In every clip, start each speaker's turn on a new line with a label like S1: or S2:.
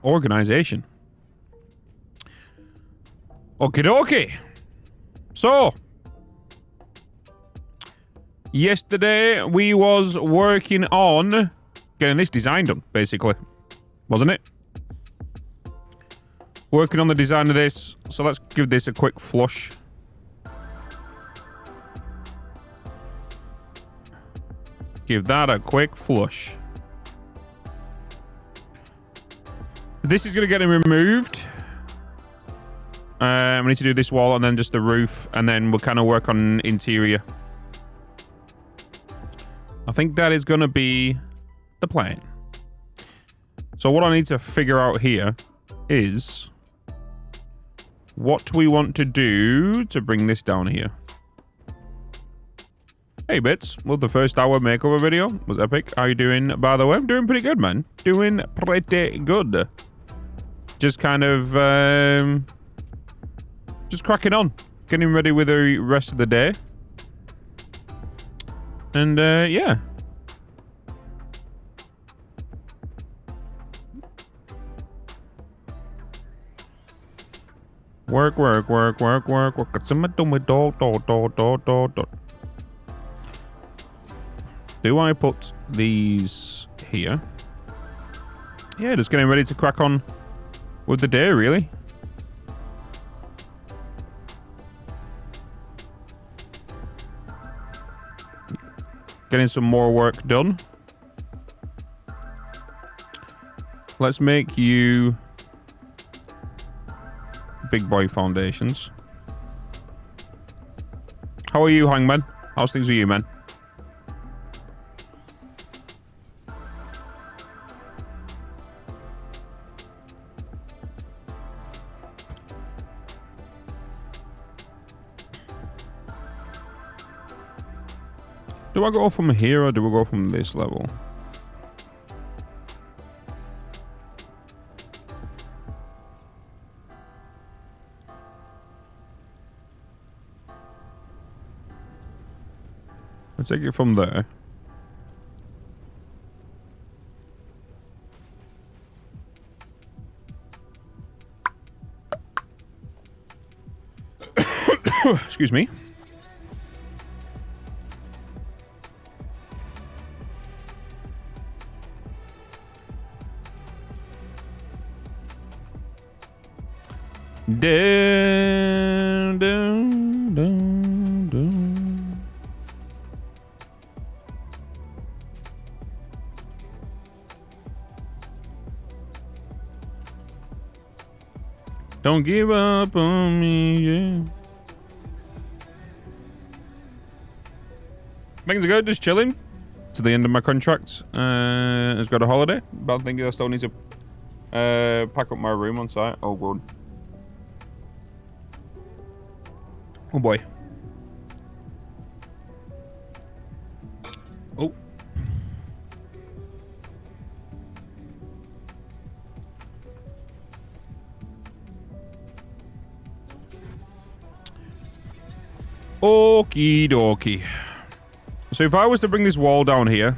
S1: Organization. Okie dokie. So, yesterday we was working on getting this design done, basically. Wasn't it? Working on the design of this. So let's give this a quick flush. Give that a quick flush. This is going to get removed. We need to do this wall and then just the roof. And then we'll kind of work on interior. I think that is going to be the plan. So what I need to figure out here is what we want to do to bring this down here. Hey Bitz, well, the first hour makeover video was epic. How you doing, by the way? I'm doing pretty good, man. Doing pretty good. Just kind of, just cracking on. Getting ready with the rest of the day. And, yeah. Work. Do I put these here? Yeah, just getting ready to crack on with the day, really. Getting some more work done. Let's make you big boy foundations. How are you, Hangman? How's things with you, man? Do I go from here or do we go from this level? I'll take it from there. Excuse me. Down, down, down, down. Don't give up on me, yeah. Things are good, just chilling. To the end of my contract. Has got a holiday. But I think I still need to pack up my room on site. Oh, good. Oh boy. Oh. Okie dokie. So if I was to bring this wall down here,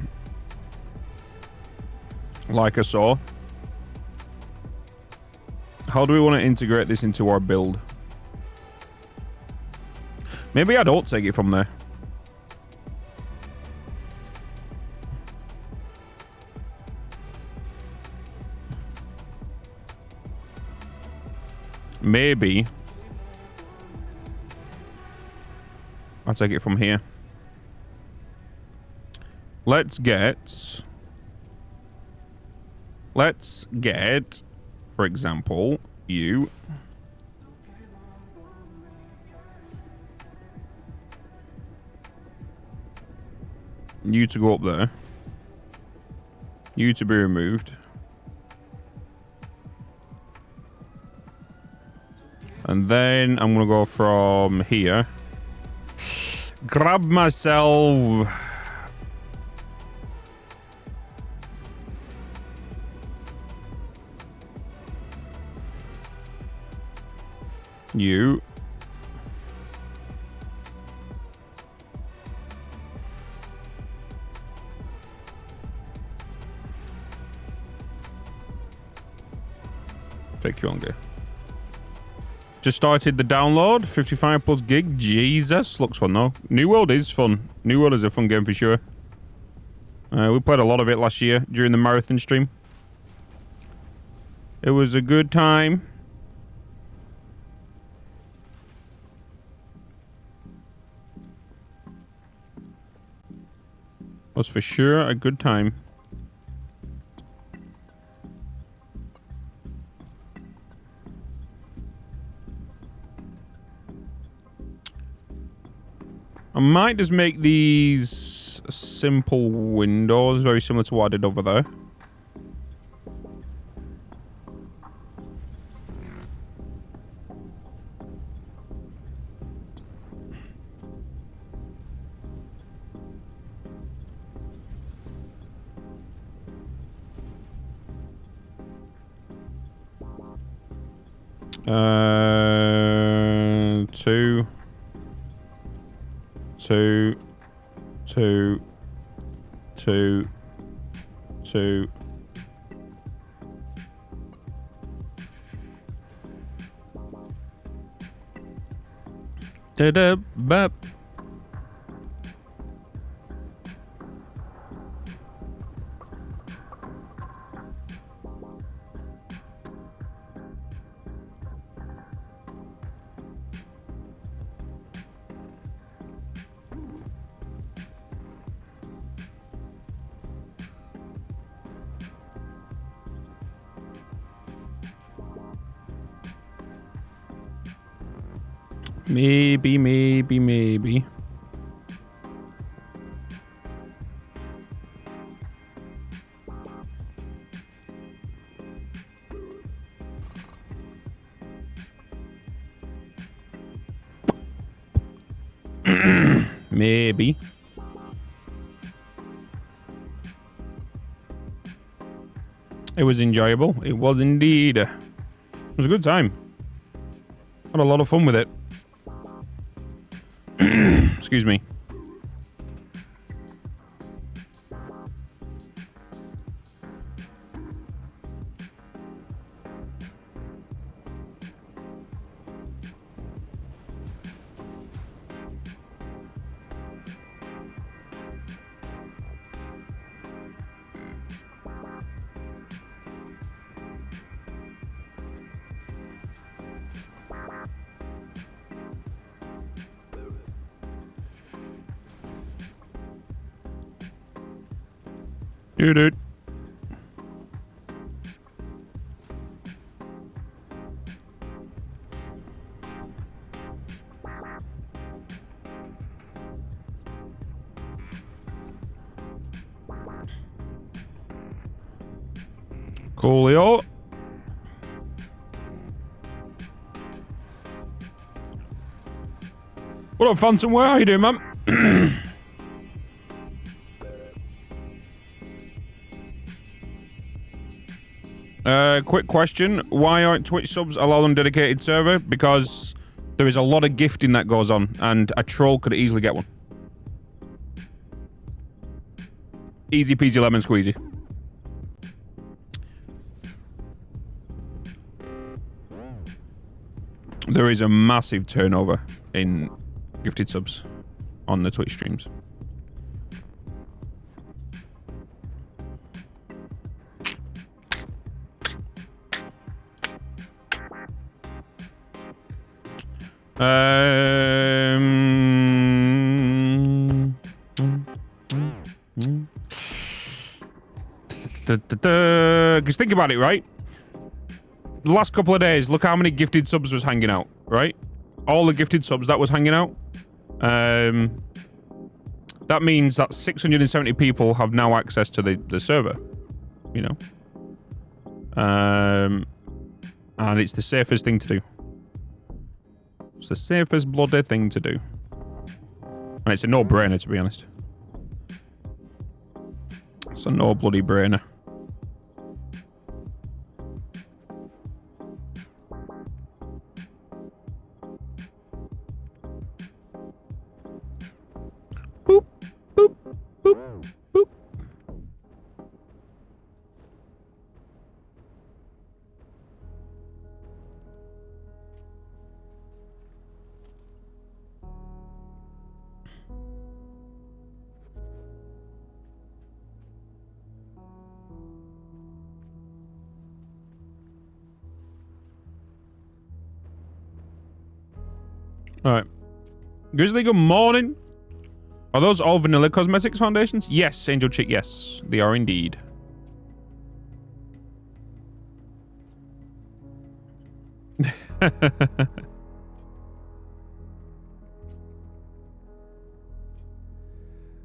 S1: like I saw, how do we want to integrate this into our build? Maybe I don't take it from there. Maybe I'll take it from here. Let's get, for example, you. You to go up there. You to be removed. And then I'm gonna go from here. Grab myself. You. Take you longer. Just started the download. 55 plus gig. Jesus. Looks fun, though. New World is fun. New World is a fun game for sure. We played a lot of it last year during the marathon stream. It was a good time. Was for sure a good time. I might just make these simple windows, very similar to what I did over there. Two. Da-da-bap. Maybe. Maybe. It was enjoyable. It was indeed. It was a good time. Had a lot of fun with it. Excuse me. Dude. Coolio. What up, Phantom? Where are you doing, man? Quick question. Why aren't Twitch subs allowed on dedicated server? Because there is a lot of gifting that goes on, and a troll could easily get one. Easy peasy lemon squeezy. There is a massive turnover in gifted subs on the Twitch streams. Because think about it, right? The last couple of days, look how many gifted subs was hanging out, right? All the gifted subs that was hanging out. That means that 670 people have now access to the server, you know? And it's the safest thing to do. It's the safest bloody thing to do. And it's a no-brainer, to be honest. It's a no bloody brainer. Boop, boop, boop, boop. All right. Grizzly, good morning. Are those all vanilla cosmetics foundations? Yes, Angel Chick, yes. They are indeed.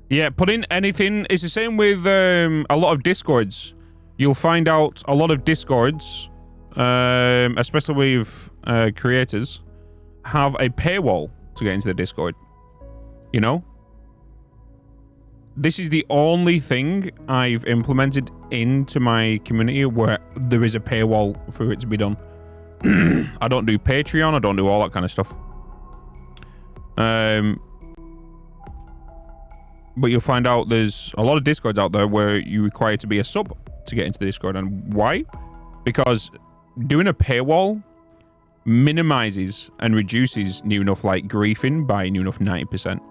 S1: Yeah, put in anything. It's the same with a lot of Discords. You'll find out a lot of Discords, especially with creators, have a paywall to get into the Discord. You know? This is the only thing I've implemented into my community where there is a paywall for it to be done. I don't do Patreon, I don't do all that kind of stuff. But you'll find out there's a lot of Discords out there where you require to be a sub to get into the Discord. And why? Because doing a paywall minimizes and reduces new enough like griefing by new enough 90%.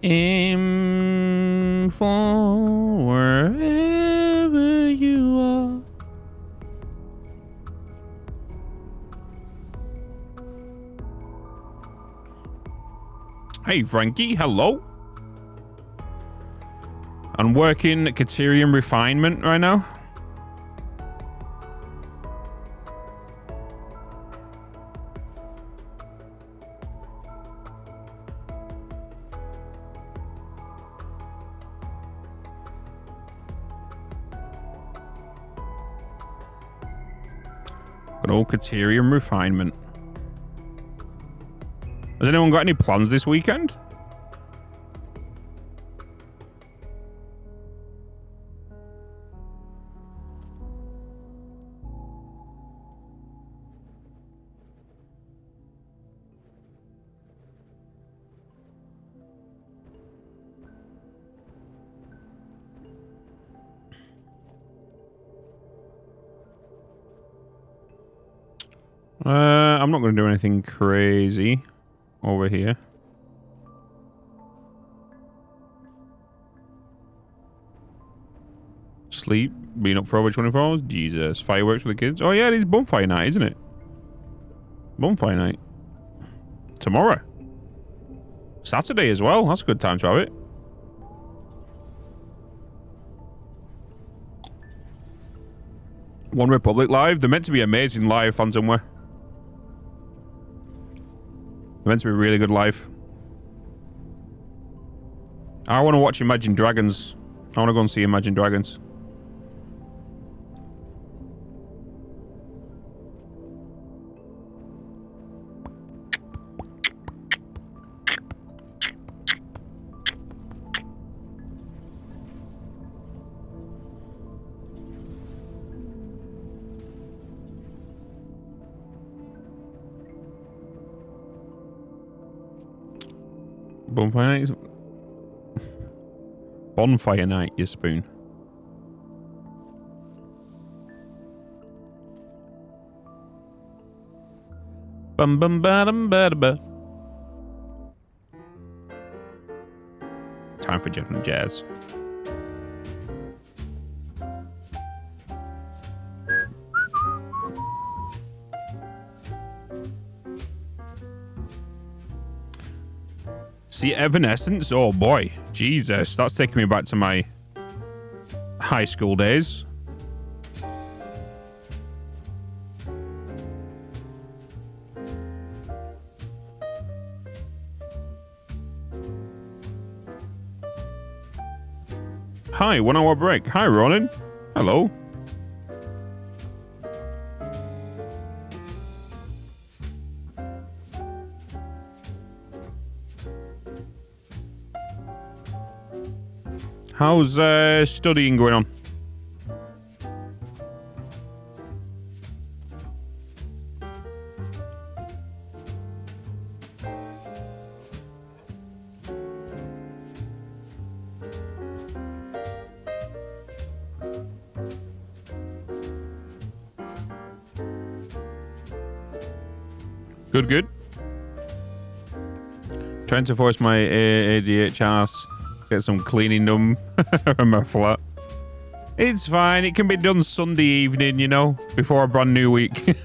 S1: Aim for wherever you are. Hey, Frankie, hello. I'm working Caterium Refinement right now. Good old Caterium Refinement. Has anyone got any plans this weekend? I'm not going to do anything crazy over here. Sleep, being up for over 24 hours. Jesus. Fireworks for the kids. Oh yeah, it is bonfire night, isn't it? Bonfire night. Tomorrow. Saturday as well. That's a good time to have it. One Republic live. They're meant to be amazing live, Phantomware. They're meant to be really good live. I want to watch Imagine Dragons. I want to go and see Imagine Dragons. Bonfire night? Bonfire night, you spoon. Bum bum ba dum ba da ba. Time for Jet and Jazz. See, Evanescence? Oh boy. Jesus, that's taking me back to my high school days. Hi, 1 hour break. Hi, Ronan. Hello. How's studying going on? Good, good. Trying to force my ADHS, get some cleaning done in my flat. It's fine. It can be done Sunday evening, you know, before a brand new week.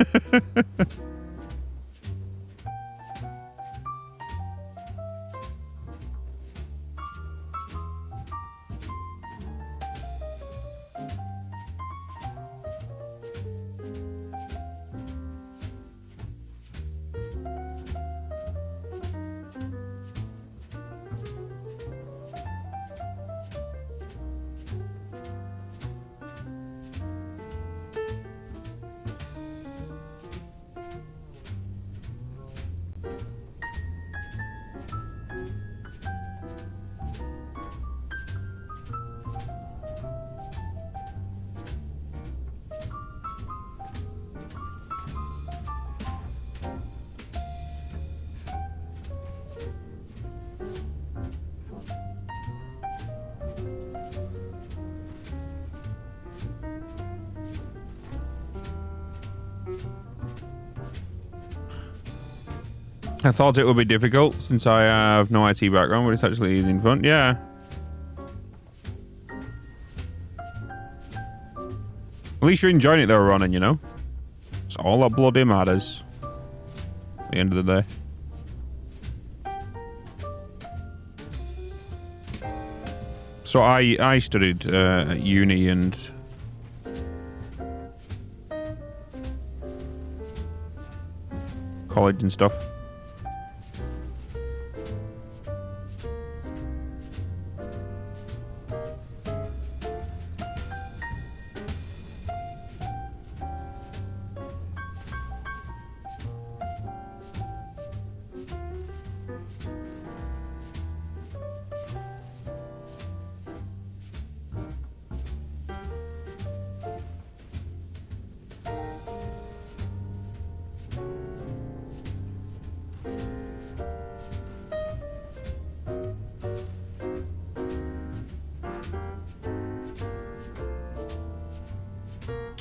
S1: I thought it would be difficult since I have no IT background, but it's actually easy and fun. Yeah. At least you're enjoying it though, Ronan, you know? It's all that bloody matters. At the end of the day. So I studied at uni and college and stuff.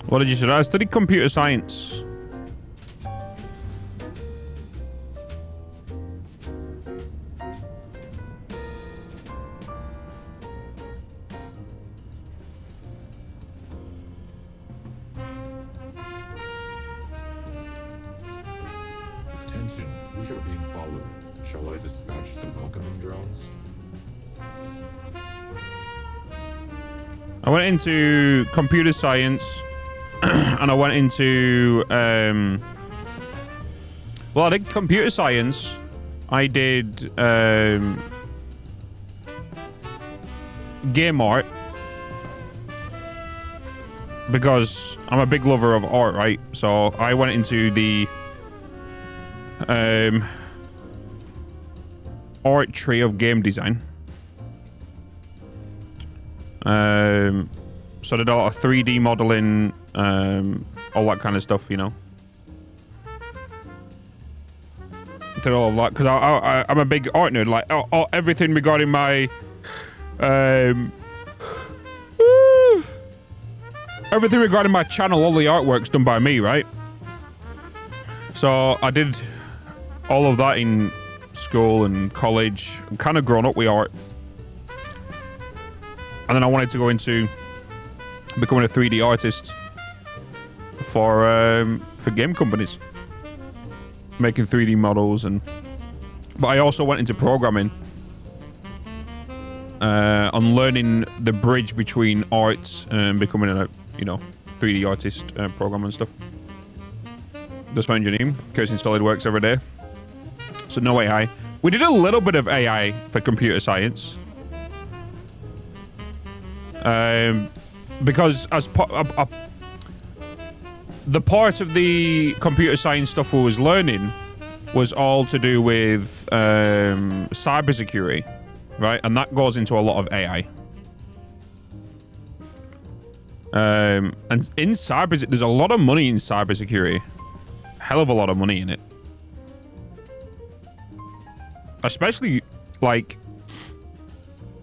S1: What did you study? I studied computer science.
S2: Attention, we are being followed. Shall I dispatch the welcoming drones?
S1: I went into computer science. And I went into, well, I did computer science. I did game art. Because I'm a big lover of art, right? So I went into the art tree of game design. So I did a lot of 3D modeling, all that kind of stuff, you know. Did all of that because I'm a big art nerd. Like everything regarding my, everything regarding my channel, all the artwork's done by me, right? So I did all of that in school and college. I'm kind of grown up with art, and then I wanted to go into becoming a 3D artist for game companies, making 3D models. But I also went into programming on learning the bridge between art and becoming a 3D artist programmer and stuff. That's my engineering. Cursing SolidWorks every day. So no AI. We did a little bit of AI for computer science. Because as the part of the computer science stuff we was learning was all to do with cybersecurity, right? And that goes into a lot of AI. And in there's a lot of money in cybersecurity. Hell of a lot of money in it. Especially, like,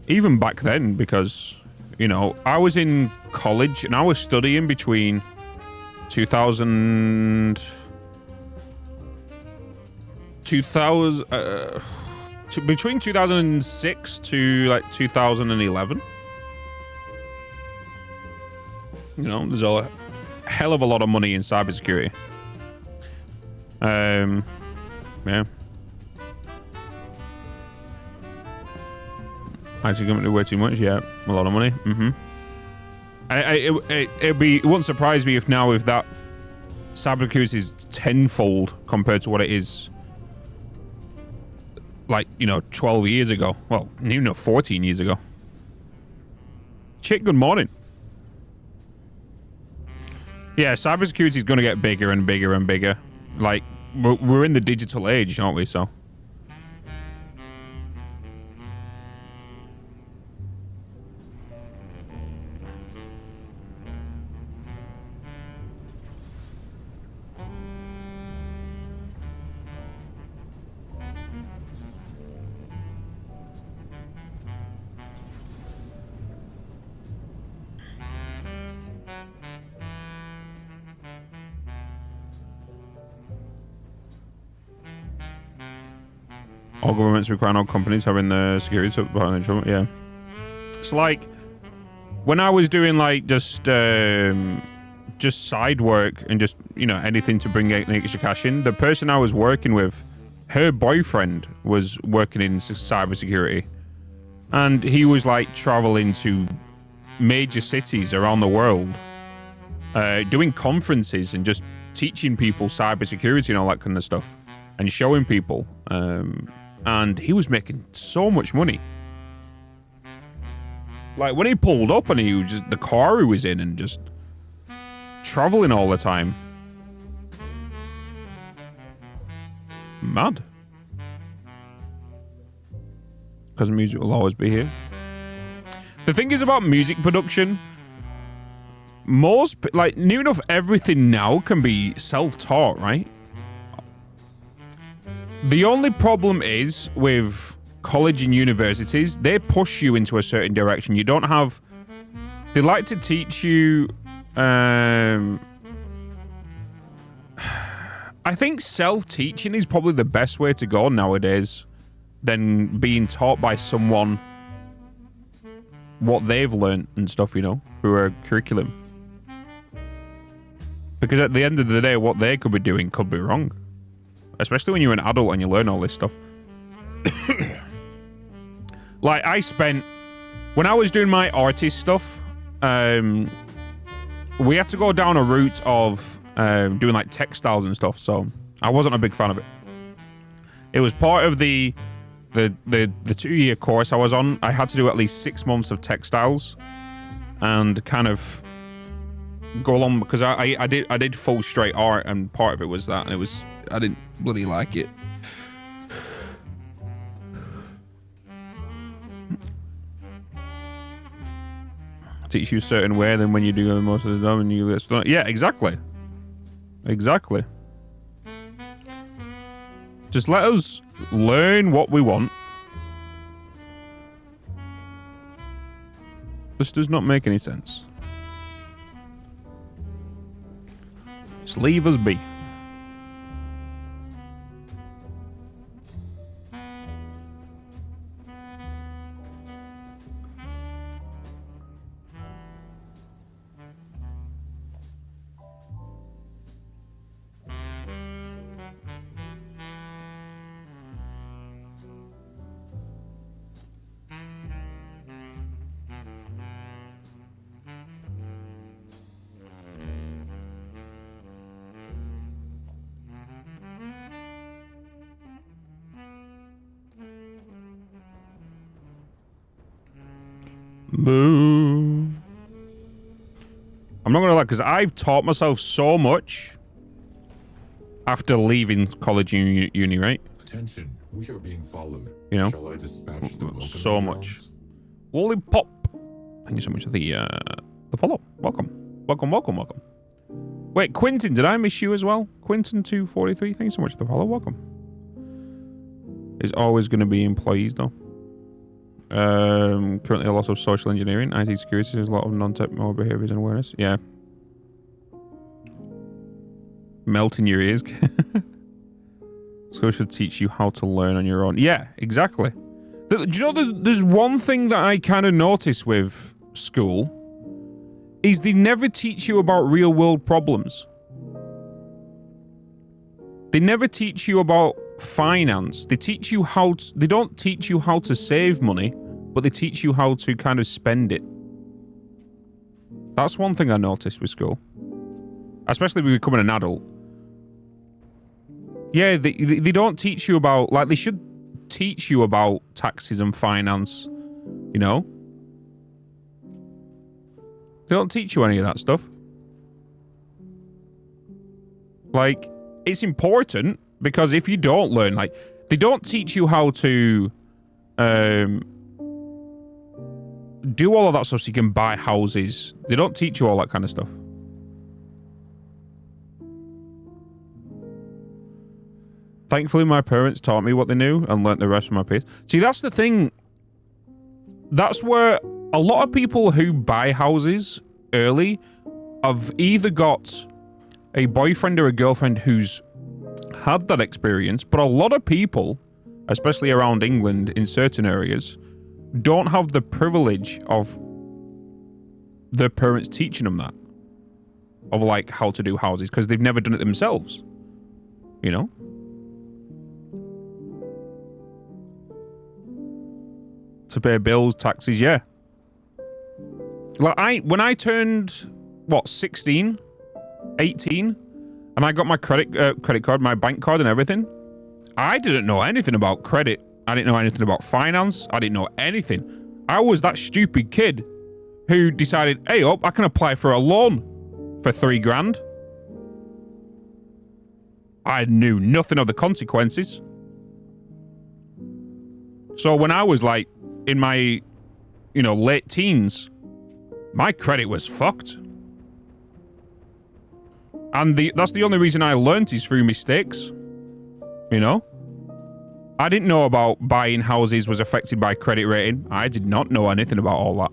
S1: even back then, because, I was in college and I was studying between 2000... 2000, between 2006 to like 2011. You know, there's a hell of a lot of money in cybersecurity. Yeah. Actually, going to do way too much. Yeah, a lot of money. It wouldn't surprise me if now, if that cybersecurity is tenfold compared to what it is, like, you know, 12 years ago. Well, you know, 14 years ago. Chick, good morning. Yeah, cybersecurity is going to get bigger and bigger and bigger. Like, we're in the digital age, aren't we? So. All governments require all companies having the security behind trouble. Yeah. It's like when I was doing like just side work and just, you know, anything to bring extra cash in. The person I was working with, her boyfriend was working in cybersecurity, and he was like traveling to major cities around the world, doing conferences and just teaching people cybersecurity and all that kind of stuff, and showing people. And he was making so much money. Like when he pulled up and he was just the car he was in and just traveling all the time. Mad. Because music will always be here. The thing is about music production, most, like, near enough everything now can be self-taught, right? The only problem is with college and universities, they push you into a certain direction. You don't have... They like to teach you... I think self-teaching is probably the best way to go nowadays than being taught by someone what they've learned and stuff, you know, through a curriculum. Because at the end of the day, what they could be doing could be wrong. Especially when you're an adult and you learn all this stuff. Like, I spent... When I was doing my artist stuff, we had to go down a route of doing, like, textiles and stuff, so I wasn't a big fan of it. It was part of the 2-year course I was on. I had to do at least 6 months of textiles and kind of go along, because I did full straight art, and part of it was that, and it was... I didn't bloody like it. Teach you a certain way, then when you do most of the time, and you yeah, exactly. Exactly. Just let us learn what we want. This does not make any sense. Just leave us be. Boo. I'm not gonna lie, because I've taught myself so much after leaving college and uni, right?
S2: Attention, we are being followed.
S1: You know,
S2: Shall I dispatch the
S1: so much. Wally Pop, thank you so much for the follow. Welcome. Wait, Quentin, did I miss you as well? Quentin243, thank you so much for the follow. Welcome. There's always going to be employees though. Currently a lot of social engineering, IT security, there's a lot of non-tech more behaviors and awareness. Yeah. Melt in your ears. School should teach you how to learn on your own. Yeah, exactly. Do you know, there's one thing that I kind of notice with school is they never teach you about real world problems. They never teach you about finance. They teach you how to, they don't teach you how to save money, but they teach you how to kind of spend it. That's one thing I noticed with school. Especially when becoming an adult. Yeah, they don't teach you about, like, they should teach you about taxes and finance, you know? They don't teach you any of that stuff. Like, it's important because if you don't learn, like, they don't teach you how to do all of that stuff so you can buy houses. They don't teach you all that kind of stuff. Thankfully, my parents taught me what they knew and learnt the rest from my peers. See, that's the thing. That's where a lot of people who buy houses early have either got a boyfriend or a girlfriend who's had that experience, but a lot of people, especially around England in certain areas, don't have the privilege of their parents teaching them that. Of, like, how to do houses, because they've never done it themselves. You know? To pay bills, taxes, yeah. Like, when I turned, what, 16, 18, and I got my credit card, my bank card and everything, I didn't know anything about credit. I didn't know anything about finance. I didn't know anything. I was that stupid kid who decided, hey, I can apply for a loan for $3,000. I knew nothing of the consequences. So when I was, like, in my, late teens, my credit was fucked. And that's the only reason I learned is through mistakes. You know? I didn't know about buying houses was affected by credit rating. I did not know anything about all that.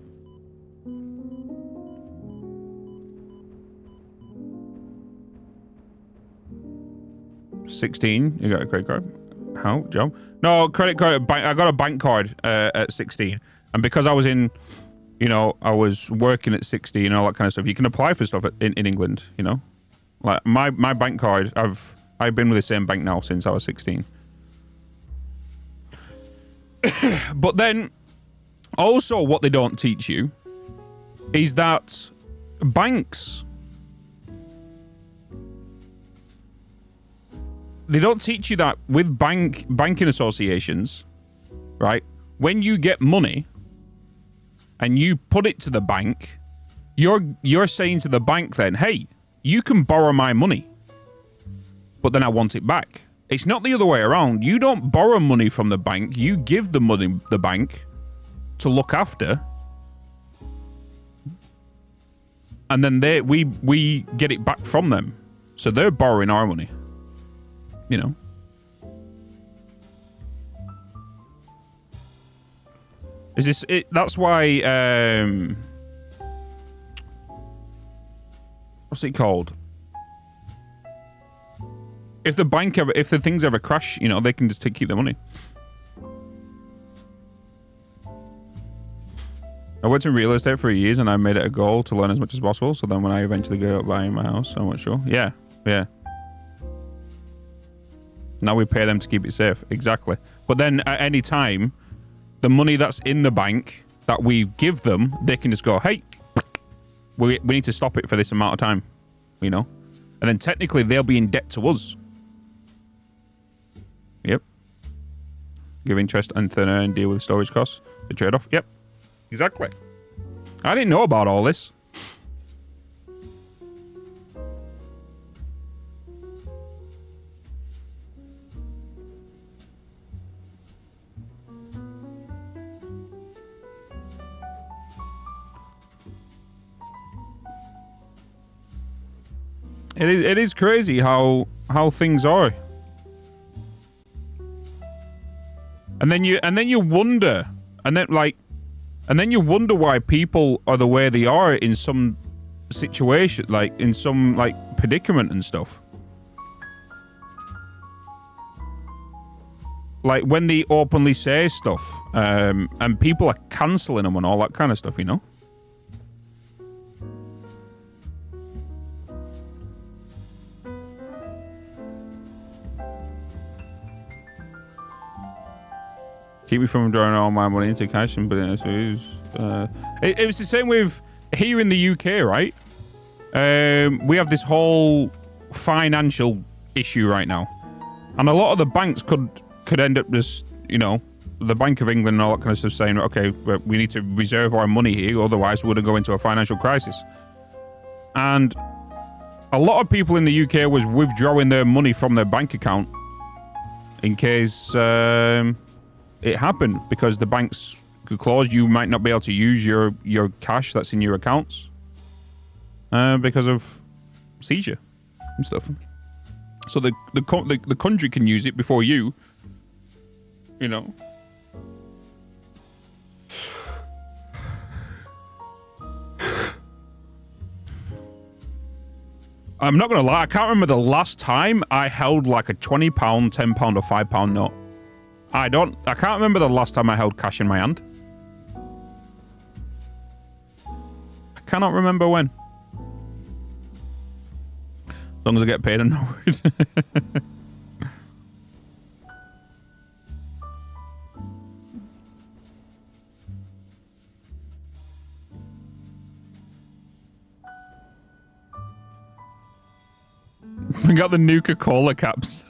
S1: $16, you got a credit card? How, Joe? No, credit card. I got a bank card at 16, and because I was in, I was working at 16 and all that kind of stuff. You can apply for stuff in England. Like my bank card. I've been with the same bank now since I was 16. But then, also, what they don't teach you is that banks. They don't teach you that with banking associations, right? When you get money and you put it to the bank, you're saying to the bank then, hey, you can borrow my money, but then I want it back. It's not the other way around. You don't borrow money from the bank. You give the money the bank to look after, and then we get it back from them. So they're borrowing our money. Is this it? That's why, what's it called? If the things ever crash, they can just keep the money. I worked in real estate for years and I made it a goal to learn as much as possible. So then when I eventually go out buying my house, I'm not sure. Yeah. Now we pay them to keep it safe. Exactly. But then at any time, the money that's in the bank that we give them, they can just go, hey, we need to stop it for this amount of time, And then technically they'll be in debt to us. Yep. Give interest and thinner and deal with storage costs. The trade-off. Yep. Exactly. I didn't know about all this. It is crazy how things are. And then you wonder why people are the way they are in some situation, like in some predicament and stuff. Like, when they openly say stuff, and people are cancelling them and all that kind of stuff, you know? Keep me from drawing all my money into cash and putting it it was the same with here in the UK, right? We have this whole financial issue right now. And a lot of the banks could end up just, you know, the Bank of England and all that kind of stuff saying, okay, we need to reserve our money here, otherwise we're going to go into a financial crisis. And a lot of people in the UK was withdrawing their money from their bank account in case it happened, because the banks could close. You might not be able to use your cash that's in your accounts because of seizure and stuff. So the country can use it before you know. I'm not gonna lie, I can't remember the last time I held like a £20, £10 or £5 note. I can't remember the last time I held cash in my hand. I cannot remember when. As long as I get paid, I'm not worried. We got the Nuka-Cola caps.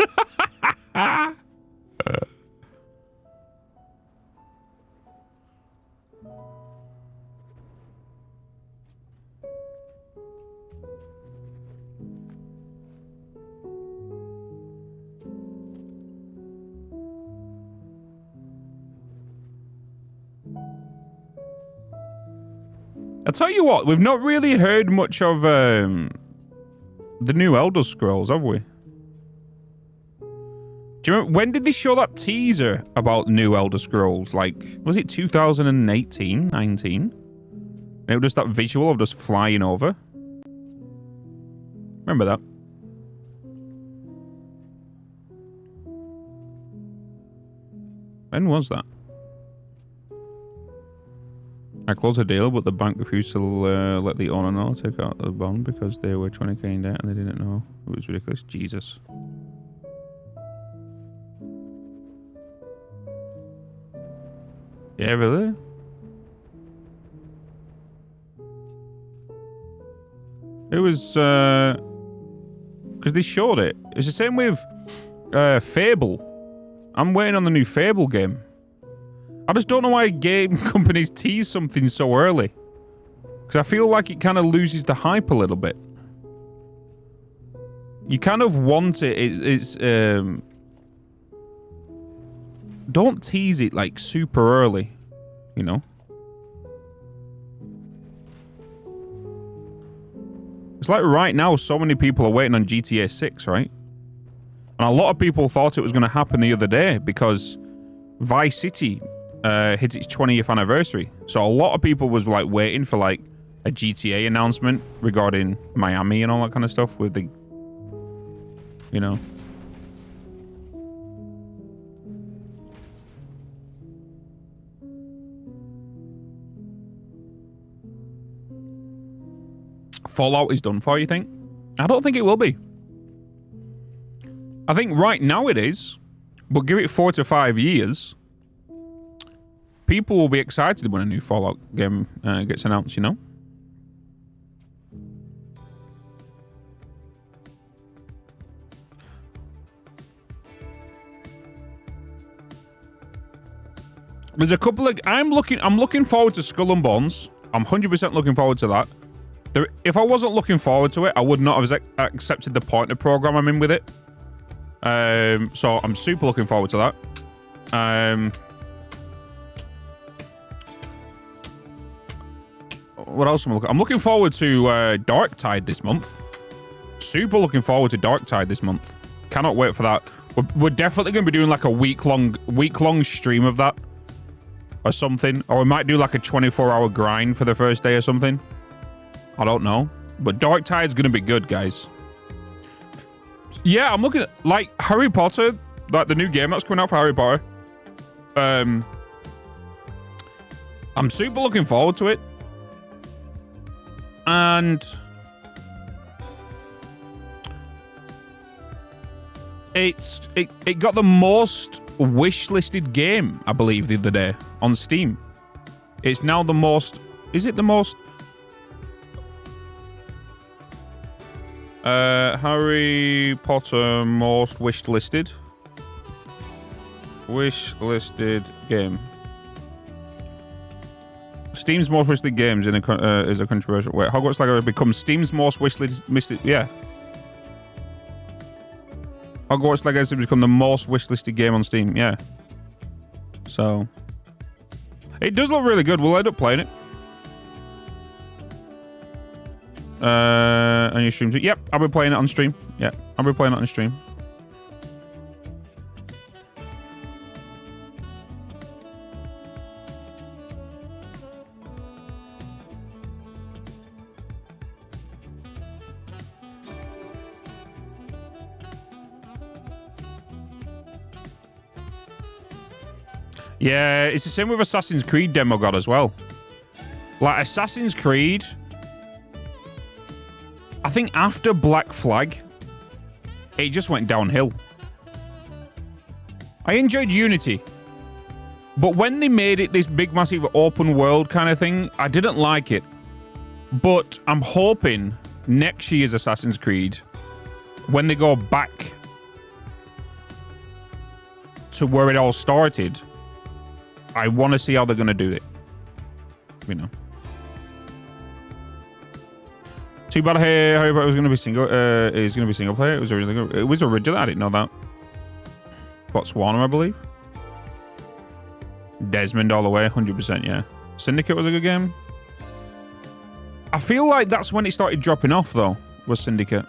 S1: I'll tell you what, we've not really heard much of the new Elder Scrolls, have we? Do you remember, when did they show that teaser about new Elder Scrolls? Like, was it 2018, 19? It was just that visual of just flying over. Remember that? When was that? I closed a deal, but the bank refused to let the owner know take out the bond because they were 20k in debt and they didn't know. It was ridiculous. Jesus. Yeah, really? It was, because they showed it. It's the same with Fable. I'm waiting on the new Fable game. I just don't know why game companies tease something so early. Because I feel like it kind of loses the hype a little bit. You kind of want it. Don't tease it like super early, you know? It's like right now, so many people are waiting on GTA 6, right? And a lot of people thought it was going to happen the other day because Vice City hit its 20th anniversary. So a lot of people was like waiting for like a GTA announcement regarding Miami and all that kind of stuff with the, you know. Fallout is done for, you think? I don't think it will be. I think right now it is, but give it 4 to 5 years. People will be excited when a new Fallout game gets announced, you know? There's a couple of... I'm looking forward to Skull and Bones. I'm 100% looking forward to that. If I wasn't looking forward to it, I would not have accepted the partner program I'm in with it. So I'm super looking forward to that. What else am I looking? I'm looking forward to Darktide this month. Super looking forward to Darktide this month. Cannot wait for that. We're definitely going to be doing like a week-long stream of that or something. Or we might do like a 24-hour grind for the first day or something. I don't know. But Darktide's going to be good, guys. Yeah, I'm looking at, like, Harry Potter. like the new game that's coming out for Harry Potter. I'm super looking forward to it. And it got the most wish-listed game, I believe, the other day on Steam. It's now the most... Is it the most... Harry Potter most wish-listed. Wish-listed game. Steam's most wish-listed games is a controversial... Wait, Hogwarts Legacy becomes Steam's most wish-listed... Yeah. Hogwarts Legacy has become the most wish-listed game on Steam. Yeah. So... It does look really good. We'll end up playing it. On your stream too. Yep, I'll be playing it on stream. Yeah, I'll be playing it on stream. Yeah, it's the same with Assassin's Creed demo god as well. Like, Assassin's Creed... I think after Black Flag, it just went downhill. I enjoyed Unity. But when they made it this big, massive, open world kind of thing, I didn't like it. But I'm hoping next year's Assassin's Creed, when they go back to where it all started, I want to see how they're going to do it. You know. Too bad Harry Potter was going to be single. Is going to be single player. It was original. It was original. I didn't know that. Botswana, I believe. Desmond all the way, 100%. Yeah. Syndicate was a good game. I feel like that's when it started dropping off, though. Was Syndicate.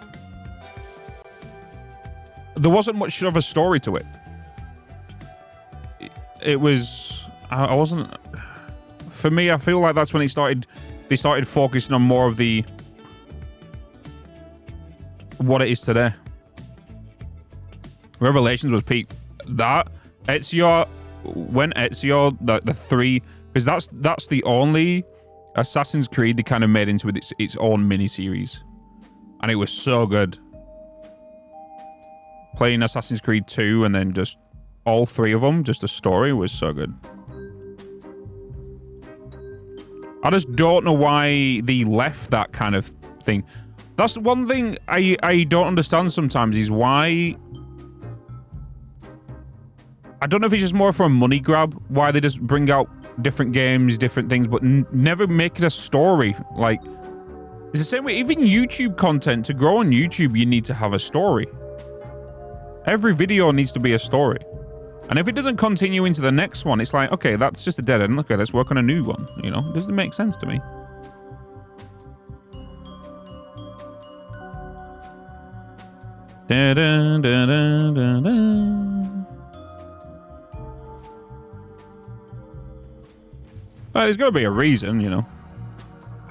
S1: There wasn't much of a story to it. It was. I wasn't. For me, I feel like that's when it started. They started focusing on more of the. What it is today. Revelations was peak. That Ezio, when Ezio, the three, because that's the only Assassin's Creed they kind of made into its own mini series, and it was so good. Playing Assassin's Creed 2 and then just all three of them, just the story was so good. I just don't know why they left that kind of thing. That's one thing I don't understand sometimes is why... I don't know if it's just more for a money grab, why they just bring out different games, different things, but never make it a story. Like, it's the same way, even YouTube content, to grow on YouTube, you need to have a story. Every video needs to be a story. And if it doesn't continue into the next one, it's like, okay, that's just a dead end. Okay, let's work on a new one. You know, it doesn't make sense to me. Da, da, da, da, da, da. There's got to be a reason, you know.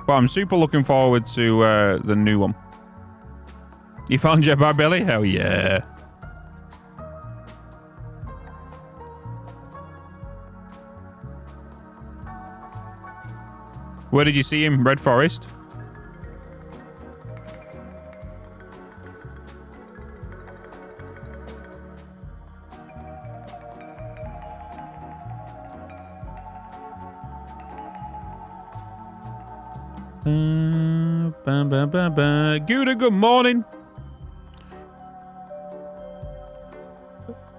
S1: But I'm super looking forward to the new one. You found Jet by Billy? Hell yeah. Where did you see him? Red Forest? Gouda, good morning.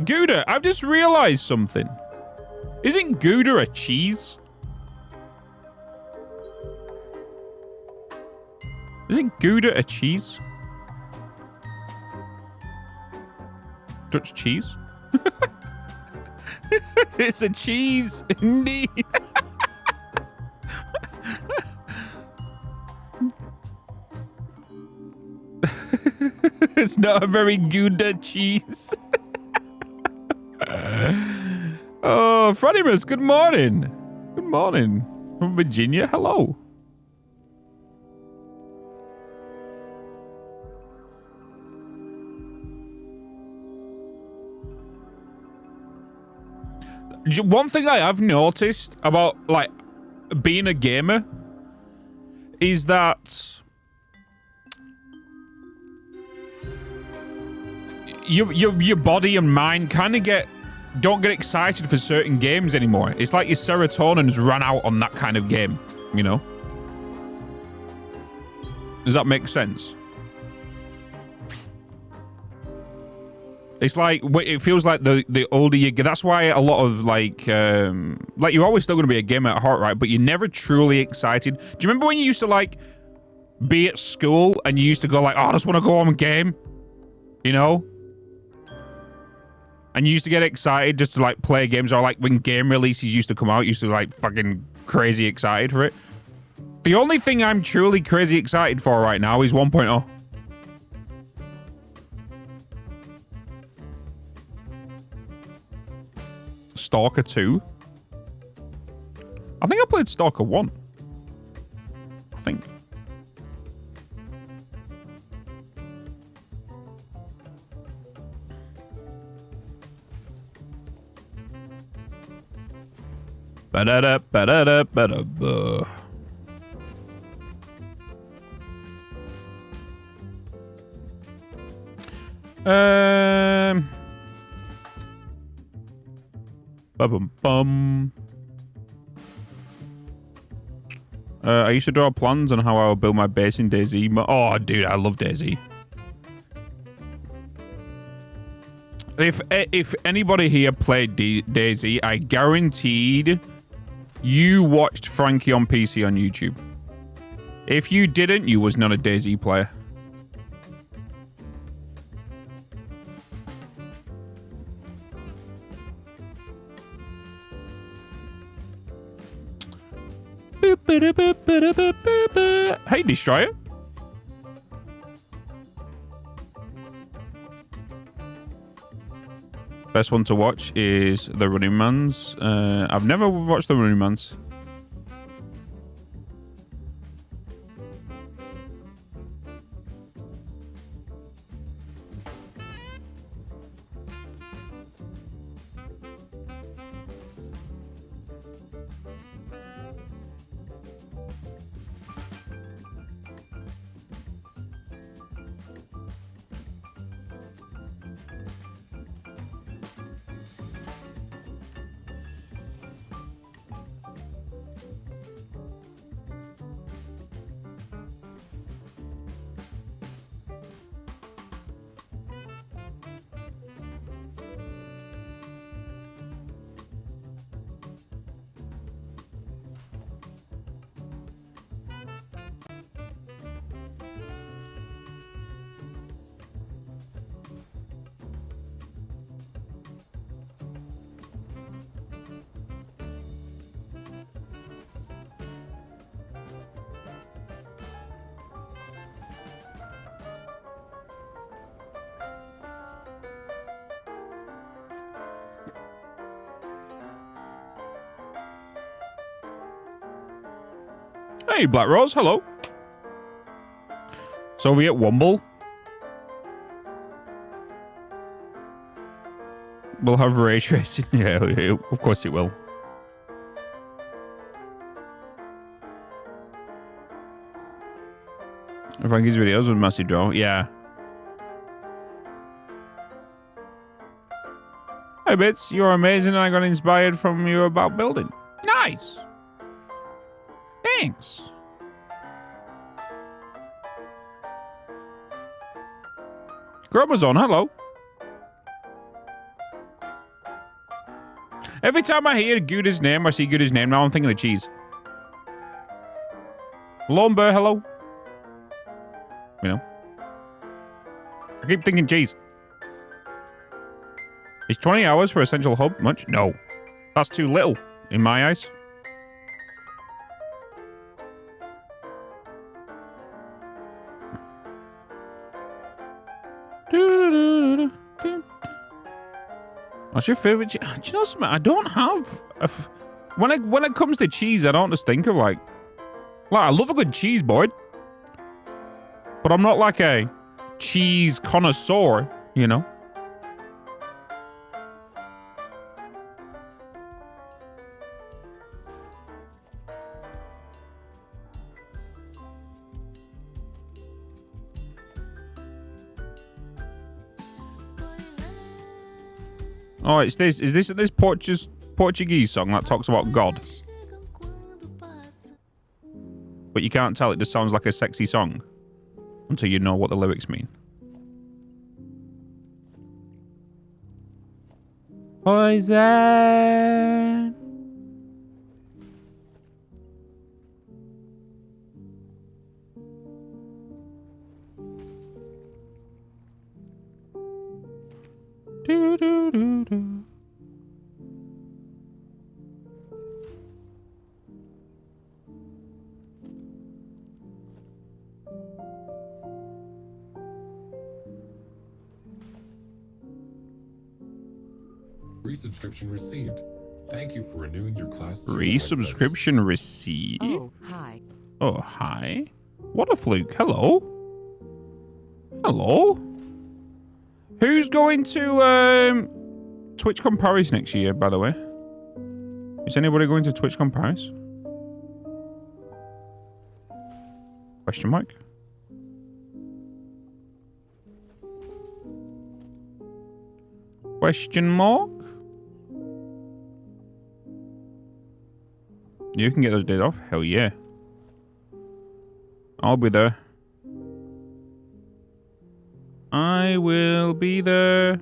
S1: Gouda, I've just realized something. Isn't Gouda a cheese? Isn't Gouda a cheese? Dutch cheese? It's a cheese, indeed. It's not a very Gouda cheese. Oh, Fronimus, good morning. Good morning. From Virginia, hello. One thing I have noticed about, like, being a gamer is that your body and mind kind of don't get excited for certain games anymore. It's like your serotonin's run out on that kind of game, you know? Does that make sense? It's like, it feels like the older you get, that's why a lot of, like you're always still going to be a gamer at heart, right? But you're never truly excited. Do you remember when you used to, like, be at school and you used to go like, oh, I just want to go home and game? You know? And you used to get excited just to, like, play games, or, like, when game releases used to come out, you used to, like, fucking crazy excited for it. The only thing I'm truly crazy excited for right now is 1.0. Stalker 2? I think I played Stalker 1. I think. Ba-da-da, ba-da-da, ba-da-ba. Ba-bum-bum. I used to draw plans on how I would build my base in DayZ. Oh, dude, I love DayZ. If anybody here played DayZ, I guaranteed you watched Frankie on PC on YouTube. If you didn't, you was not a DayZ player. Hey, Destroyer. Best one to watch is The Running Man's. I've never watched The Running Man's. Hey, Black Rose, hello. Soviet Womble. We'll have ray tracing. Yeah, of course it will. Frankie's videos with massive draw. Yeah. Hey, Bitz, you're amazing. I got inspired from you about building. Nice. Thanks. Chromosome, hello. Every time I hear Gouda's name or see Gouda's name, now I'm thinking of cheese. Lumber, hello. You know. I keep thinking cheese. Is 20 hours for Essential Hub much? No. That's too little, in my eyes. What's your favorite cheese? Do you know something? I don't have when it comes to cheese, I don't just think of like I love a good cheese, boy. But I'm not like a cheese connoisseur, you know. Oh, it's this. Is this Portuguese song that talks about God? But you can't tell. It just sounds like a sexy song until you know what the lyrics mean. Poison. Do, do, do, do.
S2: Resubscription received. Thank you for renewing your class.
S1: Resubscription received.
S3: Oh, hi.
S1: Oh, hi. What a fluke. Hello. Hello. Who's going to TwitchCon Paris next year, by the way? Is anybody going to TwitchCon Paris? Question mark. Question mark. You can get those days off? Hell yeah. I'll be there. I will be there.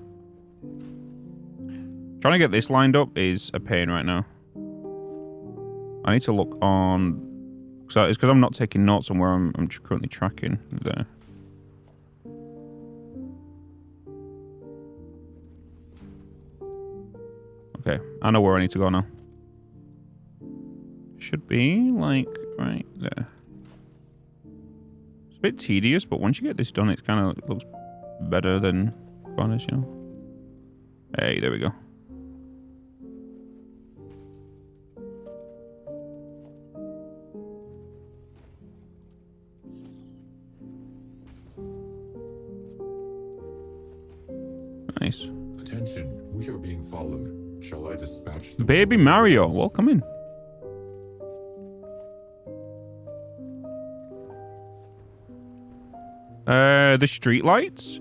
S1: Trying to get this lined up is a pain right now. I need to look on... So it's because I'm not taking notes on where I'm currently tracking there. Okay, I know where I need to go now. Should be, like, right there. It's a bit tedious, but once you get this done, it kind of looks better than bonus, you know? Hey, there we go. Nice.
S2: Attention, we are being followed. Shall I dispatch the
S1: Baby Mario, welcome in. The street lights?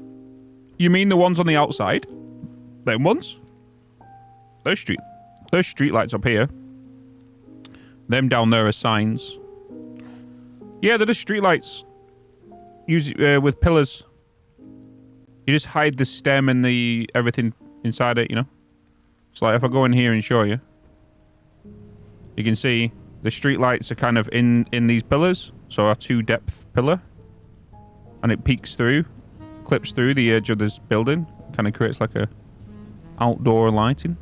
S1: You mean the ones on the outside? Them ones? Those street lights up here. Them down there are signs. Yeah, they're just street lights. Use with pillars. You just hide the stem and the everything inside it, you know? So like if I go in here and show you, you can see the street lights are kind of in these pillars. So a 2-depth pillar. And it peeks through, clips through the edge of this building. Kind of creates like a outdoor lighting.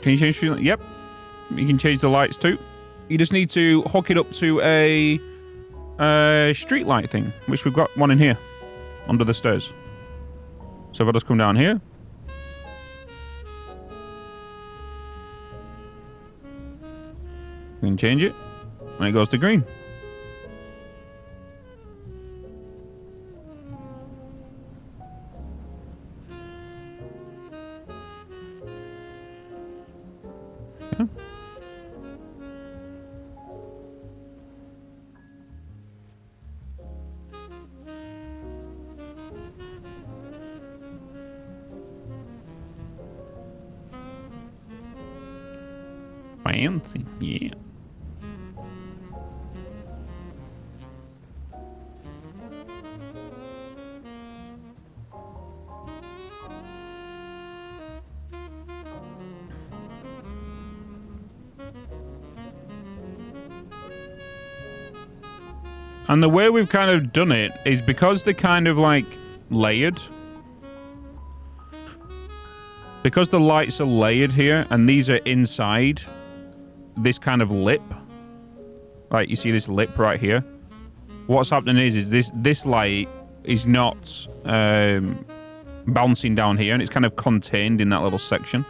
S1: Can you change? Yep. You can change the lights too. You just need to hook it up to a street light thing, which we've got one in here, under the stairs. So if I just come down here. We can change it, and it goes to green. Fancy, yeah. And the way we've kind of done it is because they're kind of like layered. Because the lights are layered here and these are inside this kind of lip. Like you see this lip right here. What's happening is this light is not bouncing down here and it's kind of contained in that little section.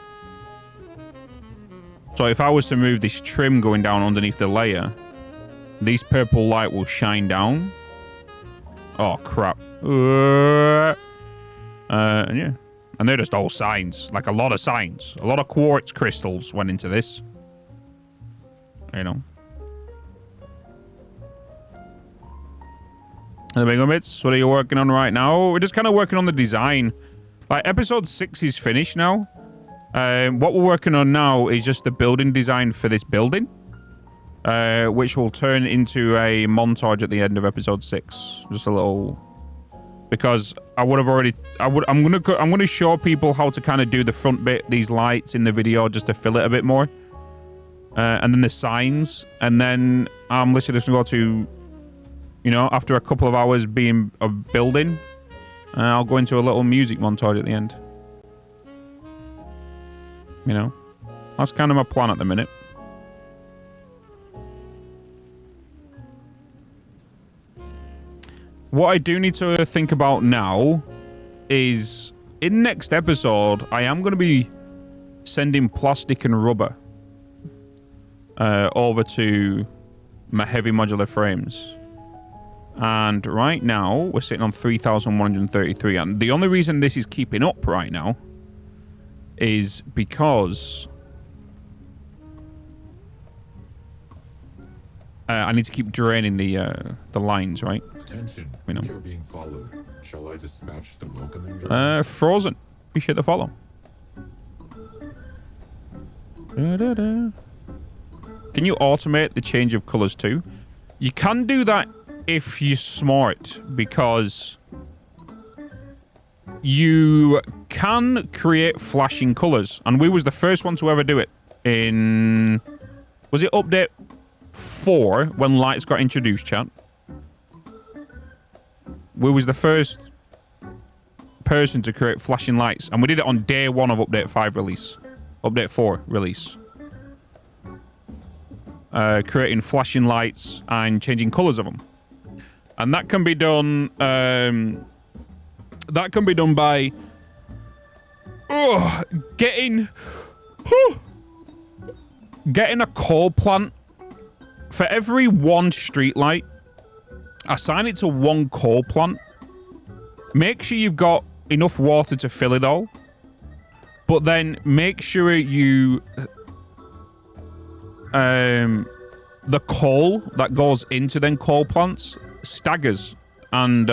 S1: So if I was to move this trim going down underneath the layer, this purple light will shine down. Oh, crap. And yeah. And they're just all signs. Like a lot of signs. A lot of quartz crystals went into this. You know. The big bits. What are you working on right now? We're just kind of working on the design. Like, episode 6 is finished now. What we're working on now is just the building design for this building. Which will turn into a montage at the end of episode 6. Just a little... Because I would have already... I'm gonna show people how to kind of do the front bit, these lights in the video, just to fill it a bit more. And then the signs. And then I'm literally just gonna go to... You know, after a couple of hours being a building, I'll go into a little music montage at the end. You know, that's kind of my plan at the minute. What I do need to think about now is, in next episode, I am going to be sending plastic and rubber over to my heavy modular frames. And right now, we're sitting on 3,133. And the only reason this is keeping up right now is because I need to keep draining the lines, right?
S2: Attention,
S1: you know.
S2: You're being followed. Shall I dispatch the welcoming drones?
S1: Frozen. Appreciate the follow. Da-da-da. Can you automate the change of colors too? You can do that if you're smart, because you can create flashing colors, and we was the first one to ever do it in... Was it update 4 when lights got introduced, chat? We was the first person to create flashing lights, and we did it on day 1 of update 5 release. Update 4 release. Creating flashing lights and changing colors of them. And that can be done... that can be done by... getting a coal plant. For every 1 street light, assign it to 1 coal plant. Make sure you've got enough water to fill it all. But then make sure you... the coal that goes into them coal plants staggers and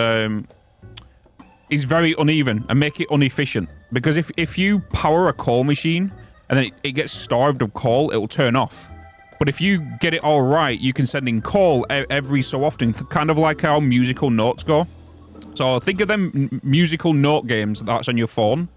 S1: is very uneven, and make it inefficient. Because if you power a coal machine and then it gets starved of coal, it'll turn off. But if you get it all right, you can send in coal every so often, kind of like how musical notes go. So think of them musical note games that's on your phone,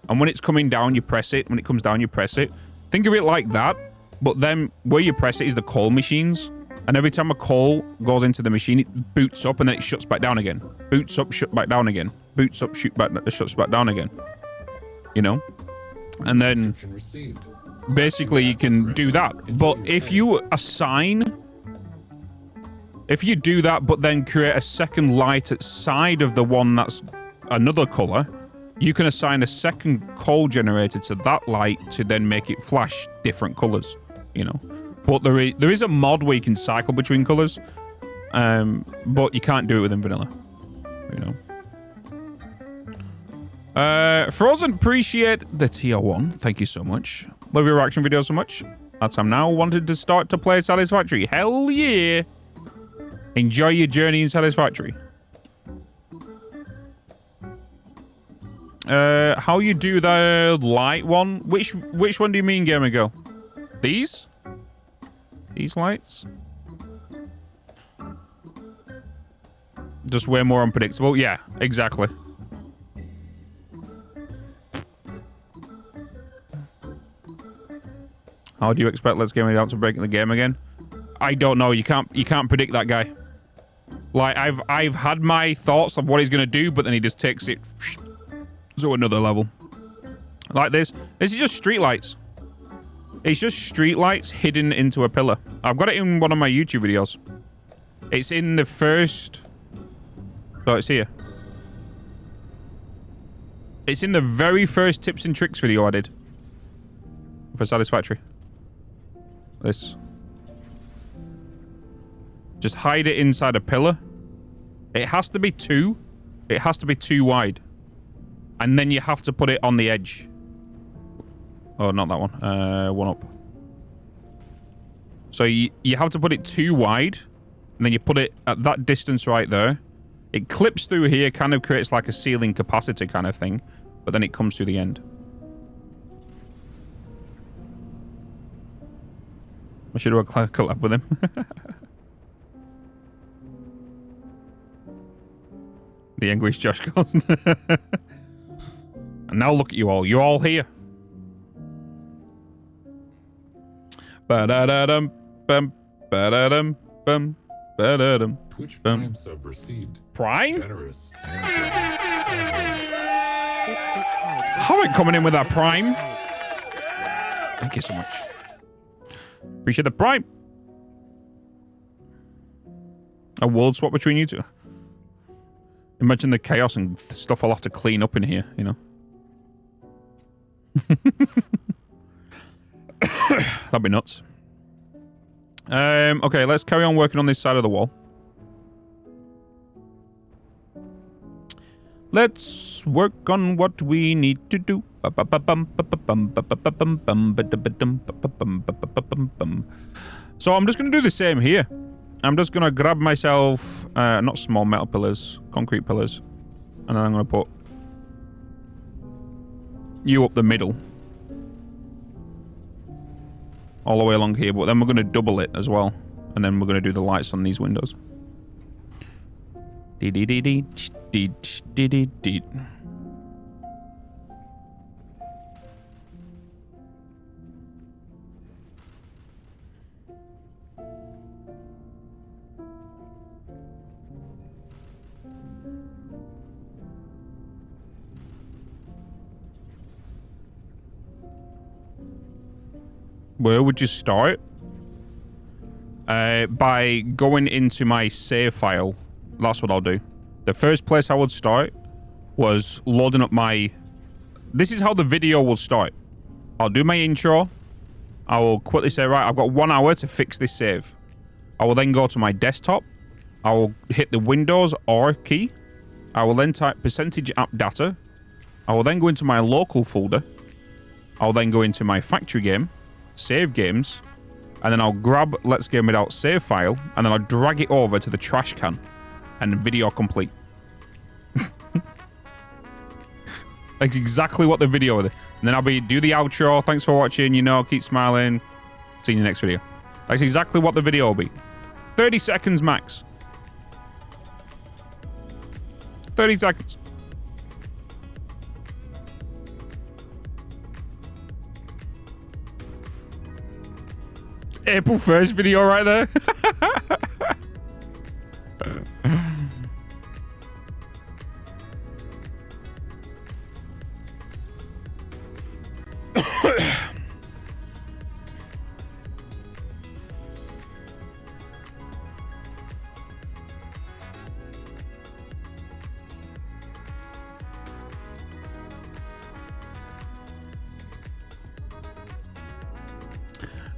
S1: and when it's coming down, you press it. When it comes down, you press it. Think of it like that, but then where you press it is the coal machines. And every time a coal goes into the machine, it boots up and then it shuts back down again. Boots up, shut back down again. Boots up, shuts back down again. You know? And then basically you can do that. But if you assign... If you do that, but then create a second light outside of the one that's another color, you can assign a second coal generator to that light to then make it flash different colors, you know? But there is a mod where you can cycle between colors, but you can't do it within vanilla, you know. Frozen, appreciate the tier 1. Thank you so much. Love your reaction videos so much. That's I'm now wanted to start to play Satisfactory. Hell yeah! Enjoy your journey in Satisfactory. How you do the light one? Which one do you mean, Gamer Girl? These? These lights? Just way more unpredictable. Yeah, exactly. How do you expect Let's Game It Out to break the game again? I don't know. You can't predict that guy. Like I've had my thoughts of what he's gonna do, but then he just takes it to another level. Like this. This is just street lights. It's just street lights hidden into a pillar. I've got it in one of my YouTube videos. It's in the first... Oh, it's here. It's in the very first tips and tricks video I did for Satisfactory. This. Just hide it inside a pillar. It has to be 2. It has to be 2 wide. And then you have to put it on the edge. Oh, not that one. 1 up. So you have to put it 2 wide. And then you put it at that distance right there. It clips through here, kind of creates like a ceiling capacitor kind of thing. But then it comes to the end. I should have collab with him. The English Josh goes. And now look at you all. You're all here. Ba-da-da-dum, bum, ba-da-dum, bum, ba-da-dum.
S2: Twitch Prime sub received.
S1: Prime?
S2: Generous.
S1: How are coming in with that Prime? Thank you so much. Appreciate the Prime. A world swap between you two. Imagine the chaos and stuff I'll have to clean up in here, you know? That'd be nuts. Okay, let's carry on working on this side of the wall. Let's work on what we need to do. So I'm just going to do the same here. I'm just going to grab myself, not small metal pillars, concrete pillars. And then I'm going to put you up the middle. All the way along here. But then we're going to double it as well. And then we're going to do the lights on these windows. Dee-dee-dee-dee. Where would you start? By going into my save file. That's what I'll do. The first place I would start was loading up my... This is how the video will start. I'll do my intro. I will quickly say, right, I've got 1 hour to fix this save. I will then go to my desktop. I will hit the Windows R key. I will then type %app data. I will then go into my local folder. I'll then go into my factory game, save games, and then I'll grab Let's Game It Out save file, and then I'll drag it over to the trash can, and video complete. That's exactly what the video is. And then I'll do the outro. Thanks for watching. You know, keep smiling. See you in the next video. That's exactly what the video will be. 30 seconds max. 30 seconds. April 1st video right there.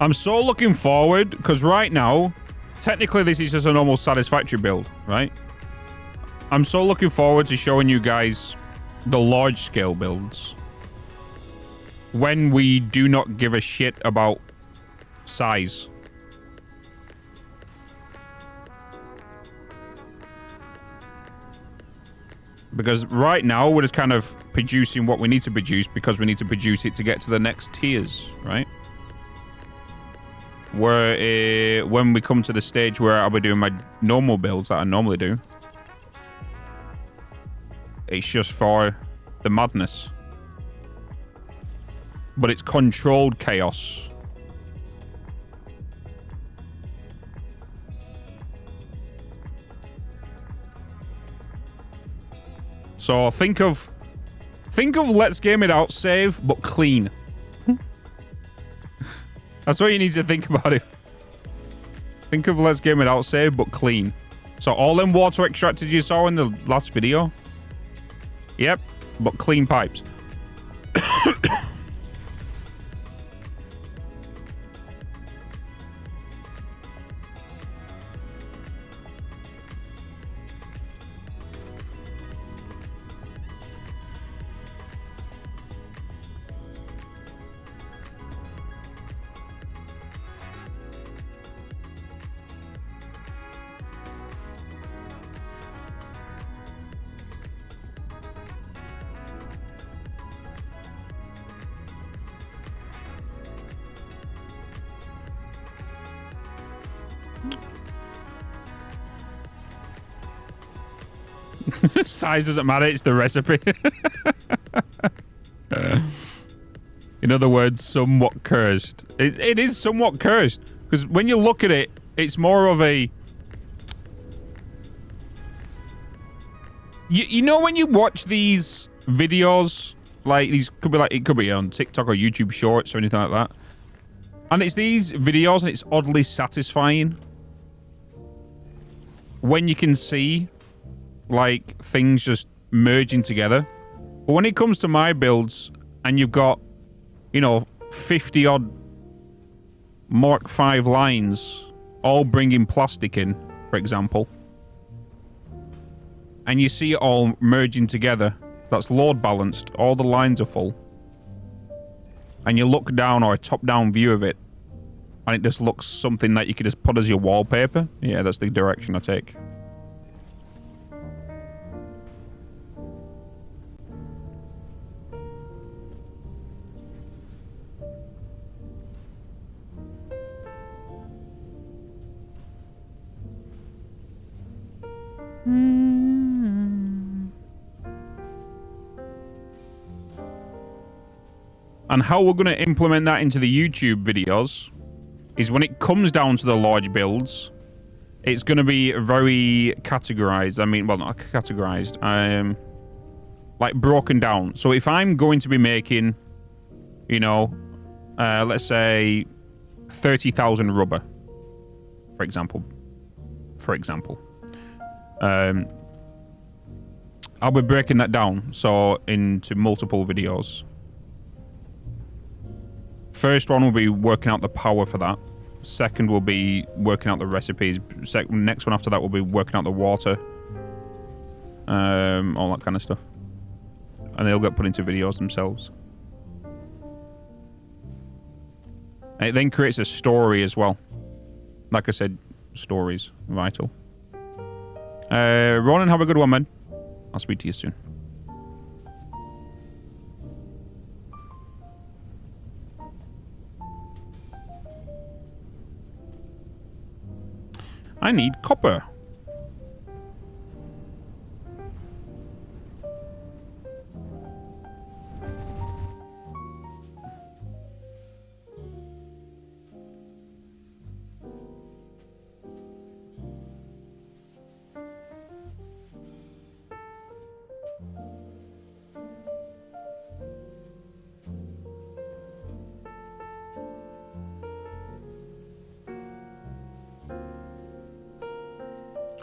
S1: I'm so looking forward, because right now, technically this is just a normal Satisfactory build, right? I'm so looking forward to showing you guys the large-scale builds. When we do not give a shit about size. Because right now, we're just kind of producing what we need to produce because we need to produce it to get to the next tiers, right? Where when we come to the stage where I'll be doing my normal builds that I normally do, it's just for the madness. But it's controlled chaos. So think of Let's Game It Out save, but clean. That's what you need to think about it. Think of Let's Game It Out save, but clean. So all them water extractors you saw in the last video. Yep, but clean pipes. Size doesn't matter, it's the recipe. In other words, somewhat cursed. It is somewhat cursed. Because when you look at it, it's more of a... You know when you watch these videos, like these could be like, it could be on TikTok or YouTube Shorts or anything like that. And it's these videos and it's oddly satisfying. When you can see like things just merging together. But when it comes to my builds and you've got, you know, 50 odd Mark V lines all bringing plastic in, for example, and you see it all merging together, that's load balanced, all the lines are full, and you look down, or a top-down view of it, and it just looks something that you could just put as your wallpaper, yeah, that's the direction I take. And how we're going to implement that into the YouTube videos is when it comes down to the large builds, it's going to be very categorized. I mean, well, not categorized, like broken down. So if I'm going to be making, you know, let's say 30,000 rubber, for example, I'll be breaking that down so into multiple videos. First one will be working out the power for that. Second will be working out the recipes. Next one after that will be working out the water. All that kind of stuff. And they'll get put into videos themselves. And it then creates a story as well. Like I said, stories, vital. Ronan, have a good one, man. I'll speak to you soon. I need copper.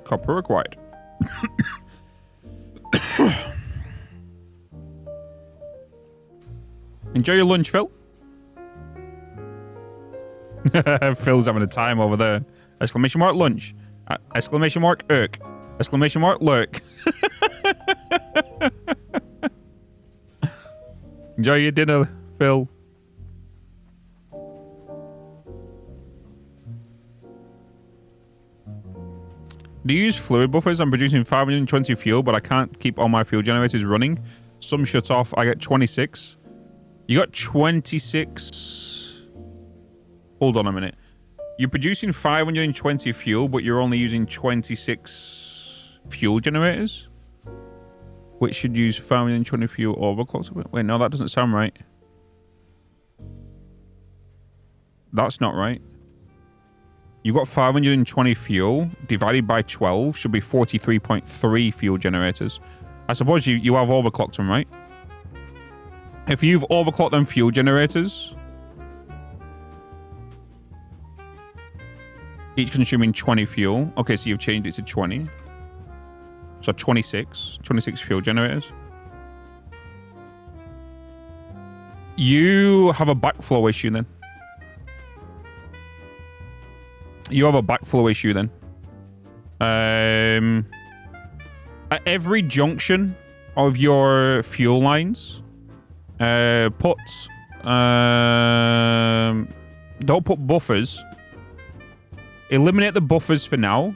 S1: Copper required. Enjoy your lunch, Phil. Phil's having a time over there. Exclamation mark lunch. Exclamation mark irk. Exclamation mark lurk. Enjoy your dinner, Phil. Do you use fluid buffers? I'm producing 520 fuel, but I can't keep all my fuel generators running. Some shut off. I get 26. You got 26. Hold on a minute. You're producing 520 fuel, but you're only using 26 fuel generators? Which should use 520 fuel overclocked. Wait, no, that doesn't sound right. That's not right. You got 520 fuel divided by 12 should be 43.3 fuel generators. I suppose you have overclocked them, right? If you've overclocked them fuel generators, each consuming 20 fuel. Okay, so you've changed it to 20. So 26 fuel generators. You have a backflow issue then. You have a backflow issue then. At every junction of your fuel lines, don't put buffers. Eliminate the buffers for now.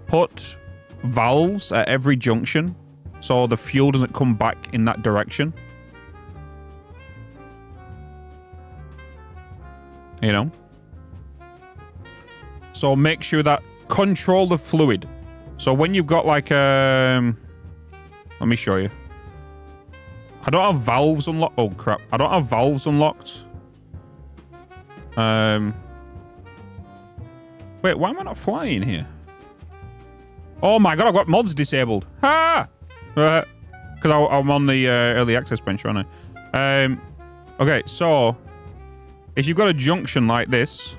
S1: Put valves at every junction so the fuel doesn't come back in that direction. You know? So make sure that control the fluid. So when you've got like let me show you. I don't have valves unlocked. Oh crap! I don't have valves unlocked. Wait, why am I not flying here? Oh my god, I've got mods disabled. Ha! Because I'm on the early access bench, aren't I? Okay, so if you've got a junction like this,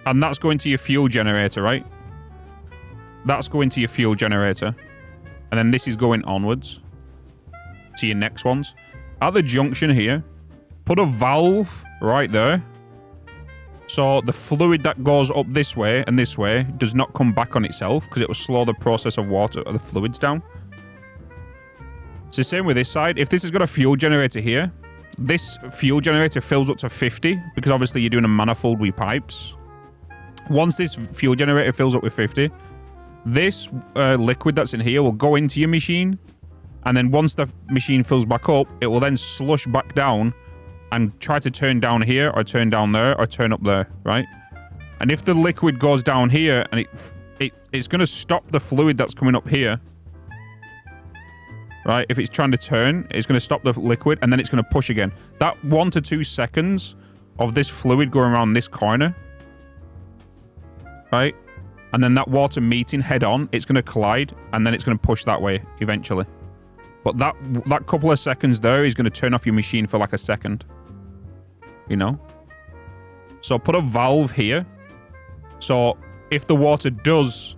S1: and that's going to your fuel generator, right? That's going to your fuel generator. And then this is going onwards to your next ones. At the junction here, put a valve right there. So the fluid that goes up this way and this way does not come back on itself because it will slow the process of water or the fluids down. It's the same with this side. If this has got a fuel generator here, this fuel generator fills up to 50 because obviously you're doing a manifold with pipes. Once this fuel generator fills up with 50, this liquid that's in here will go into your machine, and then once the machine fills back up, it will then slush back down and try to turn down here or turn down there or turn up there, right? And if the liquid goes down here and it's going to stop the fluid that's coming up here, right? If it's trying to turn, it's going to stop the liquid and then it's going to push again. That 1 to 2 seconds of this fluid going around this corner, right? And then that water meeting head on, it's going to collide, and then it's going to push that way eventually. But that couple of seconds there is going to turn off your machine for like a second. You know? So put a valve here. So if the water does,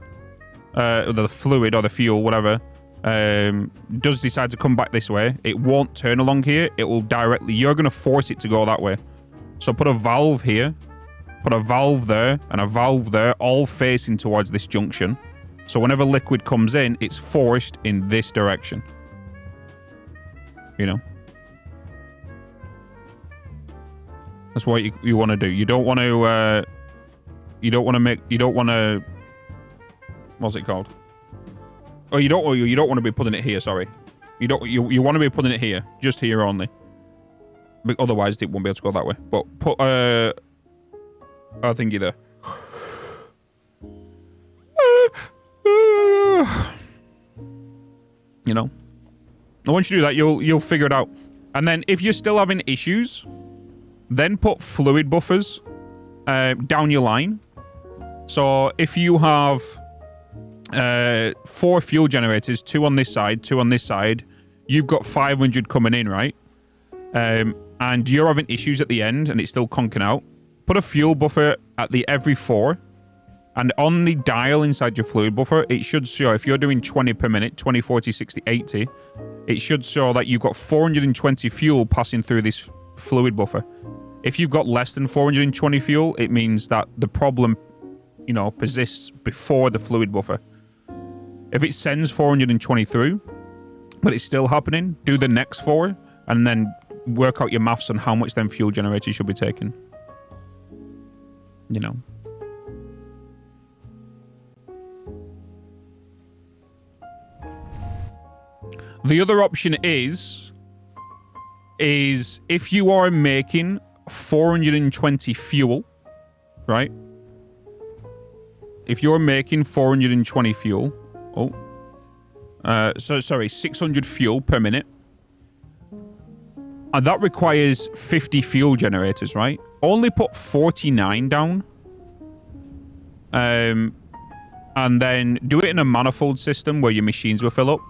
S1: the fluid or the fuel, whatever, does decide to come back this way, it won't turn along here. It will directly, you're going to force it to go that way. So put a valve here. Put a valve there and a valve there, all facing towards this junction. So whenever liquid comes in, it's forced in this direction. You know? That's what you want to do. You don't want to, what's it called? Oh, you don't want to be putting it here, sorry. You want to be putting it here. Just here only. But otherwise, it won't be able to go that way. But put, I think either. You know? And once you do that, you'll figure it out. And then if you're still having issues, then put fluid buffers down your line. So if you have 4 fuel generators, 2 on this side, 2 on this side, you've got 500 coming in, right? And you're having issues at the end and it's still conking out. Put a fuel buffer at the every 4, and on the dial inside your fluid buffer, it should show, if you're doing 20 per minute, 20, 40, 60, 80, it should show that you've got 420 fuel passing through this fluid buffer. If you've got less than 420 fuel, it means that the problem, you know, persists before the fluid buffer. If it sends 420 through, but it's still happening, do the next 4, and then work out your maths on how much then fuel generators should be taking. You know. The other option is if you are making 420 fuel, right? If you're making 420 fuel, sorry, 600 fuel per minute, and that requires 50 fuel generators, right? Only put 49 down. And then do it in a manifold system where your machines will fill up.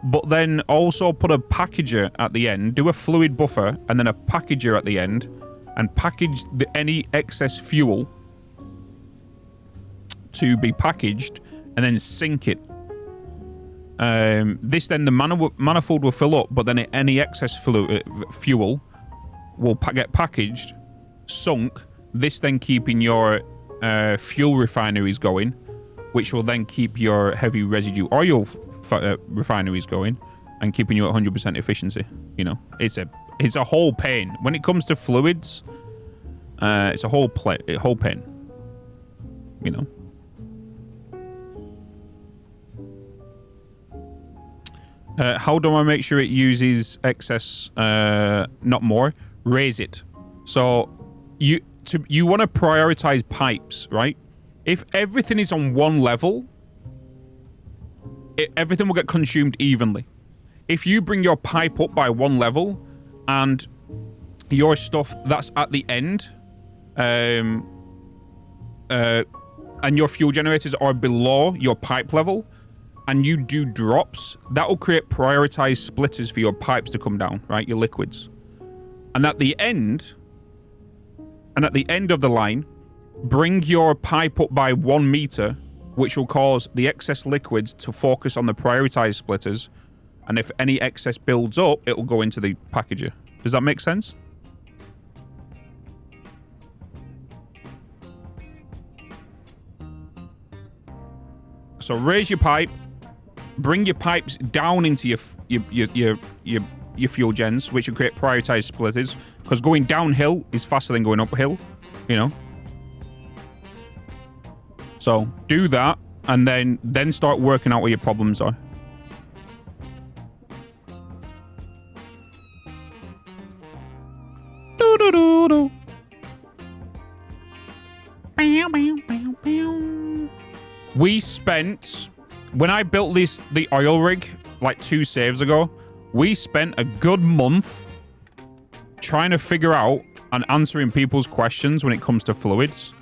S1: But then also put a packager at the end. Do a fluid buffer and then a packager at the end. And package any excess fuel to be packaged and then sink it. This then the manifold will fill up, but then any excess fuel will get packaged, sunk. This then keeping your fuel refineries going, which will then keep your heavy residue oil refineries going and keeping you at 100% efficiency. You know, it's a whole pain when it comes to fluids. It's a whole pain. You know. How do I make sure it uses excess, not more? Raise it. So you want to prioritize pipes, right? If everything is on one level, everything will get consumed evenly. If you bring your pipe up by one level and your stuff that's at the end, and your fuel generators are below your pipe level, and you do drops, that will create prioritized splitters for your pipes to come down, right? Your liquids. And at the end of the line, bring your pipe up by 1 meter, which will cause the excess liquids to focus on the prioritized splitters. And if any excess builds up, it will go into the packager. Does that make sense? So raise your pipe, bring your pipes down into your fuel gens, which will create prioritized splitters, because going downhill is faster than going uphill, you know. So do that, and then start working out what your problems are. Do-do-do-do. We spent, when I built the oil rig like 2 saves ago, we spent a good month trying to figure out and answering people's questions when it comes to fluids.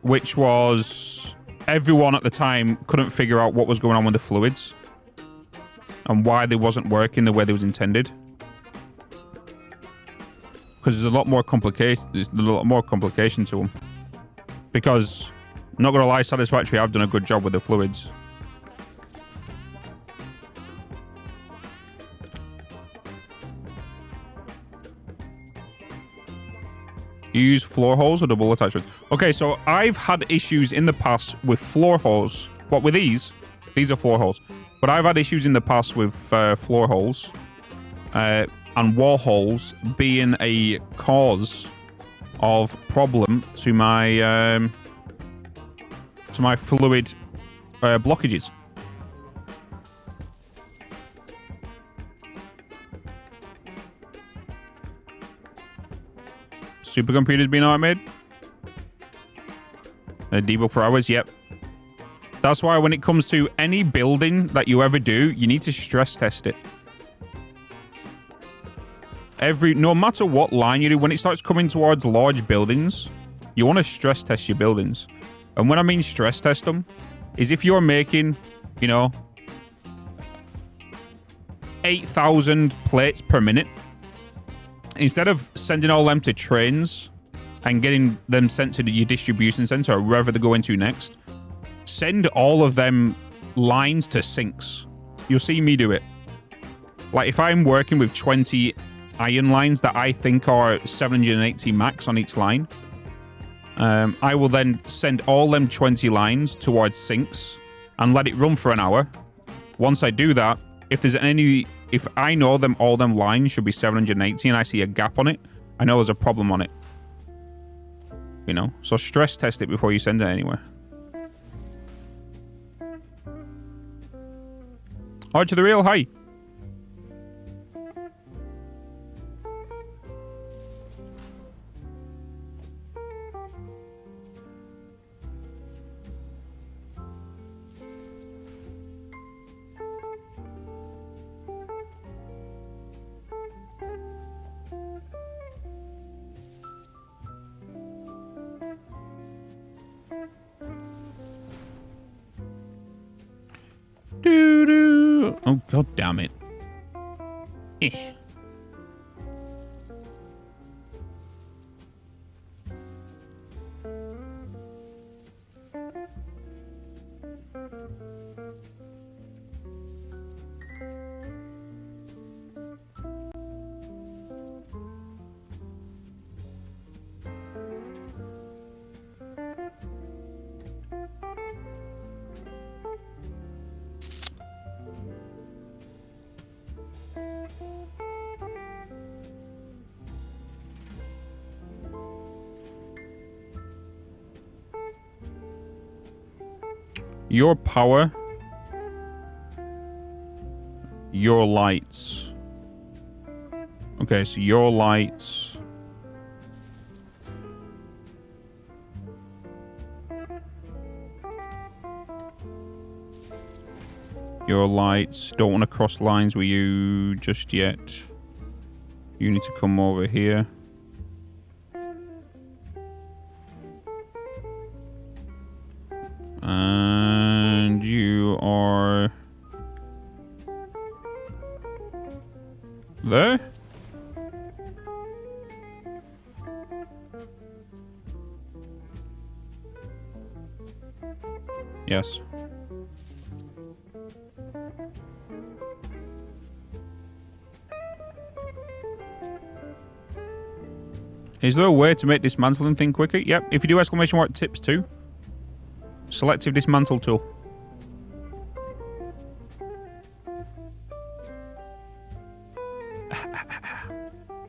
S1: Which was, everyone at the time couldn't figure out what was going on with the fluids and why they wasn't working the way they was intended. Because there's a lot more complication. There's a lot more complication to them. Because, not gonna lie, Satisfactory have done a good job with the fluids. You use floor holes or double attachment? Okay, so I've had issues in the past with floor holes. What, with these? These are floor holes. But I've had issues in the past with floor holes. And wall holes being a cause of problem to my fluid blockages. Supercomputers being automated? Debug for hours, yep. That's why when it comes to any building that you ever do, you need to stress test it. No matter what line you do, when it starts coming towards large buildings, you want to stress test your buildings. And when I mean stress test them, is if you're making, you know, 8,000 plates per minute, instead of sending all them to trains and getting them sent to your distribution center or wherever they go into next, send all of them lines to sinks. You'll see me do it. Like if I'm working with 20 iron lines that I think are 780 max on each line, I will then send all them 20 lines towards sinks and let it run for an hour. Once I do that, if I know all them lines should be 780 and I see a gap on it, I know there's a problem on it. You know, so stress test it before you send it anywhere. Archer the Real, hi. Doo-doo. Oh, god damn it. Eh. Your power, your lights. Okay, so your lights. Your lights. Don't want to cross lines with you just yet. You need to come over here. And you are there? Yes. Is there a way to make dismantling thing quicker? Yep. If you do exclamation mark tips 2. Selective dismantle tool.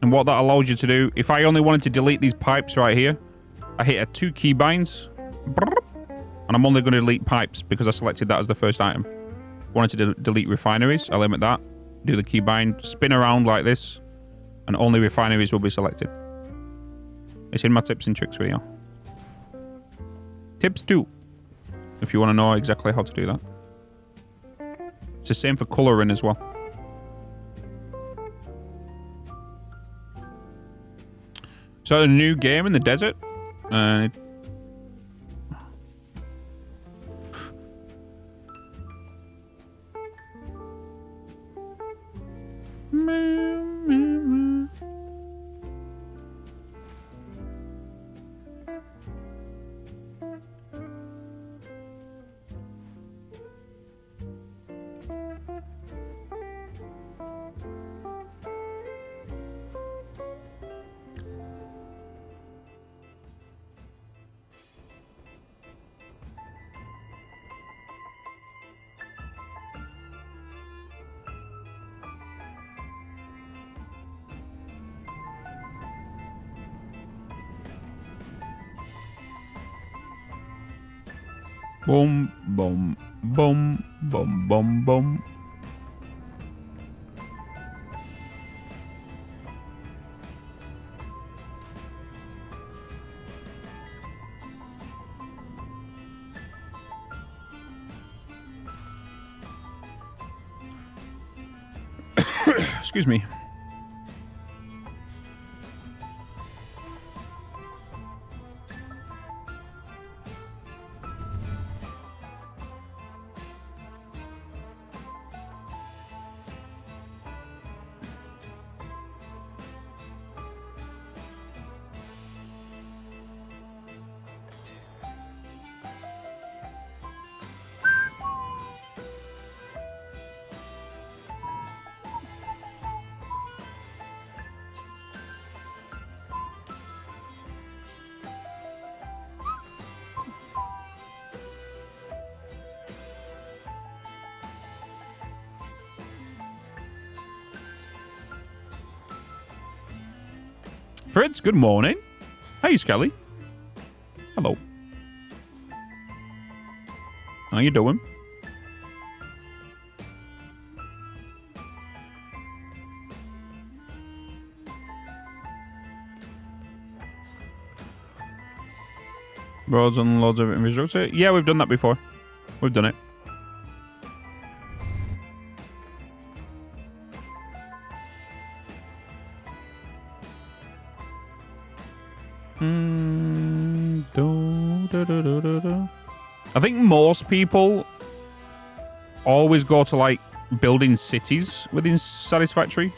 S1: And what that allows you to do, if I only wanted to delete these pipes right here, I hit a 2 keybinds, and I'm only going to delete pipes because I selected that as the first item. Wanted to delete refineries, I limit that. Do the keybind, spin around like this, and only refineries will be selected. It's in my tips and tricks video. Tips 2. If you want to know exactly how to do that. It's the same for colouring as well. So a new game in the desert. Boom, boom, boom, boom, boom, boom. Excuse me. Fritz, good morning. Hey, Skelly. Hello. How you doing? Roads and loads of infrastructure. Yeah, we've done that before. We've done it. I think most people always go to like building cities within Satisfactory.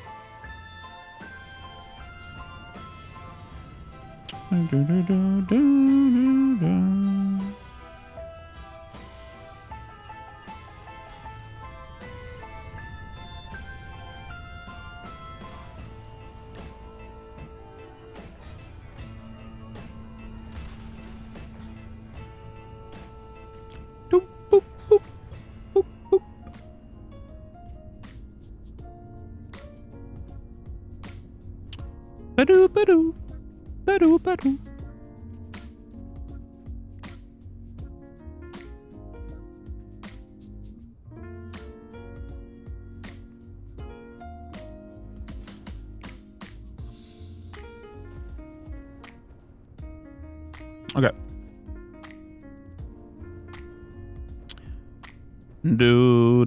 S1: Ba-doo, ba-doo. Ba-doo, ba-doo. Okay. Do.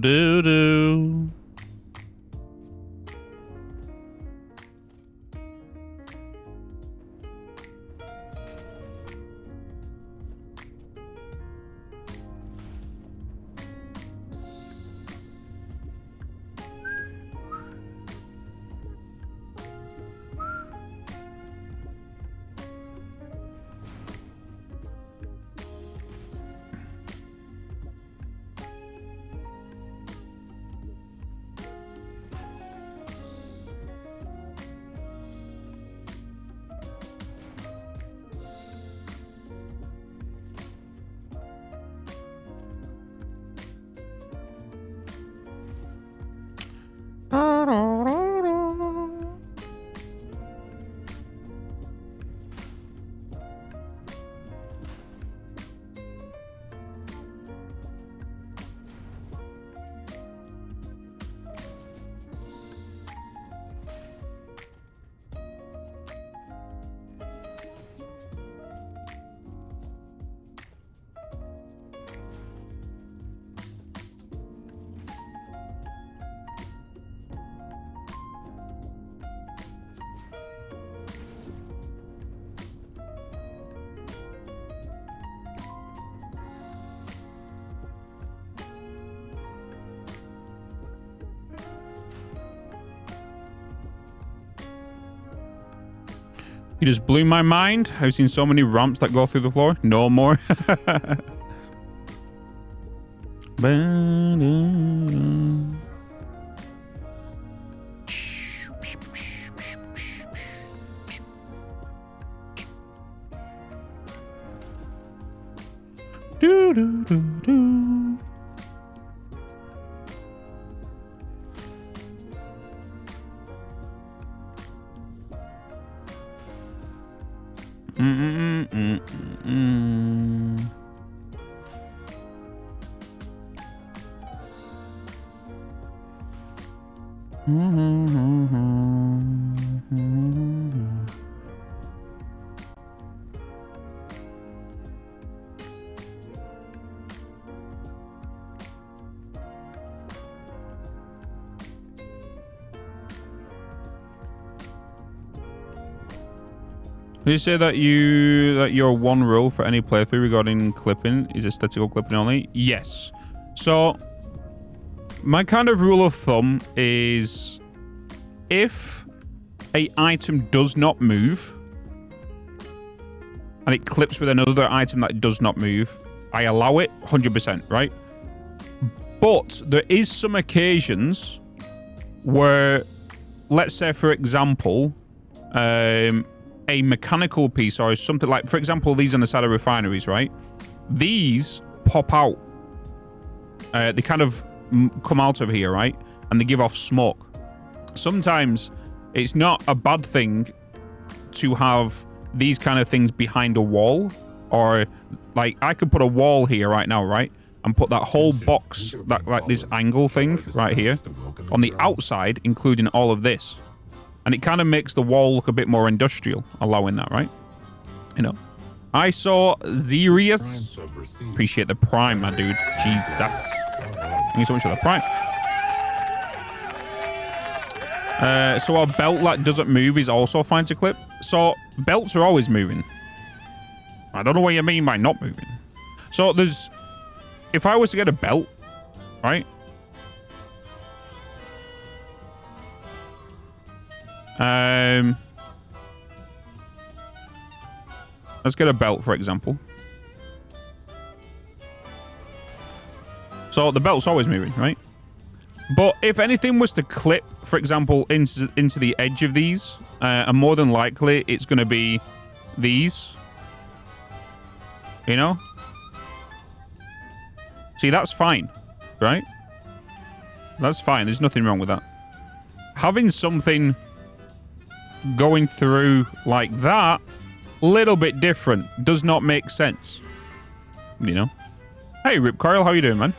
S1: You just blew my mind. I've seen so many ramps that go through the floor. No more. Do, do, do, do. Did you say that your one rule for any playthrough regarding clipping is aesthetical clipping only? Yes. So my kind of rule of thumb is if a item does not move and it clips with another item that does not move, I allow it 100%, right? But there is some occasions where, let's say for example, a mechanical piece or something like, for example, these on the side of refineries, right? These pop out. They kind of come out of here, right? And they give off smoke. Sometimes it's not a bad thing to have these kind of things behind a wall, or like I could put a wall here right now, right? And put that whole box, that like this angle thing right here on the outside, including all of this. And it kind of makes the wall look a bit more industrial, allowing that, right? You know. I saw Zerius. Appreciate the prime, my dude. Jesus. Thank you so much for the prime. So a belt that doesn't move is also fine to clip. So belts are always moving. I don't know what you mean by not moving. So there's... If I was to get a belt, right? Let's get a belt, for example. So the belt's always moving, right? But if anything was to clip, for example, into the edge of these, and more than likely it's going to be these. You know? See, that's fine, right? That's fine. There's nothing wrong with that. Having something going through like that, little bit different, does not make sense. You know? Hey, Rip Coil, how you doing, man?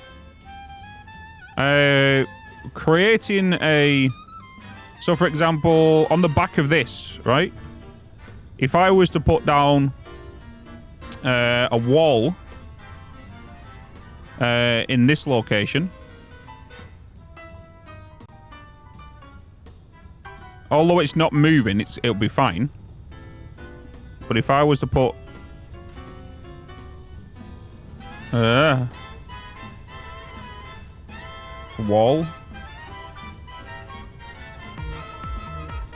S1: Creating a... So, for example, on the back of this, right? If I was to put down a wall in this location. Although it's not moving, it'll be fine. But if I was to put a wall.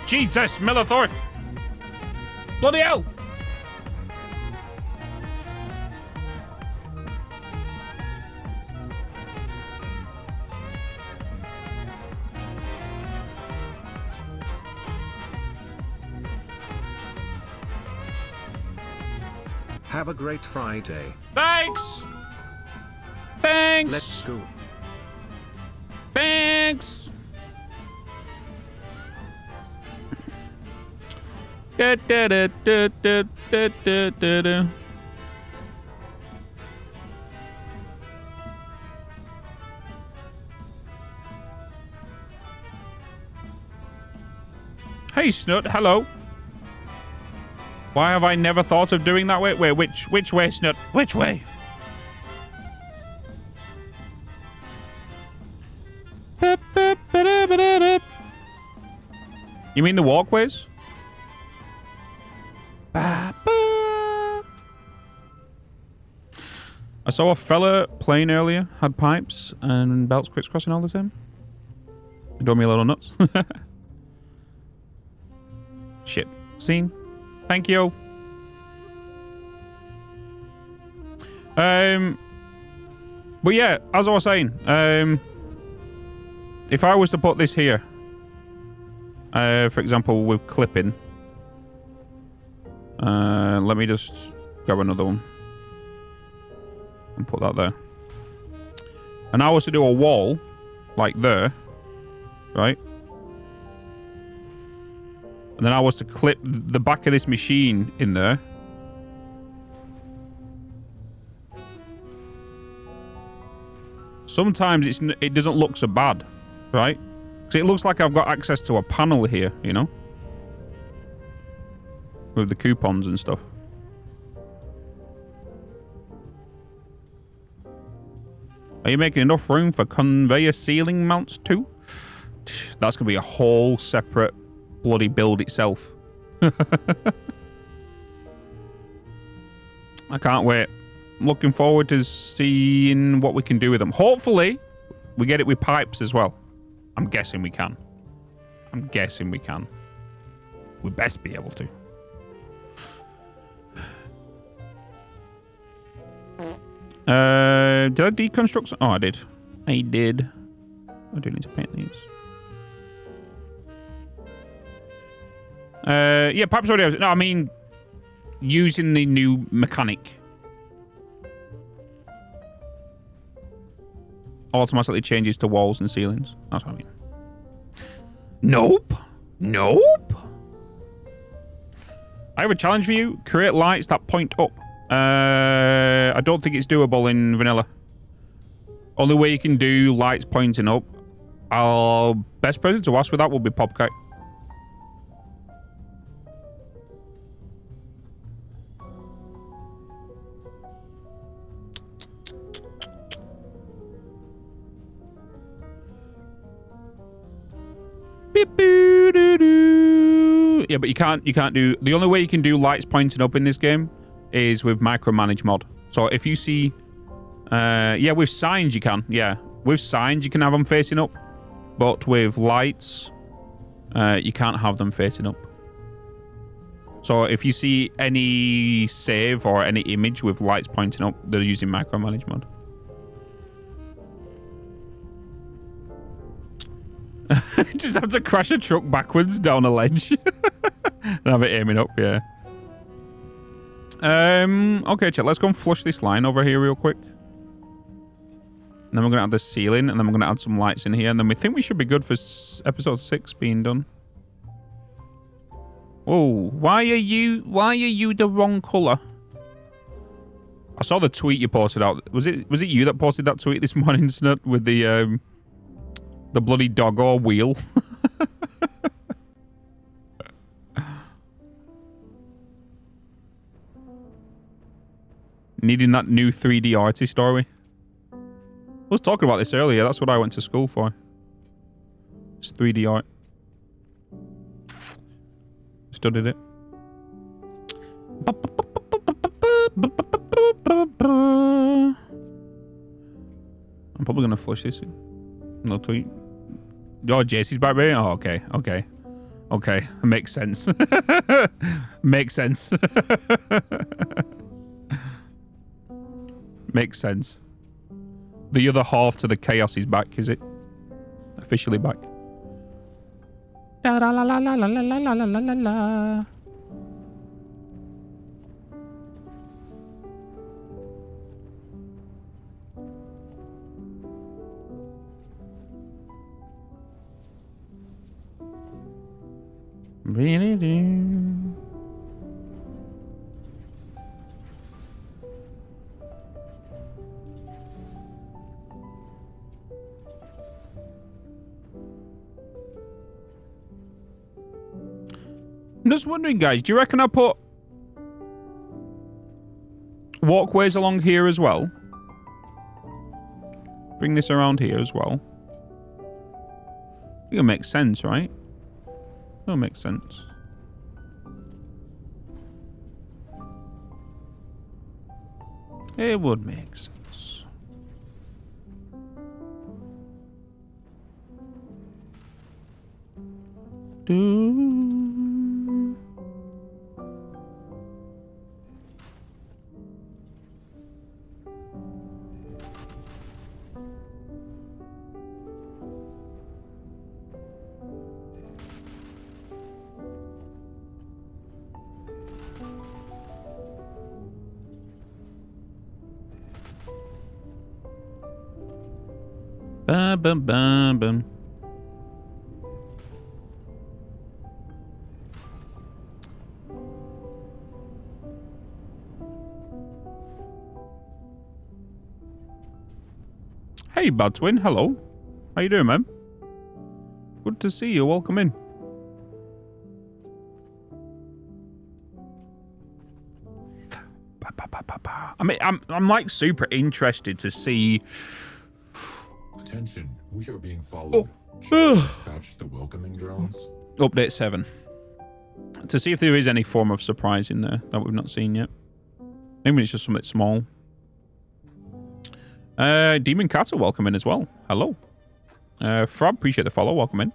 S1: Jesus, Milithor! Bloody hell!
S3: Have a great Friday.
S1: Thanks! Thanks!
S3: Let's go.
S1: Thanks! Da, da, da, da, da, da, da, da, da. Hey, Snut, hello. Why have I never thought of doing that way? Wait, which way, Snut? Which way? You mean the walkways? I saw a fella playing earlier, had pipes and belts crisscrossing all the time. It drove me a little nuts. Shit. Scene. Thank you. But yeah, as I was saying, if I was to put this here, for example, with clipping, let me just grab another one and put that there. And I was to do a wall, like there, right? And then I was to clip the back of this machine in there. Sometimes it doesn't look so bad, right? Because it looks like I've got access to a panel here, you know? With the coupons and stuff. Are you making enough room for conveyor ceiling mounts too? That's going to be a whole separate bloody build itself. I can't wait. I'm looking forward to seeing what we can do with them. Hopefully, we get it with pipes as well. I'm guessing we can. I'm guessing we can. We best be able to. Did I deconstruct some? Oh, I did. I did. I do need to paint these. Yeah, pipes already. No, I mean, using the new mechanic. Automatically changes to walls and ceilings. That's what I mean. Nope. Nope. I have a challenge for you. Create lights that point up. I don't think it's doable in vanilla. Only way you can do lights pointing up. Our best person to ask with that will be Popkite. Yeah, but you can't do... The only way you can do lights pointing up in this game is with micromanage mod. So if you see... yeah, with signs you can. Yeah, with signs you can have them facing up. But with lights, you can't have them facing up. So if you see any save or any image with lights pointing up, they're using micromanage mod. Just have to crash a truck backwards down a ledge. And have it aiming up, yeah. Okay, chat, let's go and flush this line over here real quick. And then we're going to add the ceiling, and then we're going to add some lights in here, and then we think we should be good for episode 6 being done. Oh, why are you the wrong colour? I saw the tweet you posted out. Was it you that posted that tweet this morning, Snut, with the bloody dog or wheel? Needing that new 3D artist story. I was talking about this earlier. That's what I went to school for. It's 3D art. Studied it. I'm probably going to flush this. No tweet. Oh, JC's back, baby? Oh, okay. Okay. Okay. Makes sense. Makes sense. Makes sense. The other half to the chaos is back, is it? Officially back. Da la la la la la la la la la la. Really do. I'm just wondering, guys, do you reckon I put walkways along here as well? Bring this around here as well. I think it makes sense, right? It'll make sense. It would make sense. Bum, bum, bum, bum. Hey, Bad Twin. Hello. How you doing, man? Good to see you. Welcome in. I mean, I'm like super interested to see.
S2: Attention, we are being followed. Shall I dispatch the welcoming drones?
S1: Update 7. To see if there is any form of surprise in there that we've not seen yet. Maybe it's just something small. Demon Carter, welcome in as well. Hello. Frab, appreciate the follow. Welcome in.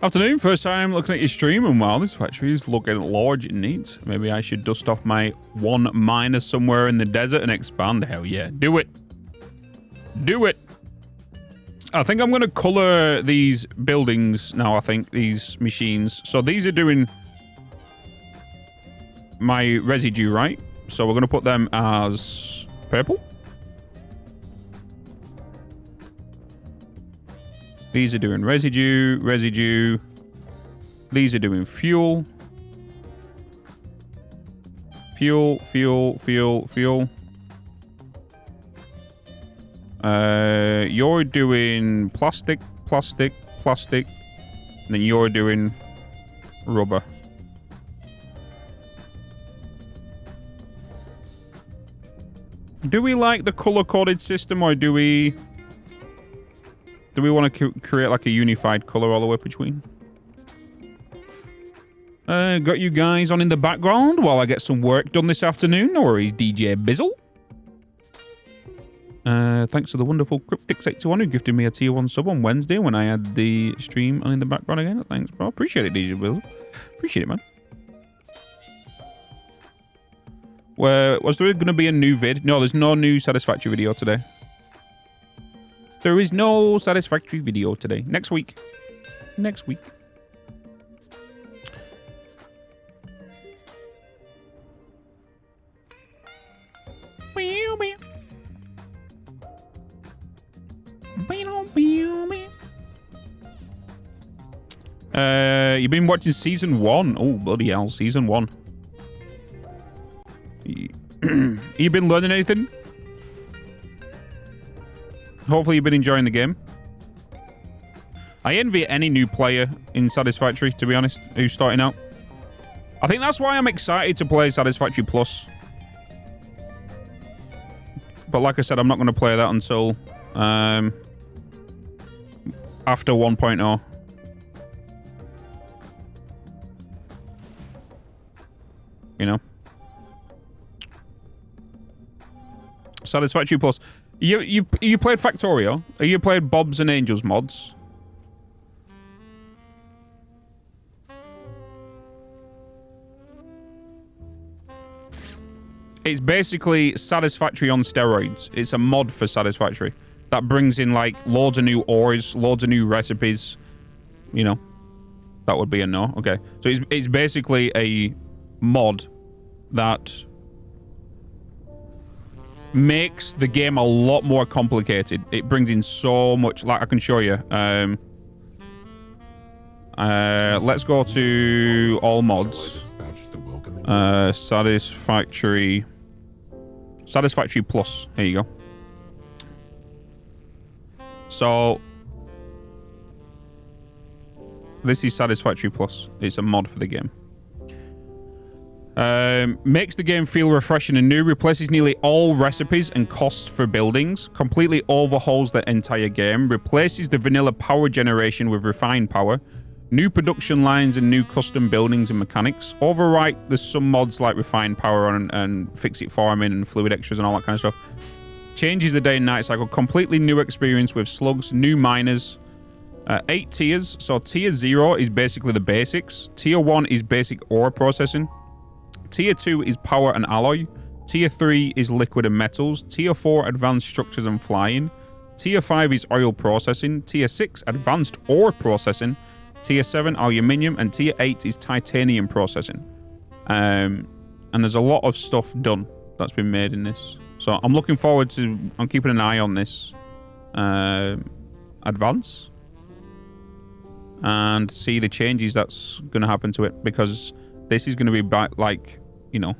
S1: Afternoon, first time looking at your stream, and wow, this factory is looking large and neat. Maybe I should dust off my one miner somewhere in the desert and expand. Hell yeah, do it. Do it. I think I'm going to color these buildings now, I think, these machines. So these are doing my residue, right? So we're going to put them as purple. These are doing residue, residue. These are doing fuel. Fuel, fuel, fuel, fuel. You're doing plastic, plastic, plastic. And then you're doing rubber. Do we like the color-coded system, or do we Do we want to create like a unified color all the way between? Got you guys on in the background while I get some work done this afternoon. No worries, DJ Bizzle. Thanks to the wonderful Cryptix81 who gifted me a tier 1 sub on Wednesday when I had the stream on in the background again. Thanks, bro. Appreciate it, DJ Bizzle. Appreciate it, man. Was there going to be a new vid? No, there's no new Satisfactory video today. There is no Satisfactory video today. Next week. Next week. You've been watching season 1. Oh, bloody hell, season 1. You been learning anything? Hopefully you've been enjoying the game. I envy any new player in Satisfactory, to be honest, who's starting out. I think that's why I'm excited to play Satisfactory Plus. But like I said, I'm not going to play that until after 1.0. You know? Satisfactory Plus. You played Factorio? You played Bobs and Angels mods? It's basically Satisfactory on steroids. It's a mod for Satisfactory that brings in like loads of new ores, loads of new recipes. You know, that would be a no. Okay, so it's basically a mod that makes the game a lot more complicated. It brings in so much. Like I can show you. Let's go to all mods. Satisfactory Plus. Here you go. So this is Satisfactory Plus. It's a mod for the game. Makes the game feel refreshing and new, replaces nearly all recipes and costs for buildings, completely overhauls the entire game, replaces the vanilla power generation with refined power, new production lines and new custom buildings and mechanics, overwrite the some mods like refined power and fix-it farming and fluid extras and all that kind of stuff, changes the day and night cycle, completely new experience with slugs, new miners, 8 tiers. So tier 0 is basically the basics, tier 1 is basic ore processing, tier 2 is power and alloy, tier 3 is liquid and metals, tier 4 advanced structures and flying, tier 5 is oil processing, tier 6 advanced ore processing, tier 7 aluminium, and tier 8 is titanium processing. And there's a lot of stuff done that's been made in this. So I'm looking forward to, I'm keeping an eye on this advance and see the changes that's going to happen to it, because this is going to be like, you know,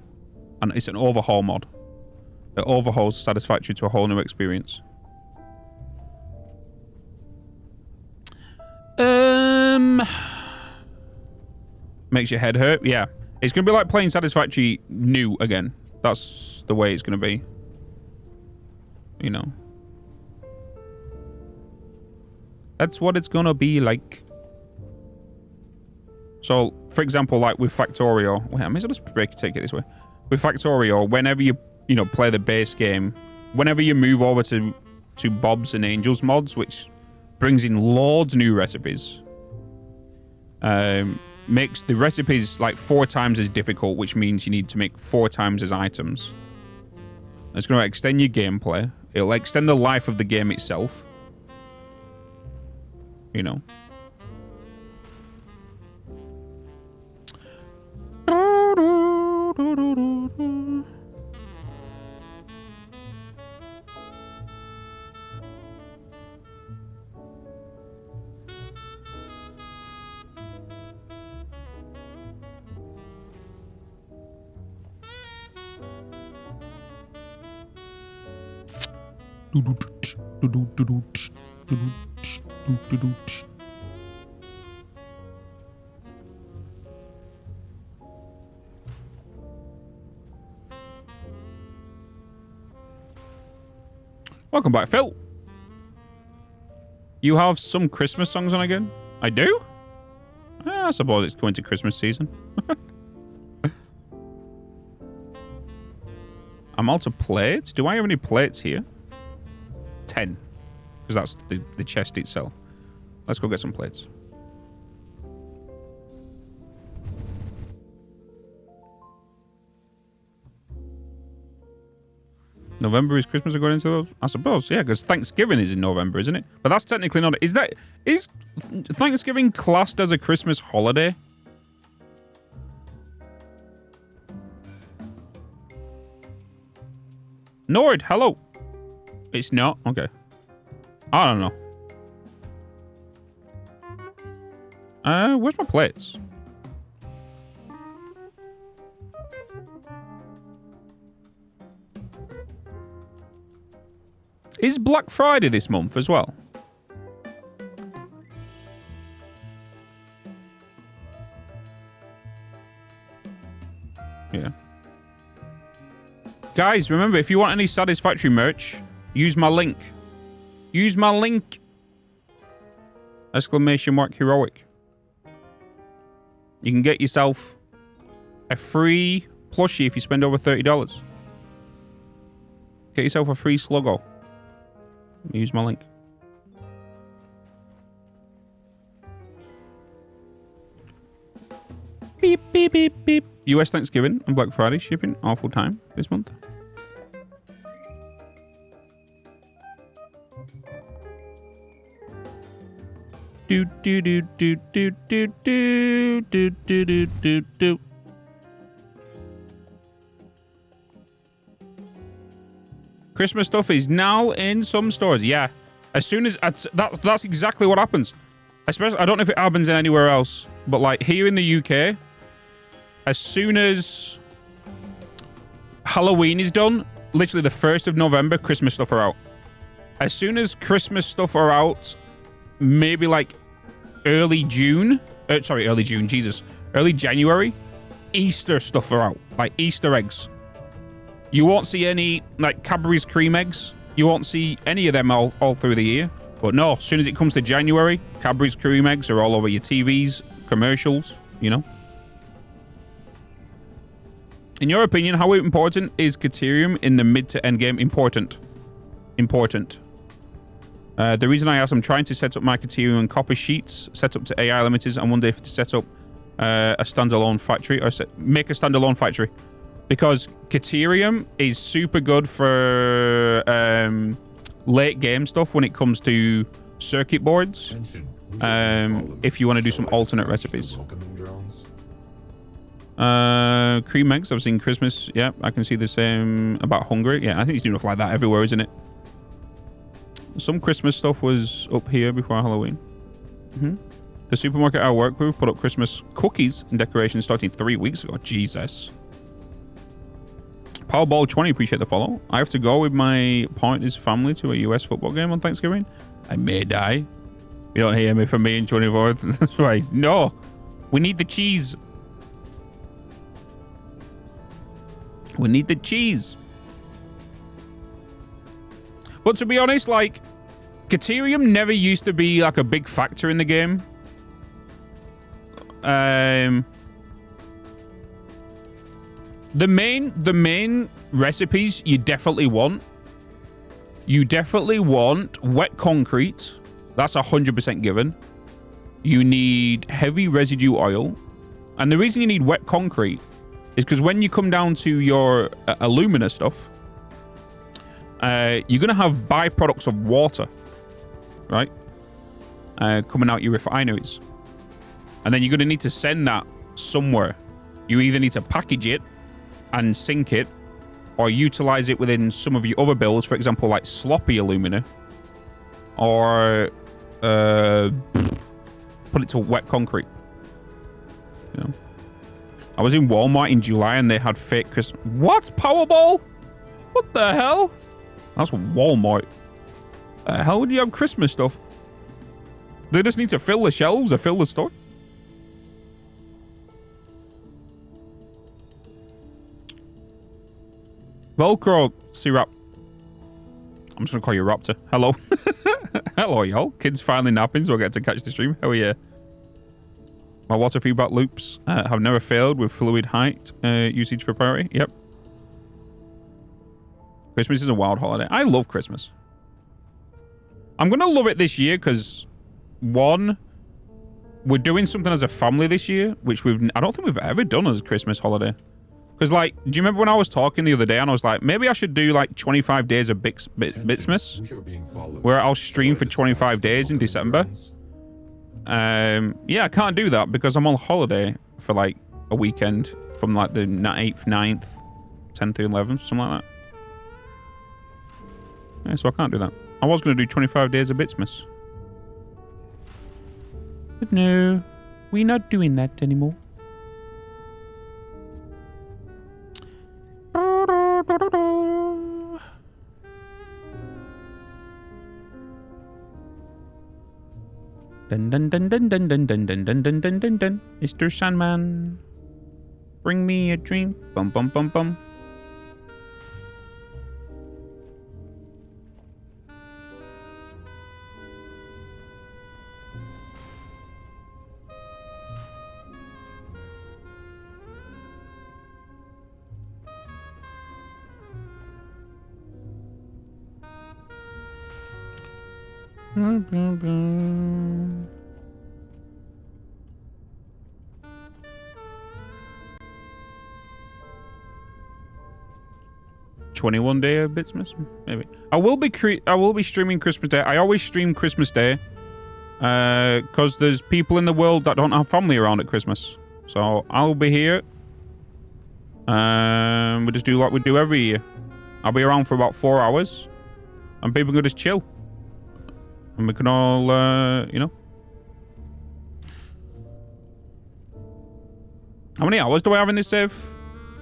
S1: and it's an overhaul mod. It overhauls Satisfactory to a whole new experience. Makes your head hurt. Yeah, it's gonna be like playing Satisfactory new again. That's the way it's gonna be. You know, that's what it's gonna be like. So, for example, like with Factorio, wait, I may as well just take it this way. With Factorio, whenever you play the base game, whenever you move over to Bobs and Angels mods, which brings in loads new recipes, makes the recipes like 4 times as difficult, which means you need to make 4 times as items. It's going to extend your gameplay. It'll extend the life of the game itself. You know. Welcome back, Phil. You have some Christmas songs on again? I do? I suppose it's going to Christmas season. I'm out of plates. Do I have any plates here? 10. Because that's the chest itself. Let's go get some plates. November is Christmas according to those? I suppose, yeah, because Thanksgiving is in November, isn't it? But that's technically not... Is Thanksgiving classed as a Christmas holiday? Nord, hello. It's not? Okay. I don't know. Where's my plates? Is Black Friday this month as well? Yeah. Guys, remember, if you want any Satisfactory merch, use my link. Use my link! Exclamation mark heroic. You can get yourself a free plushie if you spend over $30. Get yourself a free sluggo. Use my link. Beep, beep, beep, beep. US Thanksgiving and Black Friday shipping awful time this month. Do do do do do do do do do do do do. Christmas stuff is now in some stores. Yeah, as soon as that's exactly what happens. Especially, I don't know if it happens in anywhere else, but like here in the UK, as soon as Halloween is done, literally the 1st of November, Christmas stuff are out. As soon as Christmas stuff are out, maybe like early June, early January, Easter stuff are out, like Easter eggs. You won't see any, like, Cadbury's cream eggs. You won't see any of them all through the year. But no, as soon as it comes to January, Cadbury's cream eggs are all over your TVs, commercials, you know. In your opinion, how important is Caterium in the mid to end game? Important. Important. The reason I asked, I'm trying to set up my Caterium and copper sheets, set up to AI limiters, and one day to set up a standalone factory, or make a standalone factory. Because Caterium is super good for late game stuff when it comes to circuit boards. If you want to do some alternate recipes. Cream eggs, I've seen Christmas. Yeah, I can see the same about Hungary. Yeah, I think it's doing stuff like that everywhere, isn't it? Some Christmas stuff was up here before Halloween. The supermarket I work with put up Christmas cookies and decorations starting 3 weeks ago. Jesus. Powerball 20, appreciate the follow. I have to go with my partner's family to a US football game on Thanksgiving. I may die. You don't hear me from me in 24th. That's right. No. We need the cheese. We need the cheese. But to be honest, like, Caterium never used to be like a big factor in the game. The main recipes you definitely want. You definitely want wet concrete. That's 100% given. You need heavy residue oil. And the reason you need wet concrete is because when you come down to your alumina stuff, you're going to have byproducts of water, right? Coming out your refineries. And then you're going to need to send that somewhere. You either need to package it and sink it, or utilize it within some of your other builds, for example, like sloppy alumina, or put it to wet concrete. You know? I was in Walmart in July and they had fake Christmas. What? Powerball? What the hell? That's Walmart. The hell do you have Christmas stuff? They just need to fill the shelves or fill the store? Velcro syrup. I'm just gonna call you Raptor. Hello. Hello, y'all. Kids finally napping, so I get to catch the stream. How are you? My water feedback loops have never failed with fluid height usage for priority. Yep. Christmas is a wild holiday. I love Christmas. I'm gonna love it this year because, one, we're doing something as a family this year, which I don't think we've ever done as a Christmas holiday. Because, like, do you remember when I was talking the other day and I was like, maybe I should do, like, 25 days of Bitzmas, where I'll stream for 25 days in December. Yeah, I can't do that because I'm on holiday for, like, a weekend from, like, the 8th, 9th, 10th to 11th, something like that. Yeah, so I can't do that. I was going to do 25 days of Bitzmas. But no, we're not doing that anymore. Dun dun dun dun dun dun dun dun dun dun dun dun dun. Mr. Sandman, bring me a dream. Bum bum bum bum. Bum, bum, bum. $21 day of Bitzmas, maybe. I will be streaming Christmas Day. I always stream Christmas Day, because there's people in the world that don't have family around at Christmas. So I'll be here. We just do like we do every year. I'll be around for about 4 hours, and people can just chill. And we can all, you know. How many hours do I have in this save?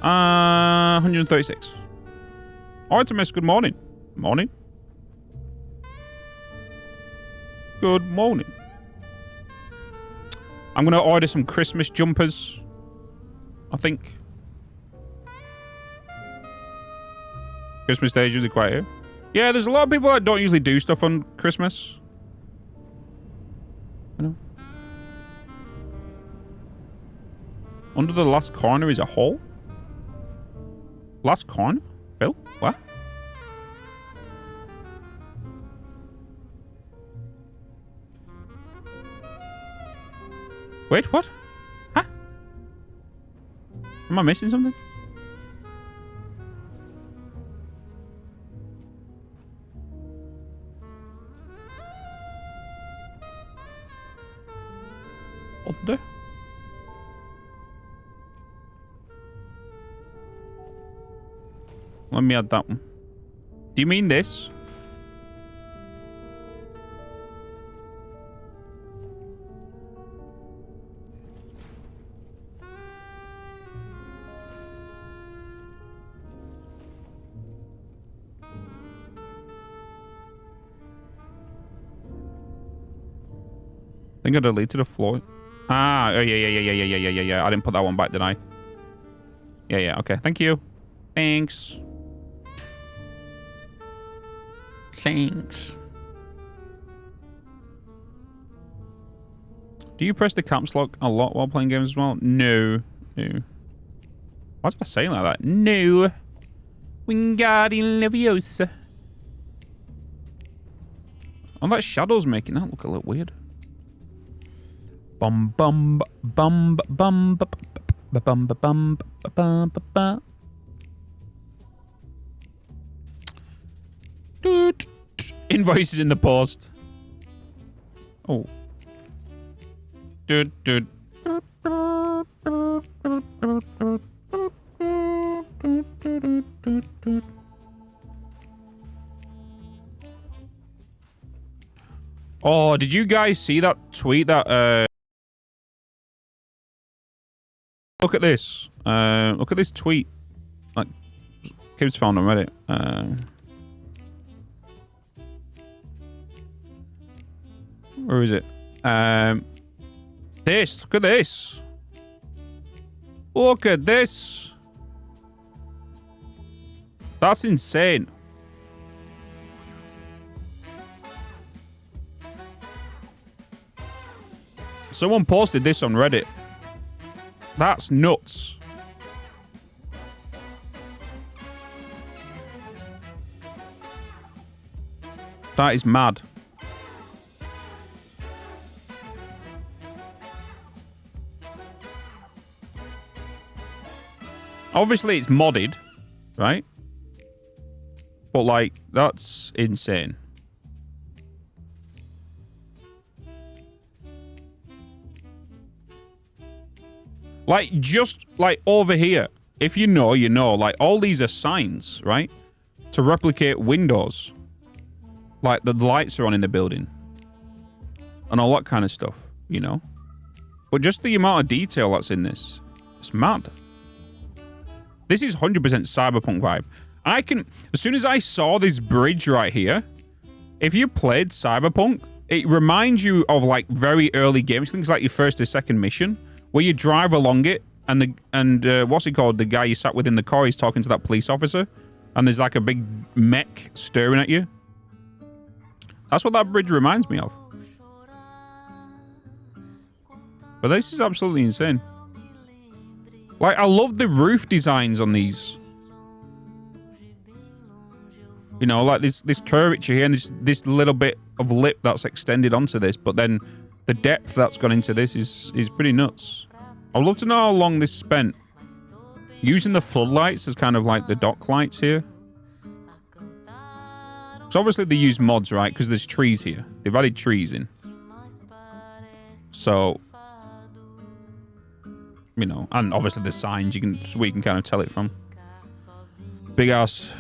S1: 136. Artemis, good morning. Morning. Good morning. I'm going to order some Christmas jumpers, I think. Christmas Day is usually quite here. Yeah, there's a lot of people that don't usually do stuff on Christmas. You know. Under the last corner is a hole. Last corner? Phil? What? Wait, what? Huh? Am I missing something? Under? Let me add that one. Do you mean this? I think I deleted a floor. Ah, oh, yeah. I didn't put that one back, did I? Yeah, okay. Thank you. Thanks. Thanks. Do you press the caps lock a lot while playing games as well? No. Why did I say it like that? No. Wingardium Leviosa. Oh, that shadow's making that look a little weird. Bum bum bum bum bum bum bum bum bum. Invoices in the post. Oh. Dude. Oh, did you guys see that tweet that look at this. Look at this tweet. Like kids found on Reddit. Where is it? This. Look at this. Look at this. That's insane. Someone posted this on Reddit. That's nuts. That is mad. Obviously, it's modded, right? But, like, that's insane. Like, just, like, over here. If you know, you know. Like, all these are signs, right? To replicate windows. Like, the lights are on in the building. And all that kind of stuff, you know? But just the amount of detail that's in this. It's mad. This is 100% cyberpunk vibe. I can... As soon as I saw this bridge right here, if you played Cyberpunk, it reminds you of, like, very early games. Things like your first or second mission, where you drive along it, and what's it called? The guy you sat with in the car, he's talking to that police officer, and there's, like, a big mech staring at you. That's what that bridge reminds me of. But this is absolutely insane. Like, I love the roof designs on these. You know, like this curvature here and this little bit of lip that's extended onto this, but then the depth that's gone into this is pretty nuts. I'd love to know how long this spent. Using the floodlights as kind of like the dock lights here. So obviously they use mods, right? Because there's trees here. They've added trees in. So, you know, and obviously the signs we can kind of tell it from. Big ass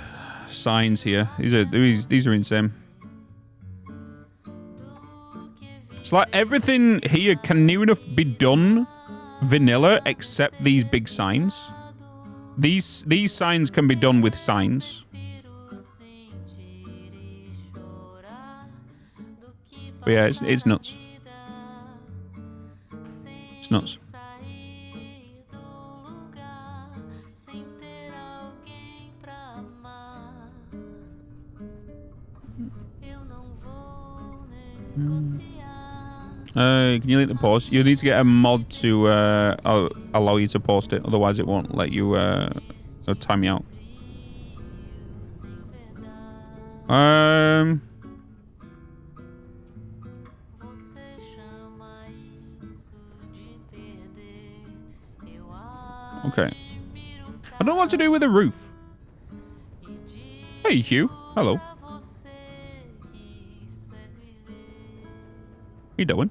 S1: signs here. These are insane. It's like everything here can near enough be done vanilla except these big signs. These signs can be done with signs. But yeah, it's nuts. It's nuts. Can you link the post? You need to get a mod to allow you to post it, otherwise it won't let you time you out. Okay. I don't know what to do with the roof. Hey, Hugh. Hello. What you doing?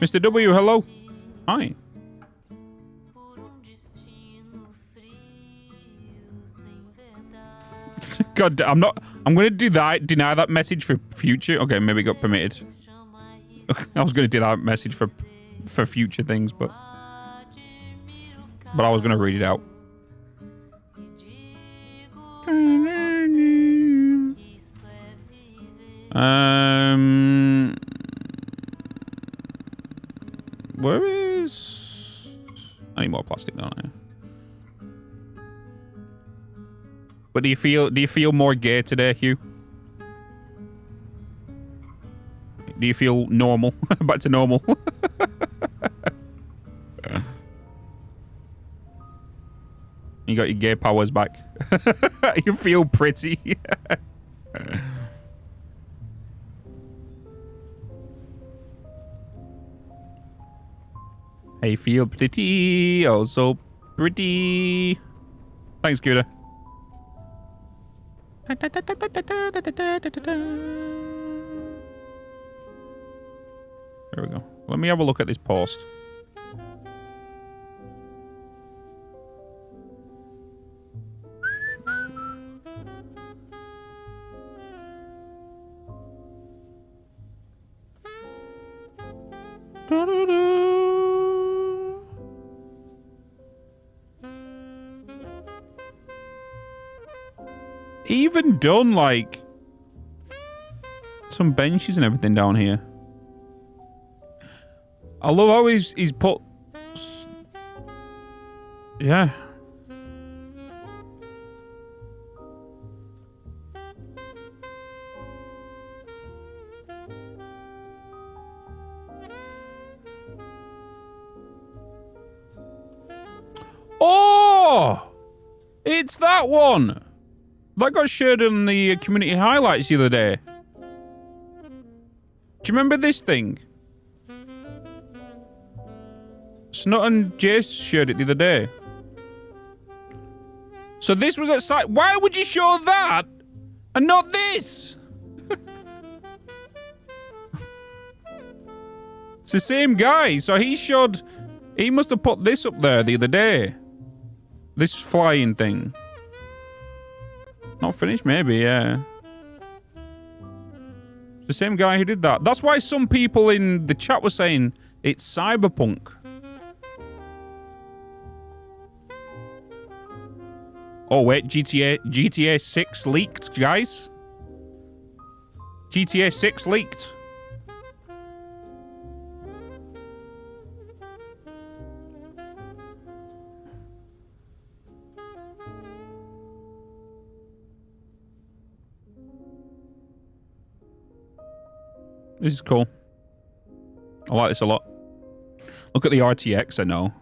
S1: Mr. W, hello. Hi. God, I'm going to deny that message for future. Okay, maybe it got permitted. I was going to do that message for future things, but I was going to read it out. Where is... I need more plastic, don't I? But do you feel more gay today, Hugh? Do you feel normal? Back to normal. You got your gay powers back. You feel pretty. I feel pretty, oh so pretty. Thanks, Cuda. There we go. Let me have a look at this post. Even done like some benches and everything down here. I love how he's put... Yeah. Oh! It's that one! That got shared on the community highlights the other day. Do you remember this thing? Snut and Jace shared it the other day. So this was at site. Why would you show that and not this? It's the same guy. So he must have put this up there the other day. This flying thing. Not finished, maybe, yeah. It's the same guy who did that. That's why some people in the chat were saying it's cyberpunk. Oh, wait, GTA 6 leaked, guys. GTA 6 leaked. This is cool. I like this a lot. Look at the RTX, I know.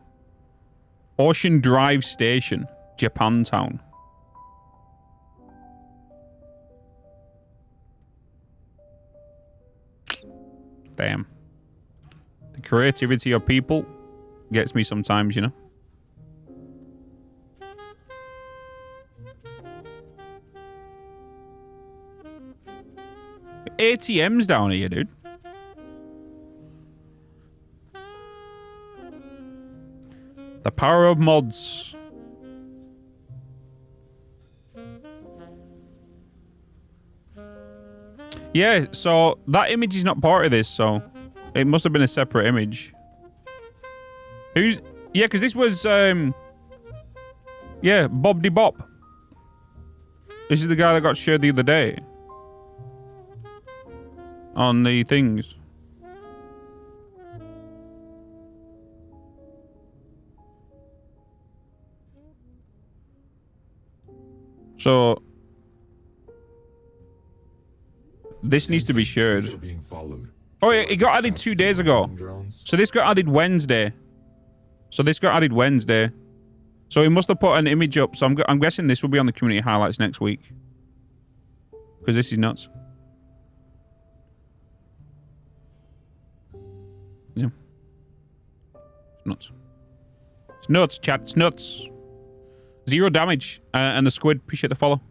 S1: Ocean Drive Station, Japantown. Damn. The creativity of people gets me sometimes, you know. ATMs down here, dude. The power of mods. Yeah, so that image is not part of this, so it must have been a separate image. Who's... Yeah, because this was, yeah, Bob de Bop. This is the guy that got shared the other day. On the things. So this needs to be shared. Oh, yeah, it got added 2 days ago. So this got added Wednesday. So he must have put an image up. So I'm guessing this will be on the community highlights next week. Because this is nuts. Yeah. It's nuts. It's nuts, chat. It's nuts. 0 damage. And the squid, appreciate the follow.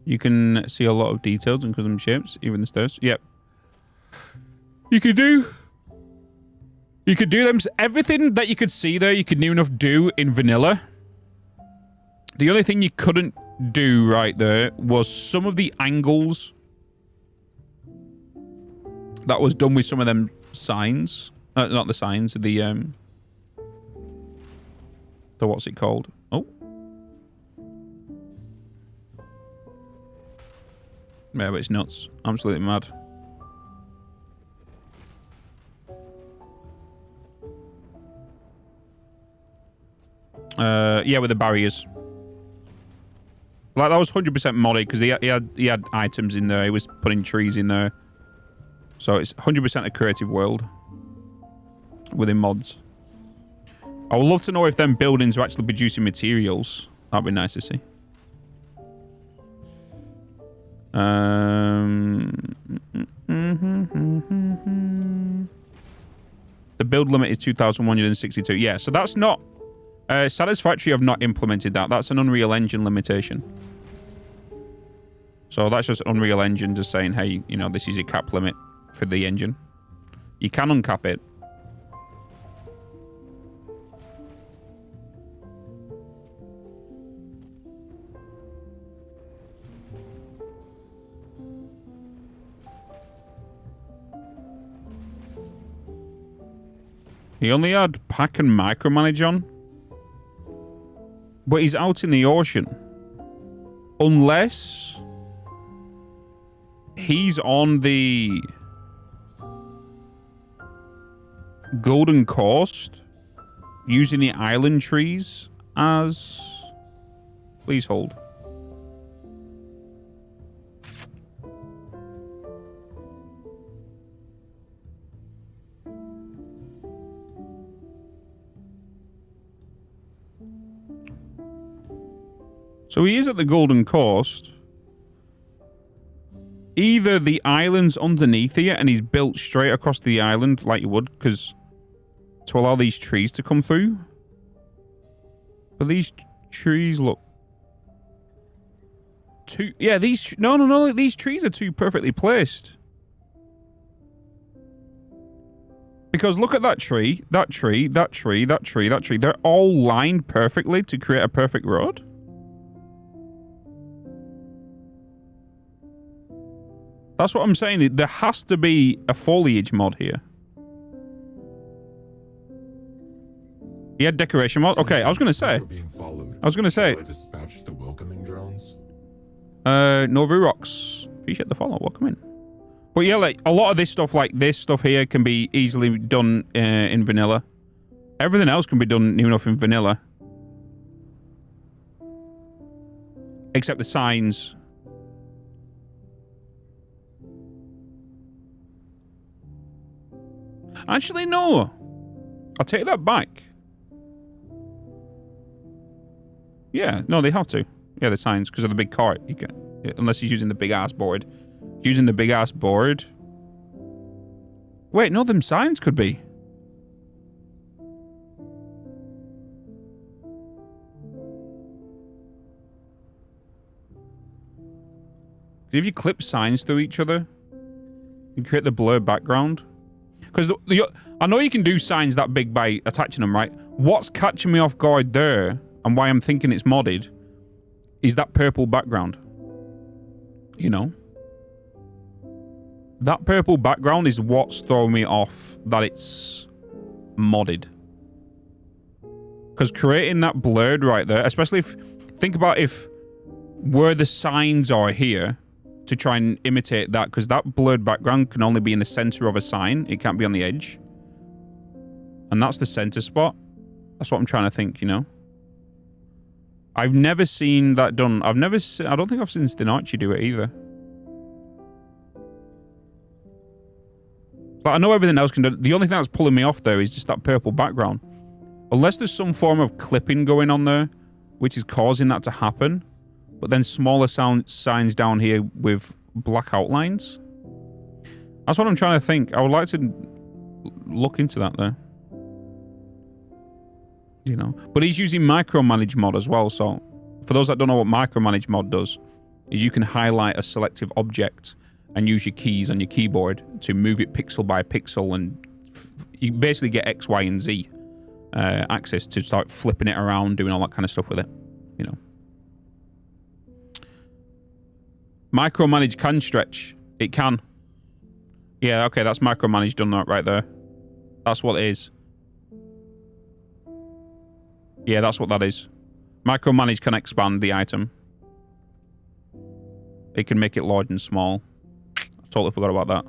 S1: You can see a lot of details and custom shapes, even the stairs. Yep. You could do them. Everything that you could see there, you could new enough do in vanilla. The only thing you couldn't do right there was some of the angles that was done with some of them signs. Not the signs, the what's it called? Oh. Yeah, but it's nuts. Absolutely mad. Yeah, with the barriers. Like, that was 100% modded because he had items in there. He was putting trees in there. So it's 100% a creative world within mods. I would love to know if them buildings are actually producing materials. That'd be nice to see. The build limit is 2,162. Yeah, so that's not... Satisfactory have not implemented that. That's an Unreal Engine limitation. So that's just Unreal Engine just saying, hey, you know, this is your cap limit for the engine. You can uncap it. He only had pack and micromanage on. But he's out in the ocean. Unless he's on the Golden Coast using the island trees as... Please hold. So he is at the Golden Coast. Either the island's underneath here and he's built straight across the island like you would, because to allow these trees to come through. But these trees look too... Yeah, these... No. These trees are too perfectly placed. Because look at that tree, that tree, that tree, that tree, that tree. They're all lined perfectly to create a perfect road. That's what I'm saying. There has to be a foliage mod here. He had decoration mod. Okay, I was gonna say.
S2: I dispatched the welcoming drones.
S1: Novu Rocks. Appreciate the follow. Welcome in. But yeah, like a lot of this stuff, like this stuff here, can be easily done in vanilla. Everything else can be done new enough in vanilla, except the signs. Actually, no. I'll take that back. Yeah, no, they have to. Yeah, the signs, because of the big cart. You can, unless he's using the big ass board. Using the big ass board. Wait, no, them signs could be. If you clip signs through each other, you create the blur background. Because I know you can do signs that big by attaching them, right? What's catching me off guard there, and why I'm thinking it's modded, is that purple background. You know? That purple background is what's throwing me off that it's modded. Because creating that blurred right there, especially if... Think about if where the signs are here, to try and imitate that, because that blurred background can only be in the center of a sign. It can't be on the edge. And that's the center spot. That's what I'm trying to think, you know? I've never seen that done. I don't think I've seen Stinarchi do it either. Like, I know everything else can do. The only thing that's pulling me off there is just that purple background. Unless there's some form of clipping going on there, which is causing that to happen. But then smaller signs down here with black outlines. That's what I'm trying to think. I would like to look into that there. You know. But he's using micromanage mod as well. So for those that don't know what micromanage mod does, is you can highlight a selective object and use your keys on your keyboard to move it pixel by pixel, and you basically get X, Y, and Z access to start flipping it around, doing all that kind of stuff with it. You know. Micromanage can stretch. It can. Yeah, okay, that's micromanage done that right there. That's what it is. Yeah, that's what that is. Micromanage can expand the item. It can make it large and small. I totally forgot about that.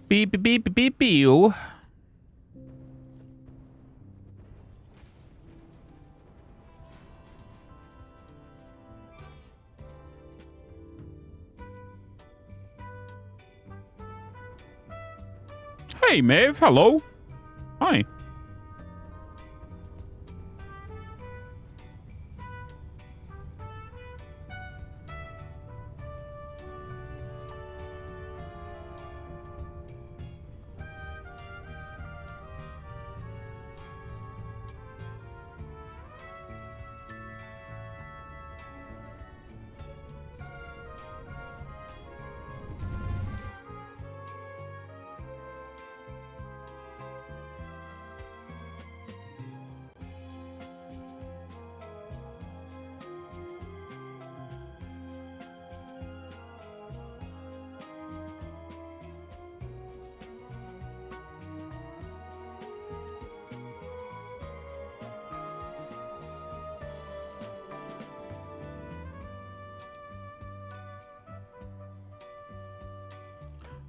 S1: Beep, beep, beep, beep, beep, beep. Hey, Maeve. Hello. Hi.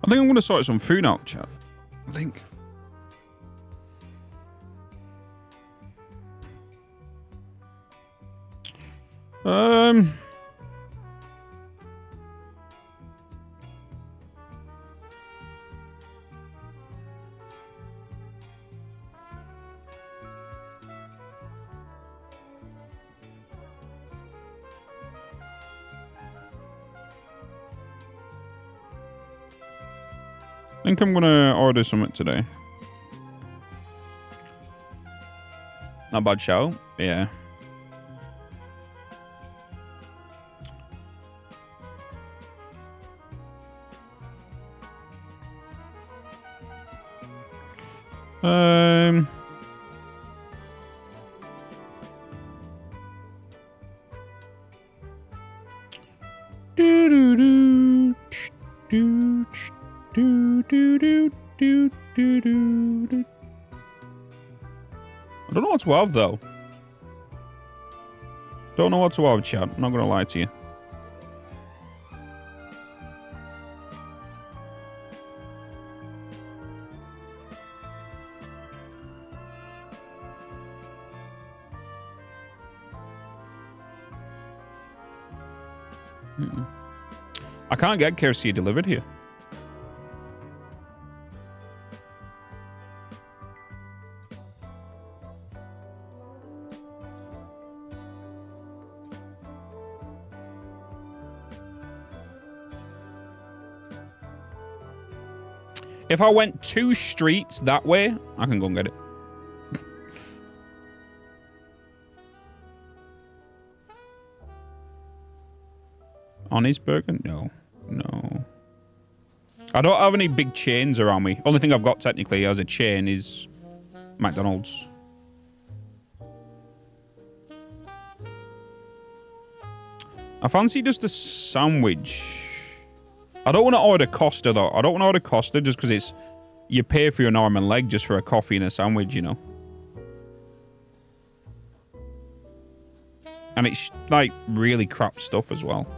S1: I think I'm going to sort some food out, chat. I think. I think I'm gonna order something today. Not bad show. Yeah. I don't know what to have, though. Don't know what to have, chat. I'm not going to lie to you. I can't get KFC delivered here. If I went 2 streets that way, I can go and get it. Honest burger? No. No. I don't have any big chains around me. Only thing I've got technically as a chain is McDonald's. I fancy just a sandwich. I don't want to order Costa, though. I don't want to order Costa just because it's... You pay for your arm and leg just for a coffee and a sandwich, you know. And it's, like, really crap stuff as well.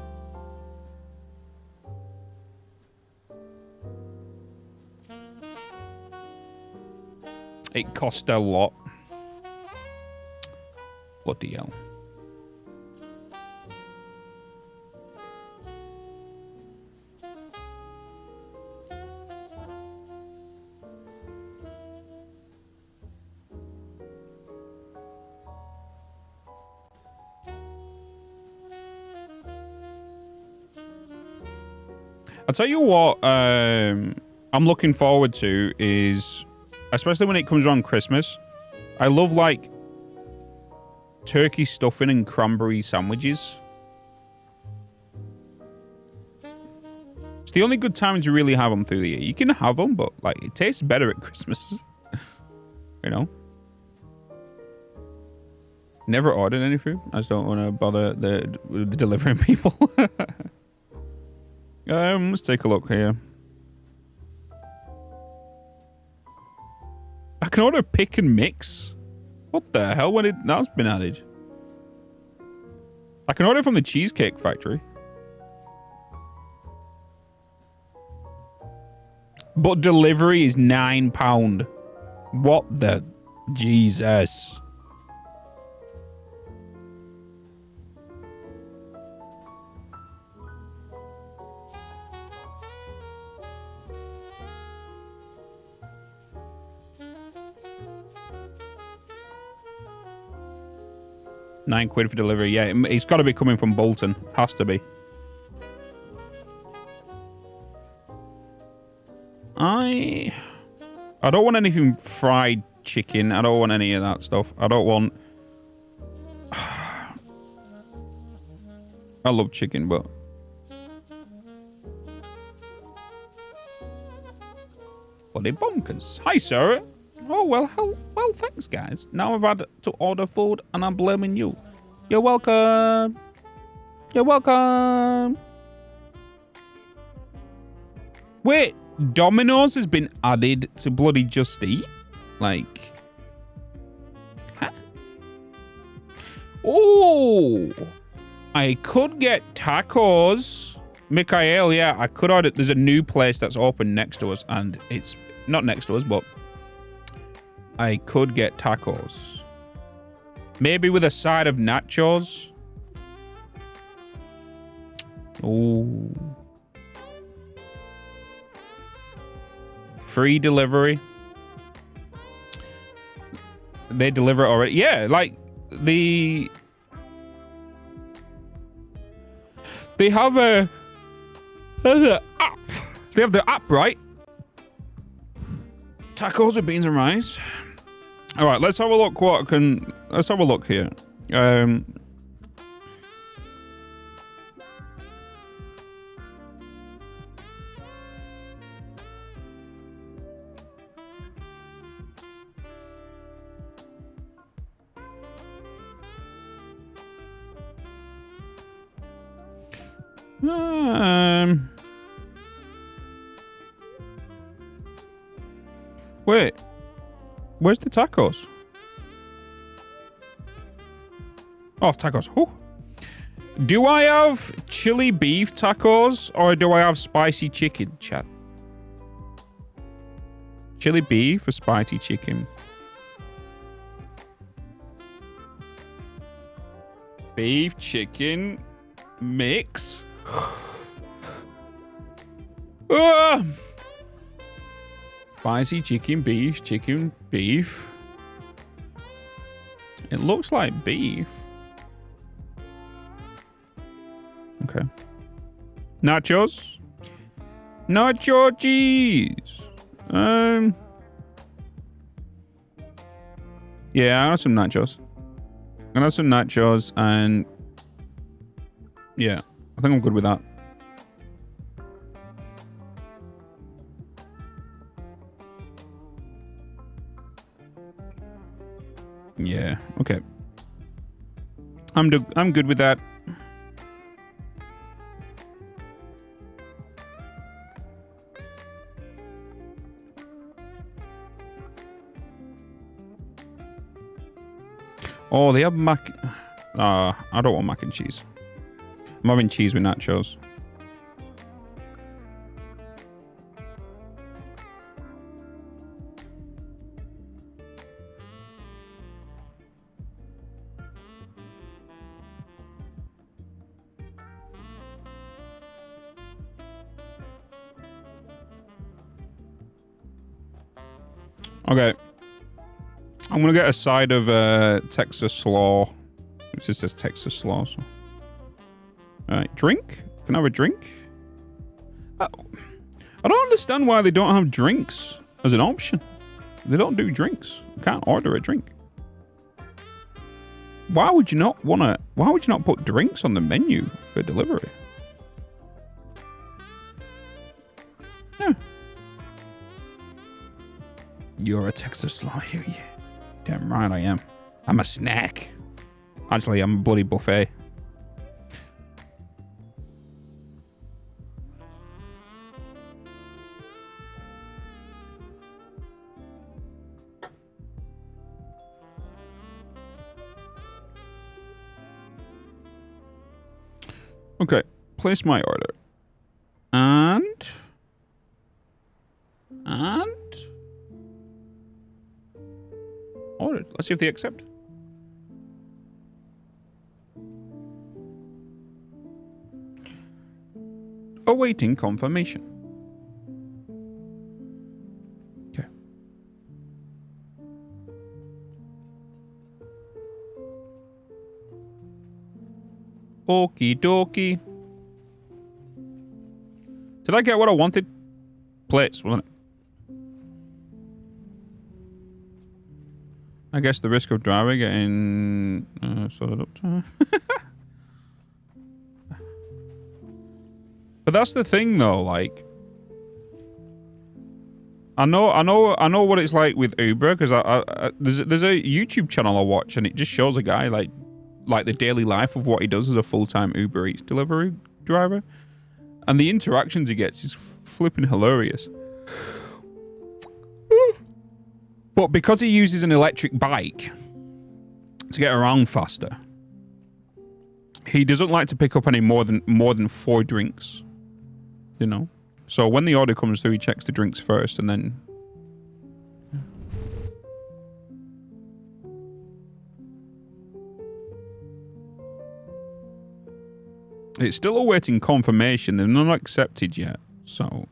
S1: It cost a lot. Bloody hell. I'll tell you what I'm looking forward to is, especially when it comes around Christmas, I love, like, turkey stuffing and cranberry sandwiches. It's the only good time to really have them through the year. You can have them, but, like, it tastes better at Christmas. You know? Never ordered any food. I just don't want to bother the delivering people. Let's take a look here. I can order pick and mix. What the hell? When that's been added? I can order from the Cheesecake Factory. But delivery is £9. What the Jesus? £9 for delivery. Yeah, it's got to be coming from Bolton. Has to be. I don't want anything fried chicken. I don't want any of that stuff. I don't want... I love chicken, but... Bloody bonkers. Hi, sir. Oh, well, thanks, guys. Now I've had to order food, and I'm blaming you. You're welcome. You're welcome. Wait, Domino's has been added to bloody Just Eat? Like... Huh? Oh! I could get tacos. Mikhail, yeah, I could order. There's a new place that's open next to us, and it's not next to us, but I could get tacos. Maybe with a side of nachos. Ooh. Free delivery. They deliver it already. Yeah, like they have a app. They have the app, right? Tacos with beans and rice. All right, let's have a look. Let's have a look here. Wait, where's the tacos? Oh, tacos. Ooh. Do I have chili beef tacos or do I have spicy chicken, chat? Chili beef or spicy chicken? Beef, chicken, mix. Spicy chicken, beef. It looks like beef. Okay. Nachos. Nacho cheese. Yeah, I have some nachos. I have some nachos and yeah, I think I'm good with that. Yeah, okay. I'm good with that. Oh, they have mac... I don't want mac and cheese. I'm having cheese with nachos. Okay. I'm gonna get a side of Texas slaw. It just says Texas slaw. So. Alright, drink? Can I have a drink? I don't understand why they don't have drinks as an option. They don't do drinks. You can't order a drink. Why would you not put drinks on the menu for delivery? Yeah. You're a Texas slaw, yeah. Damn right I am. I'm a snack. Actually, I'm a bloody buffet. Okay, place my order. And ordered. Let's see if they accept. Awaiting confirmation. Okay. Okie dokie. Did I get what I wanted? Plates, wasn't it? I guess the risk of driver getting sorted up to But that's the thing though, like I know what it's like with Uber because there's a YouTube channel I watch and it just shows a guy like the daily life of what he does as a full-time Uber Eats delivery driver. And the interactions he gets is flipping hilarious. But because he uses an electric bike to get around faster, he doesn't like to pick up any more than 4 drinks You know? So when the order comes through, he checks the drinks first and then... It's still awaiting confirmation. They're not accepted yet, so...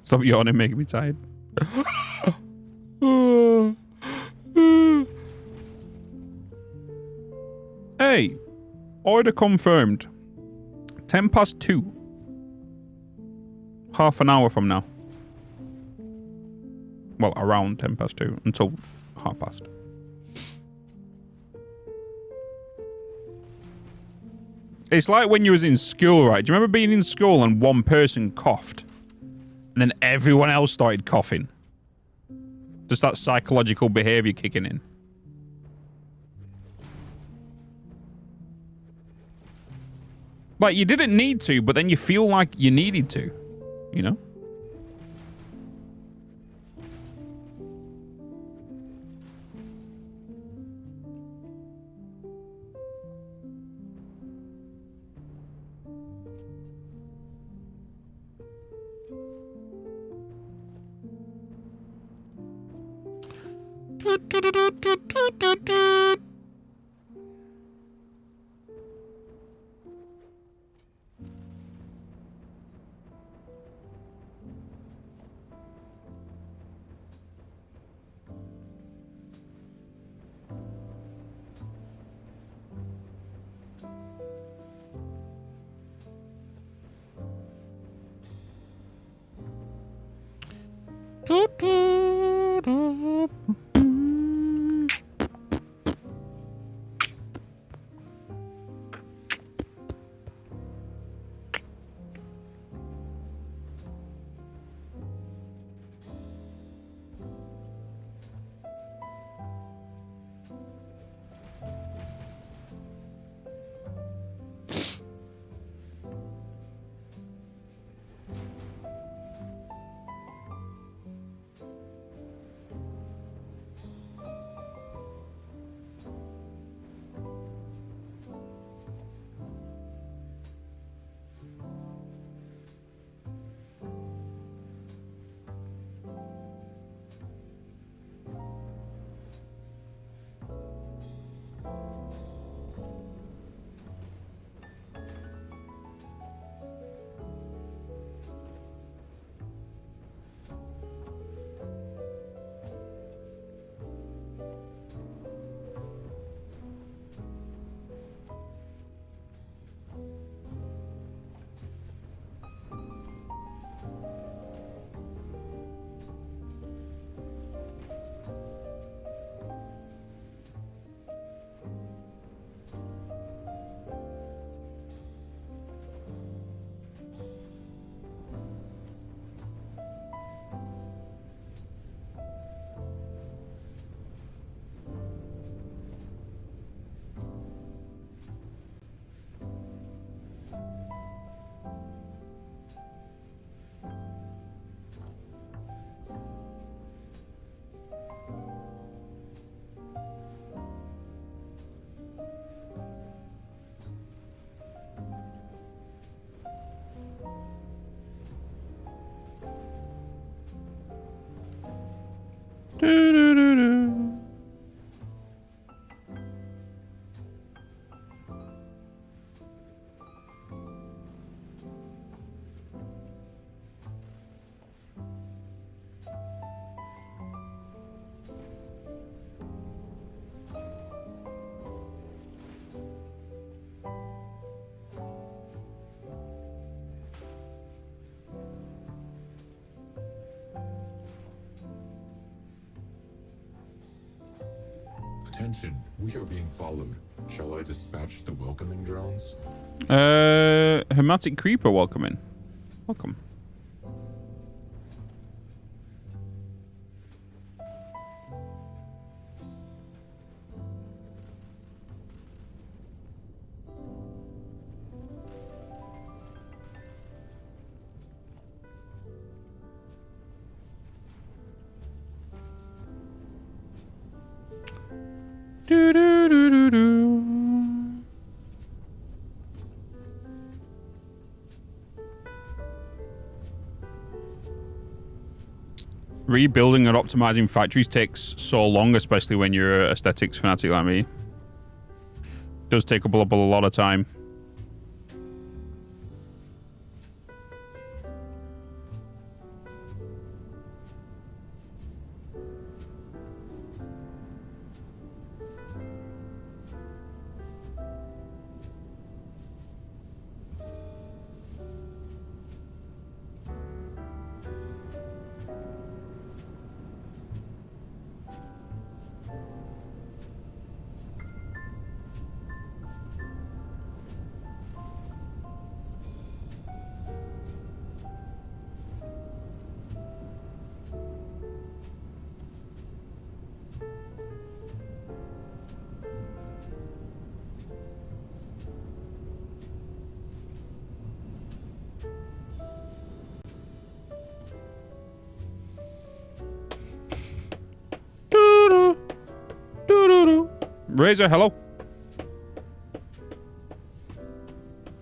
S1: Stop yawning, making me tired. Hey, order confirmed. 2:10. Half an hour from now. Well, around 2:10 until 2:30. It's like when you was in school, right? Do you remember being in school and one person coughed? And then everyone else started coughing. Just that psychological behavior kicking in. Like, you didn't need to, but then you feel like you needed to. You know?
S2: Attention, we are being followed. Shall I dispatch the welcoming drones?
S1: Hermetic Creeper welcoming. Welcome. Rebuilding and optimizing factories takes so long, especially when you're an aesthetics fanatic like me. It does take up a lot of time. Razor, hello.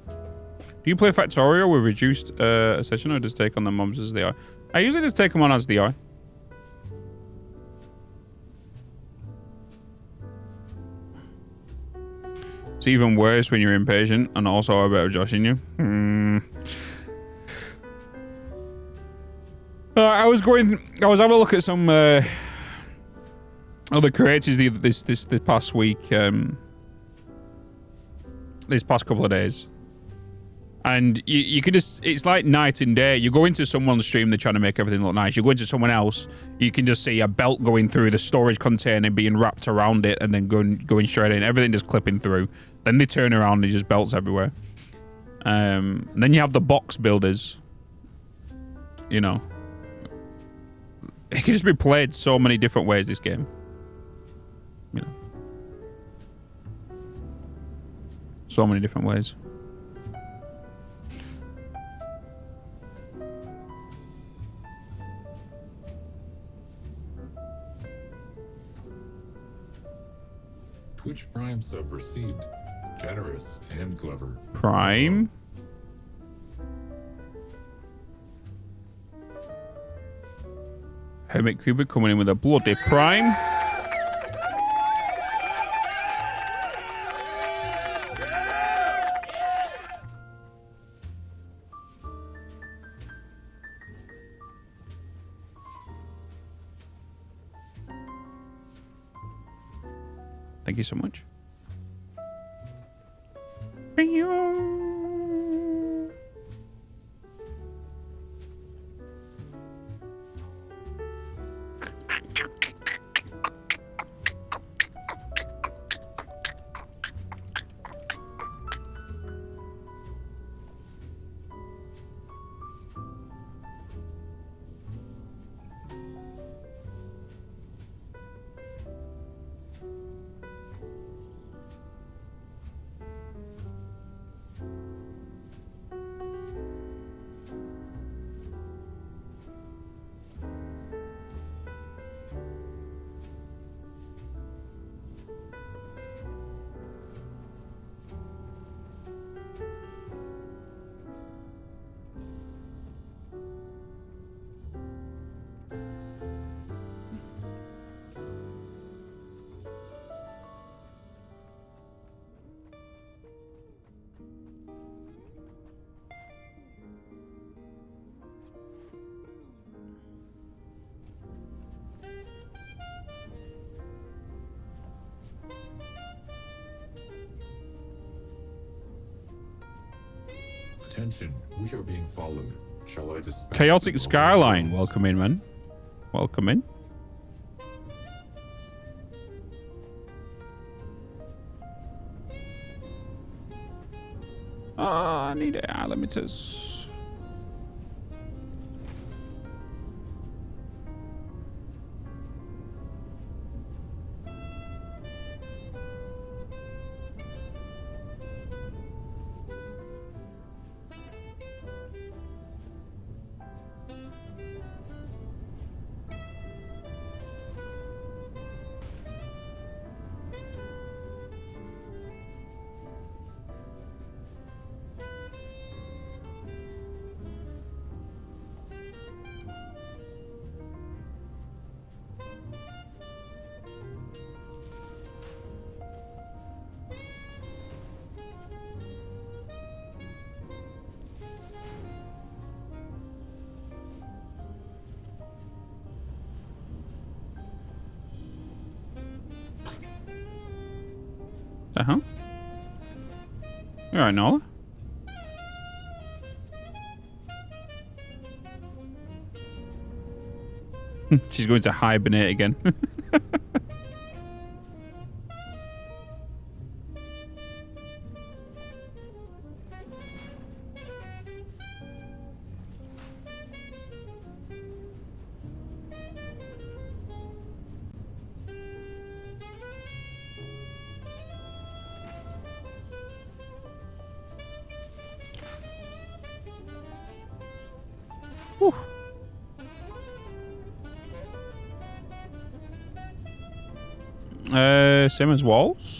S1: Do you play Factorio with reduced session or just take on the mobs as they are? I usually just take them on as they are. It's even worse when you're impatient and also a bit of joshing you. I was having a look at some other creators this past week, this past couple of days, and you could just, it's like night and day. You go into someone's stream, they're trying to make everything look nice. You go into someone else, you can just see a belt going through the storage container, being wrapped around it, and then going straight in. Everything just clipping through. Then they turn around and there's just belts everywhere. And then you have the box builders. You know, it can just be played so many different ways, this game. You know, so many different ways.
S2: Twitch Prime sub received. Generous and clever.
S1: Prime. Hermit Cubic coming in with a bloody prime. Thank you so much.
S2: Attention, we are being followed. Shall I dispatch
S1: Chaotic
S2: the
S1: Skyline.
S2: mobile
S1: Welcome in, man. Welcome in. I need AI limiters. The hell? You alright, Nola? She's going to hibernate again. Whew. Same as walls.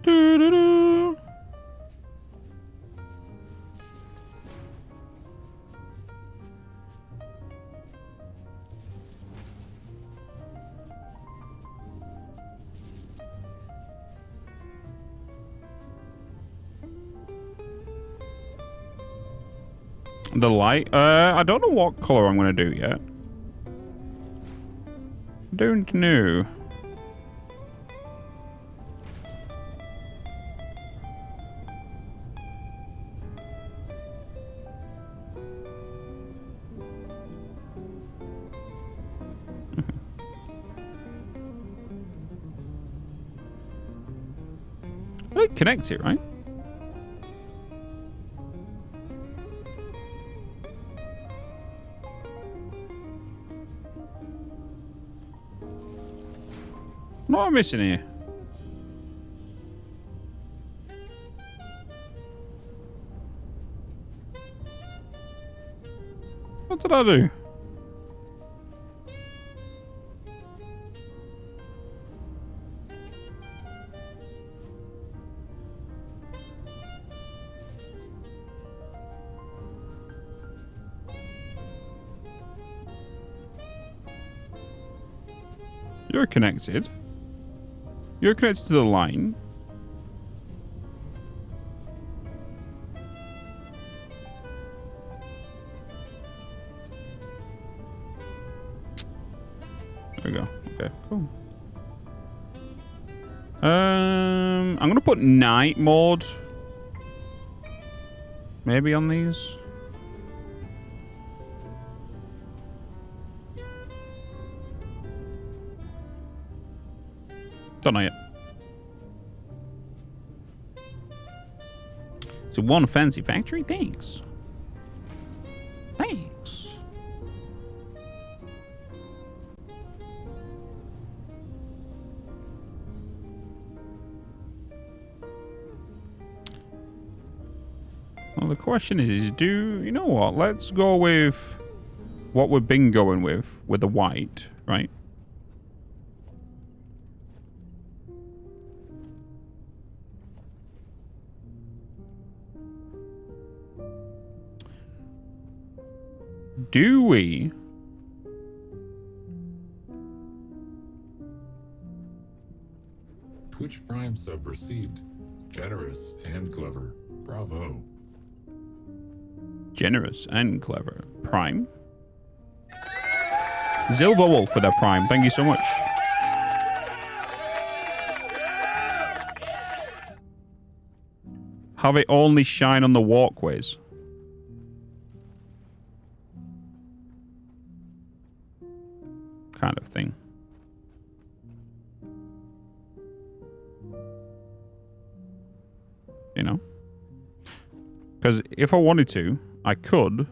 S1: Doo-doo-doo. The light? I don't know what color I'm going to do yet. Don't know. I connect it, right? What am I missing here? What did I do? You're connected. You're connected to the line. There we go. Okay, cool. I'm gonna put night mode. Maybe on these. Don't know yet. So one fancy factory? Thanks. Thanks. Well, the question is do... You know what? Let's go with what we've been going with the white, right? Do we?
S2: Twitch Prime sub received. Generous and clever. Bravo.
S1: Generous and clever. Prime. Zilver Wolf for their Prime. Thank you so much. Have it only shine on the walkways. Kind of thing. You know? Because if I wanted to, I could.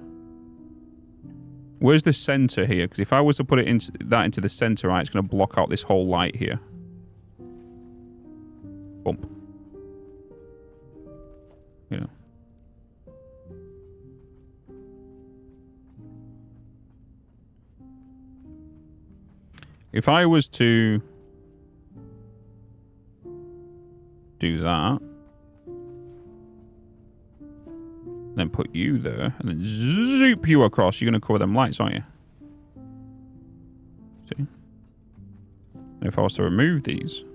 S1: Where's the center here? Because if I was to put it into the center, right, it's going to block out this whole light here. Bump. If I was to do that, then put you there, and then zoop you across, you're going to cover them lights, aren't you? See? And if I was to remove these,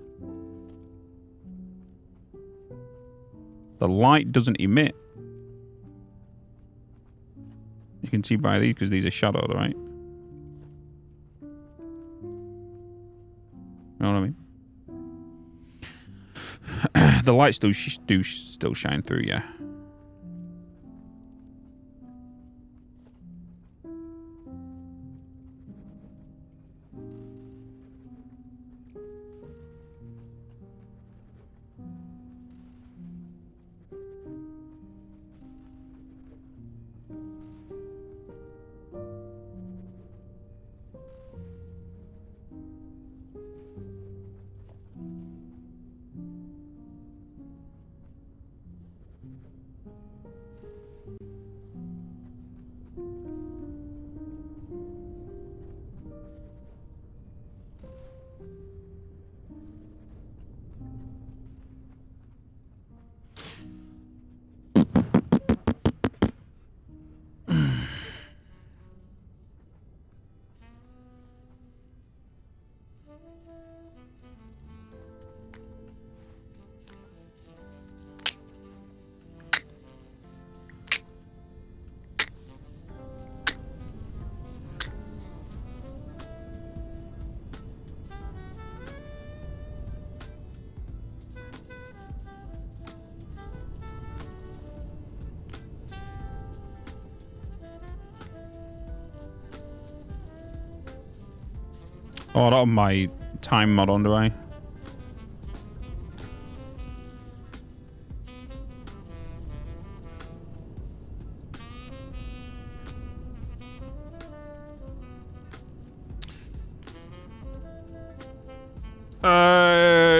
S1: the light doesn't emit. You can see by these because these are shadowed, right? You know what I mean? The lights do still shine through, yeah. Oh, I don't have my time mod on, do I?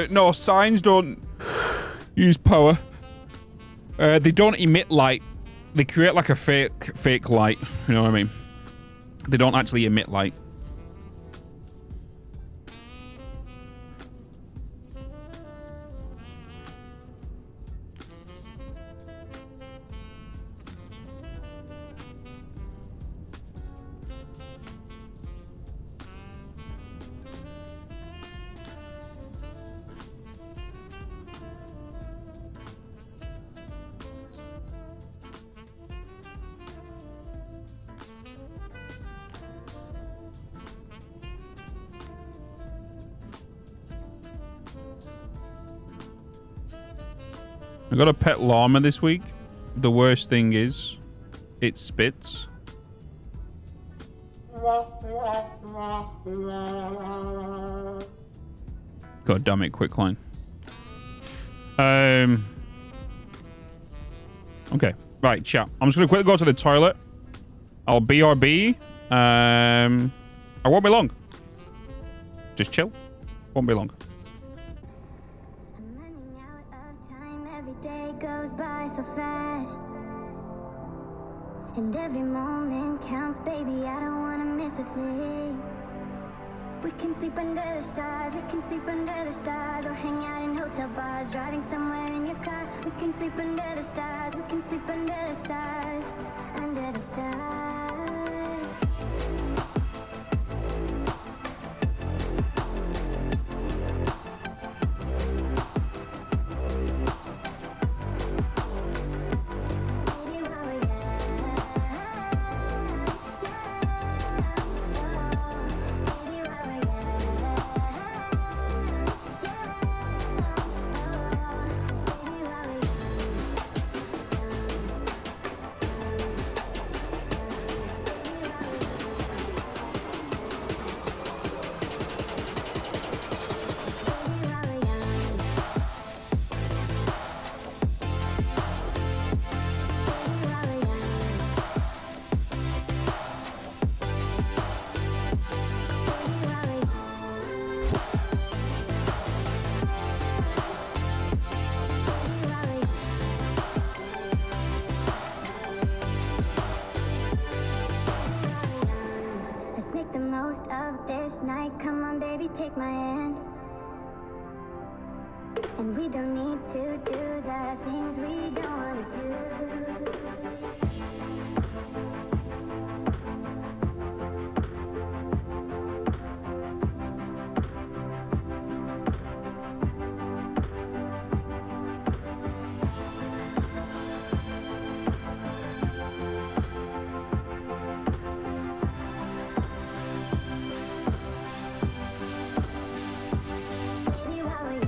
S1: No, signs don't use power. They don't emit light. They create like a fake light. You know what I mean? They don't actually emit light. I got a pet llama this week. The worst thing is, it spits. God damn it, quick line. Okay, right, chat. I'm just gonna quickly go to the toilet. I'll BRB. I won't be long. Just chill. Won't be long.
S4: And every moment counts, baby, I don't wanna miss a thing. We can sleep under the stars, we can sleep under the stars, or hang out in hotel bars, driving somewhere in your car. We can sleep under the stars, we can sleep under the stars, under the stars. make the most of this night. Come on, baby, take my hand. And we don't need to do the things we don't wanna do. Baby, while we're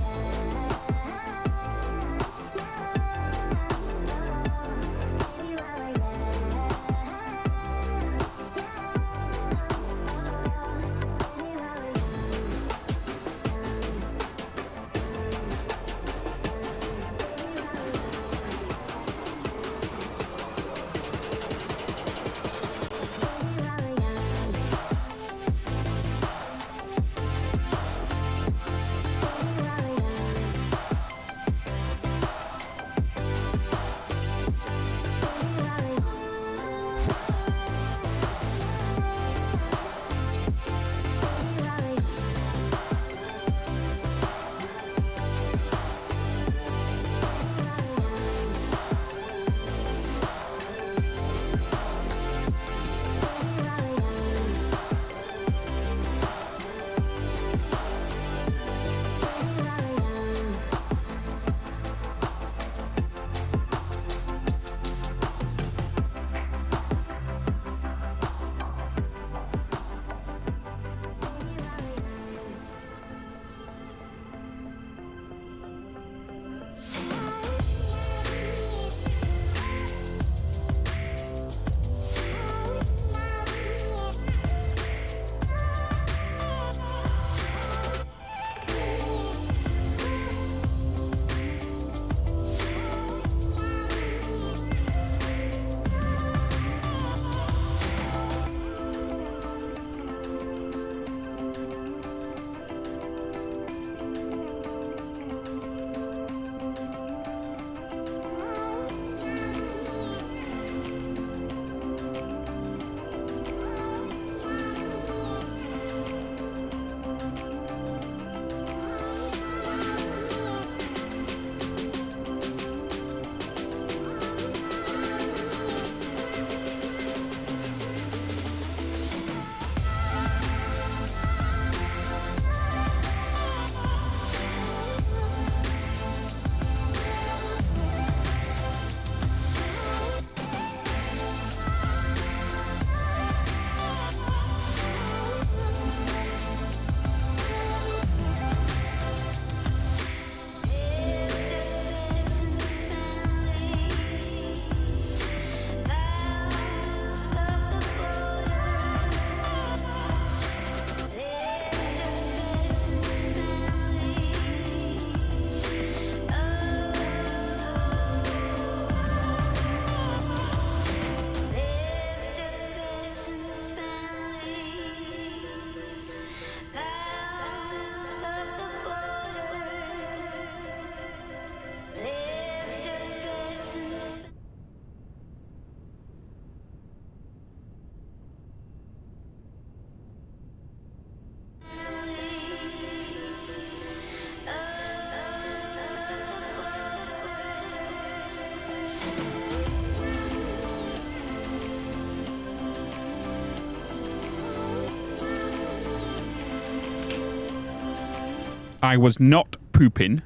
S1: I was not pooping.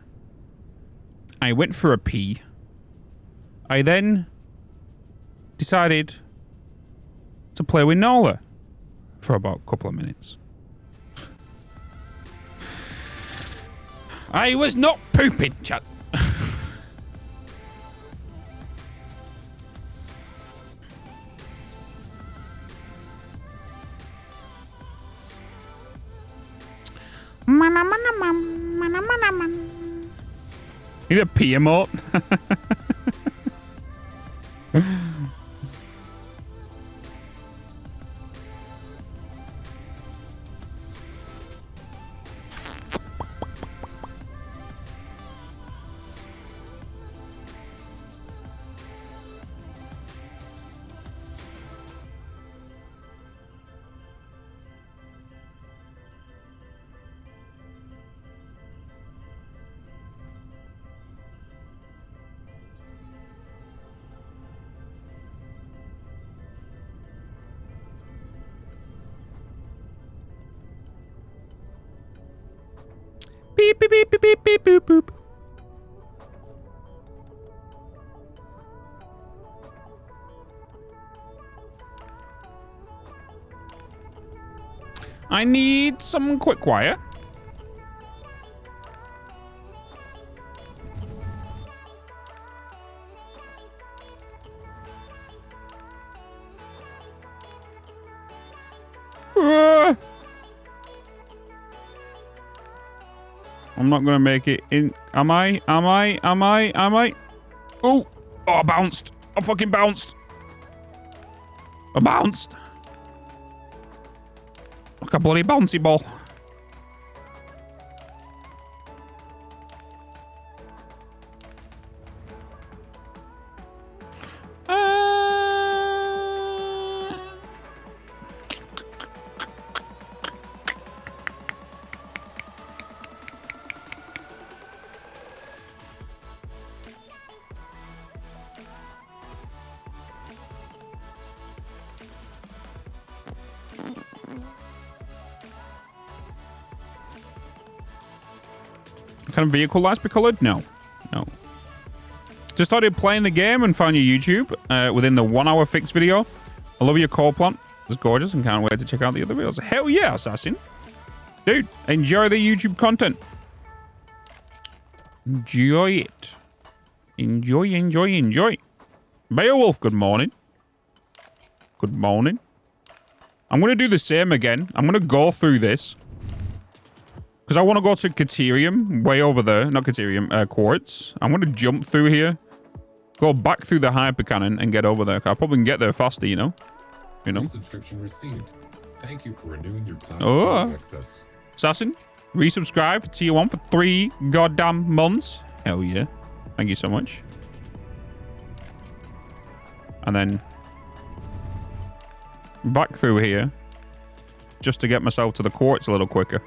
S1: I went for a pee. I then decided to play with Nola for about a couple of minutes. I was not pooping, chat. Need a pee emote. Beep, beep, beep, beep, beep, beep, boop, boop. I need some quick wire. I'm not gonna make it in. Am I? Oh, I bounced. I fucking bounced. I bounced. Like a bloody bouncy ball. Can a vehicle lights be coloured? No. No. Just started playing the game and found your YouTube within the 1 hour fix video. I love your core plant. It's gorgeous and can't wait to check out the other videos. Hell yeah, Assassin. Dude, enjoy the YouTube content. Enjoy it. Enjoy, enjoy, enjoy. Beowulf, good morning. Good morning. I'm going to do the same again. I'm going to go through this. Because I want to go to Caterium, way over there. Not Caterium, Quartz. I'm going to jump through here. Go back through the hypercannon and get over there. I probably can get there faster, you know? You know?
S2: Subscription received. Thank you for renewing your class access.
S1: Assassin, resubscribe to tier 1 for 3 goddamn months. Hell yeah. Thank you so much. And then back through here just to get myself to the quartz a little quicker.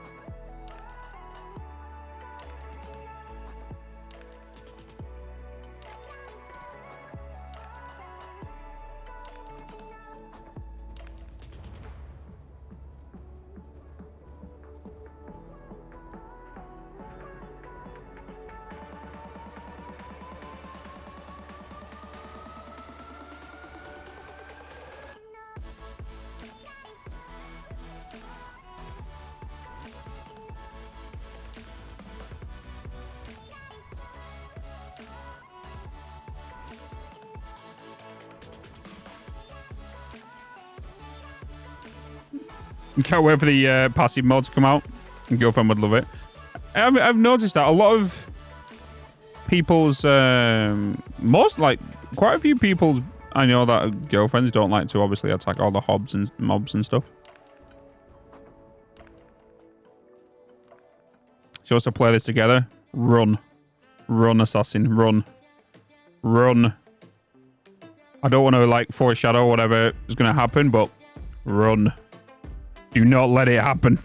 S1: Can't wait for the passive mode to come out. Girlfriend would love it. I've noticed that a lot of people's quite a few people I know that girlfriends don't like to obviously attack all the hobs and mobs and stuff. She wants to play this together. Run. Run, assassin. Run. Run. I don't want to like foreshadow whatever is going to happen, but run. Do not let it happen.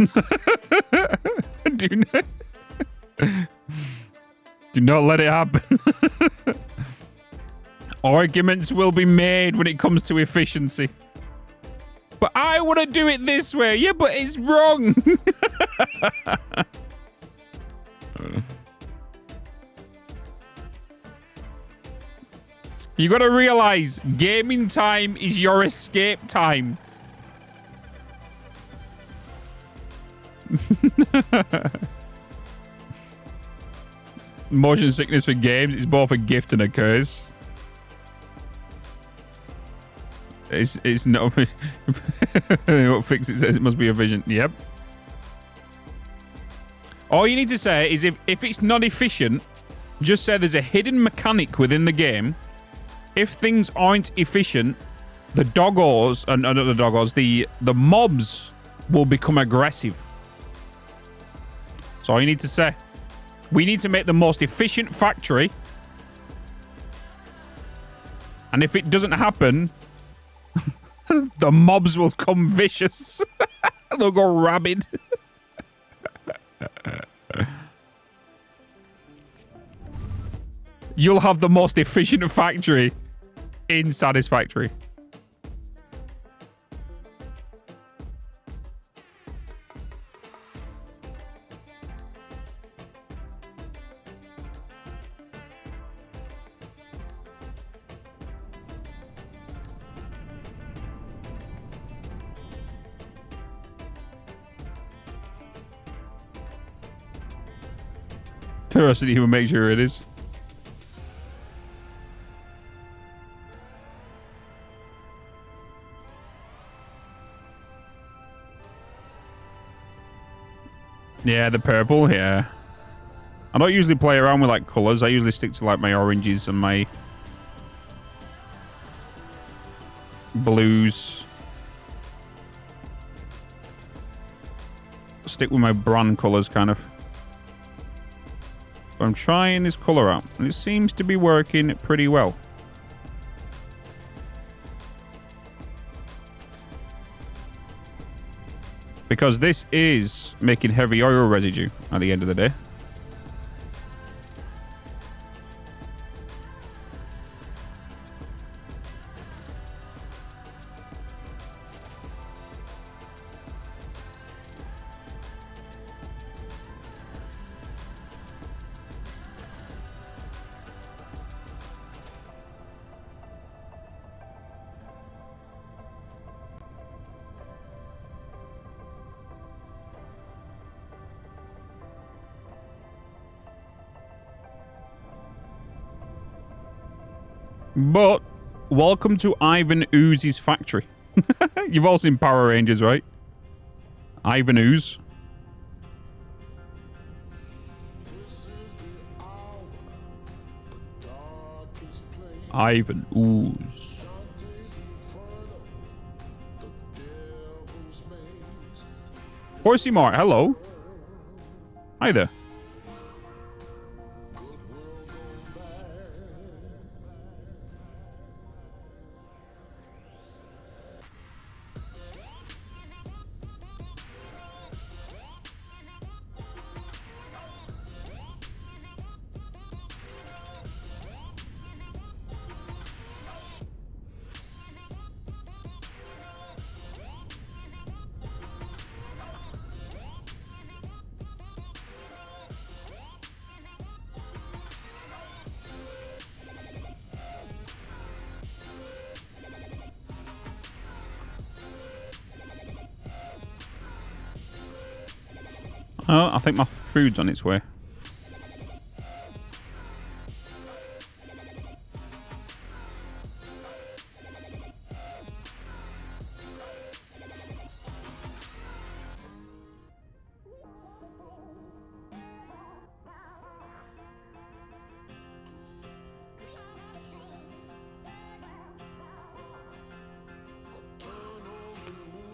S1: Do not let it happen. Arguments will be made when it comes to efficiency. But I want to do it this way. Yeah, but it's wrong. You got to realize gaming time is your escape time. Motion sickness for games is both a gift and a curse. It's not. What Fix It says it must be a vision. Yep. All you need to say is if it's not efficient, just say there's a hidden mechanic within the game. If things aren't efficient, the doggos and not the doggos, the mobs will become aggressive. That's all you need to say. We need to make the most efficient factory. And if it doesn't happen, the mobs will come vicious. They'll go rabid. You'll have the most efficient factory in Satisfactory. First, you make sure it is. Yeah, the purple, yeah. I don't usually play around with like colors. I usually stick to like my oranges and my blues. Stick with my brand colors, kind of. But I'm trying this color out, and it seems to be working pretty well. Because this is making heavy oil residue at the end of the day. But welcome to Ivan Ooze's factory. You've all seen Power Rangers, right? Ivan Ooze. Ivan Ooze. Horsey Mart, hello. Hi there. Oh, I think my food's on its way.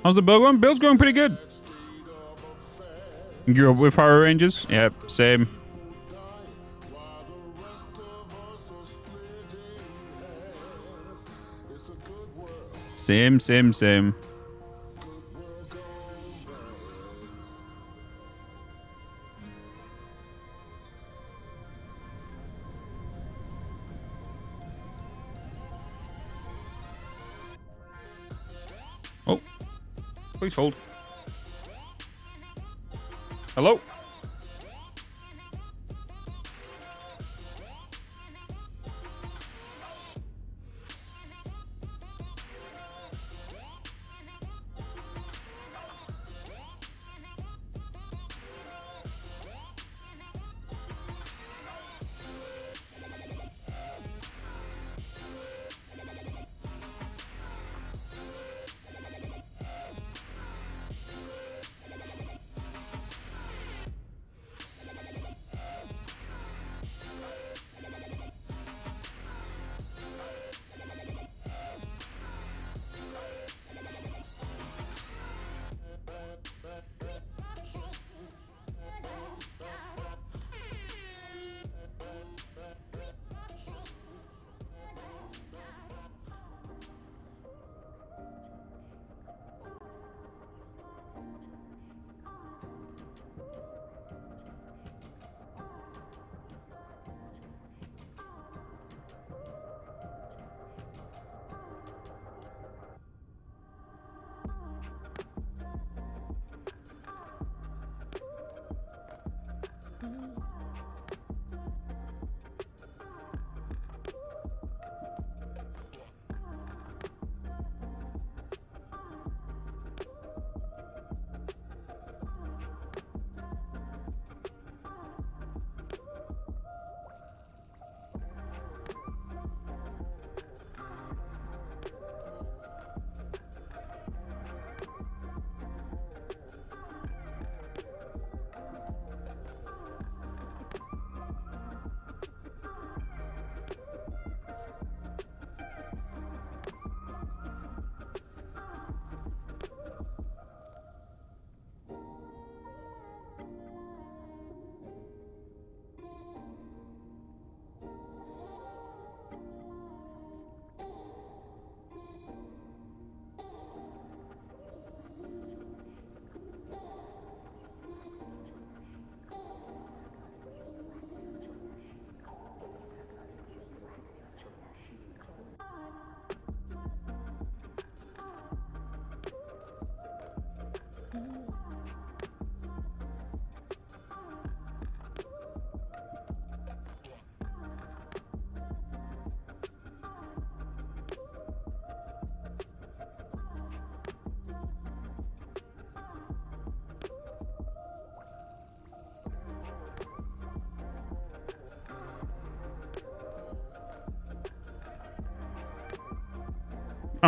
S1: How's the build going? Build's going pretty good. You grew up with Power Rangers? Yep, same. Same. Oh, please hold. Hello?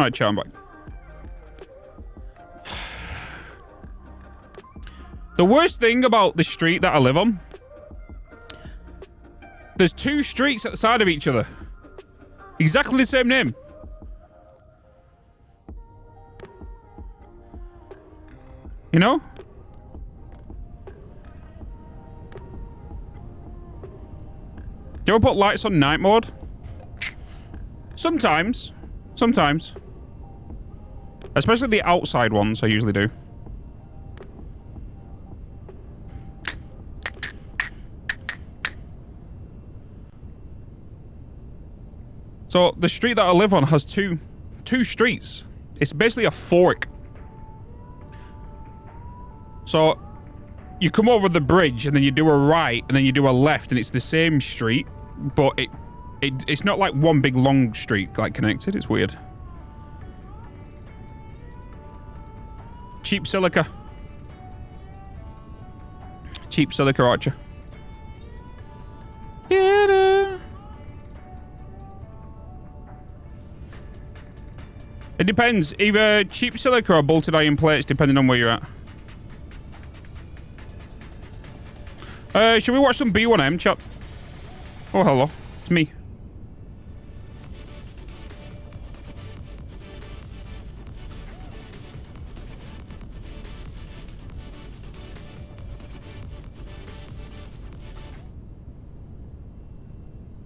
S1: Alright, chat, I'm back. The worst thing about the street that I live on, there's 2 streets at the side of each other. Exactly the same name. You know? Do you ever put lights on night mode? Sometimes. Sometimes. Especially the outside ones, I usually do. So, the street that I live on has two streets. It's basically a fork. So, you come over the bridge, and then you do a right, and then you do a left, and it's the same street, but it's not like one big long street, like, connected. It's weird. Cheap silica. Cheap silica, Archer. It depends. Either cheap silica or bolted iron plates, depending on where you're at. Should we watch some B1M, chat? Oh, hello. It's me.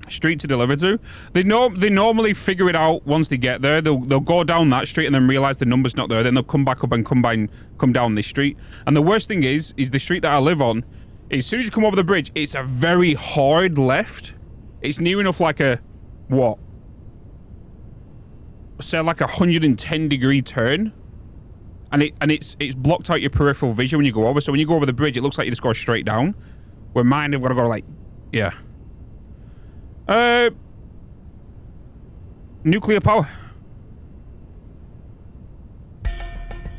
S1: Street to deliver to. They normally figure it out once they get there. They'll go down that street and then realize the number's not there. Then they'll come back up and come down this street. And the worst thing is the street that I live on. As soon as you come over the bridge, it's a very hard left. It's near enough like a what? Say like a 110-degree turn, and it's blocked out your peripheral vision when you go over. So when you go over the bridge, it looks like you just go straight down. Where mine have got to go like, yeah. Nuclear power.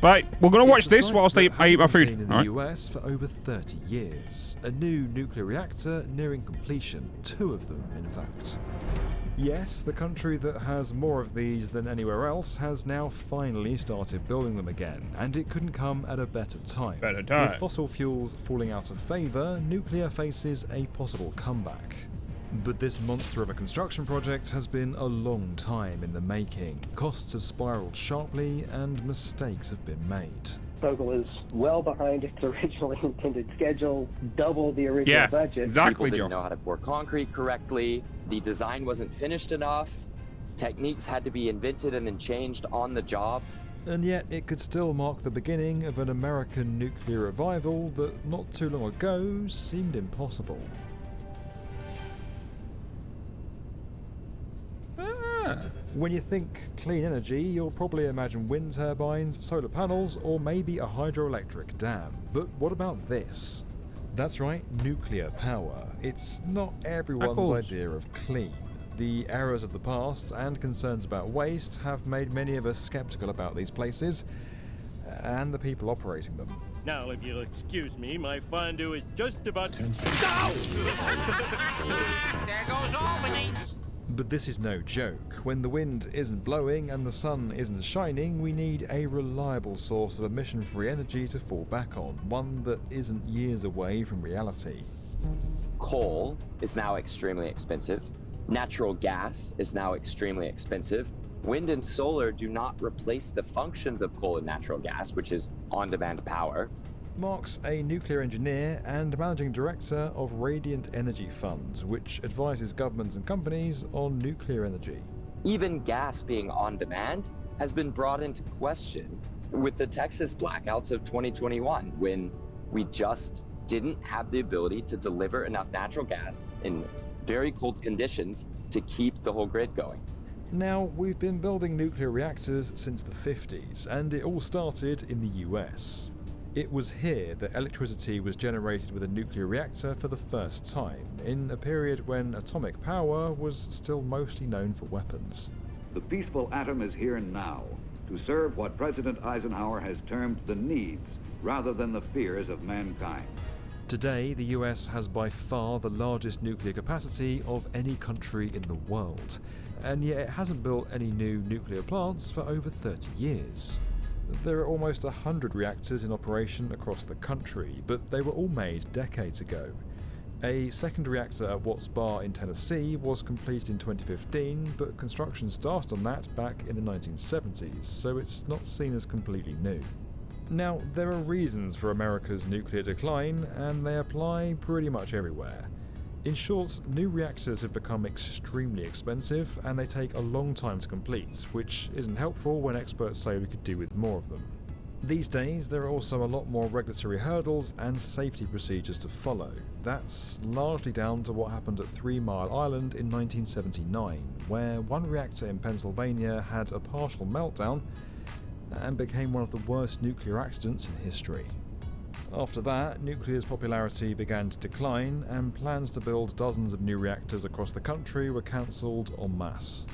S1: Right, we're gonna watch this whilst I eat my food.
S5: In the US for over 30 years, a new nuclear reactor nearing completion, 2 of them, in fact. Yes, the country that has more of these than anywhere else has now finally started building them again, and it couldn't come at a better time. With fossil fuels falling out of favour, nuclear faces a possible comeback. But this monster of a construction project has been a long time in the making. Costs have spiraled sharply and mistakes have been made.
S6: Vogel is well behind its originally intended schedule, double the original budget.
S1: Exactly,
S7: People didn't know how to pour concrete correctly. The design wasn't finished enough. Techniques had to be invented and then changed on the job.
S5: And yet it could still mark the beginning of an American nuclear revival that not too long ago seemed impossible. When you think clean energy, you'll probably imagine wind turbines, solar panels, or maybe a hydroelectric dam. But what about this? That's right, nuclear power. It's not everyone's idea of clean. The errors of the past and concerns about waste have made many of us skeptical about these places and the people operating them.
S8: Now, if you'll excuse me, my fondue is just about...
S2: Attention.
S9: There goes Albany.
S5: But this is no joke. When the wind isn't blowing and the sun isn't shining, we need a reliable source of emission-free energy to fall back on, one that isn't years away from reality.
S7: Coal is now extremely expensive. Natural gas is now extremely expensive. Wind and solar do not replace the functions of coal and natural gas, which is on-demand power.
S5: Mark's a nuclear engineer and managing director of Radiant Energy Fund, which advises governments and companies on nuclear energy.
S7: Even gas being on demand has been brought into question with the Texas blackouts of 2021, when we just didn't have the ability to deliver enough natural gas in very cold conditions to keep the whole grid going.
S5: Now, we've been building nuclear reactors since the 50s, and it all started in the US. It was here that electricity was generated with a nuclear reactor for the first time, in a period when atomic power was still mostly known for weapons.
S10: The peaceful atom is here now, to serve what President Eisenhower has termed the needs rather than the fears of mankind.
S5: Today, the US has by far the largest nuclear capacity of any country in the world, and yet it hasn't built any new nuclear plants for over 30 years. There are almost 100 reactors in operation across the country, but they were all made decades ago. A second reactor at Watts Bar in Tennessee was completed in 2015, but construction started on that back in the 1970s, so it's not seen as completely new. Now, there are reasons for America's nuclear decline, and they apply pretty much everywhere. In short, new reactors have become extremely expensive, and they take a long time to complete, which isn't helpful when experts say we could do with more of them. These days, there are also a lot more regulatory hurdles and safety procedures to follow. That's largely down to what happened at 3 Mile Island in 1979, where one reactor in Pennsylvania had a partial meltdown and became one of the worst nuclear accidents in history. After that, nuclear's popularity began to decline, and plans to build dozens of new reactors across the country were cancelled en masse.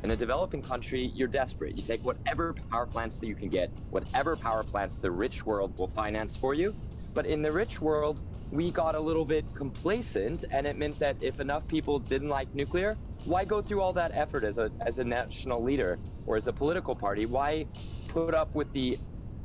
S7: In a developing country, you're desperate. You take whatever power plants that you can get, whatever power plants the rich world will finance for you. But in the rich world, we got a little bit complacent, and it meant that if enough people didn't like nuclear, why go through all that effort as a national leader or as a political party? Why put up with the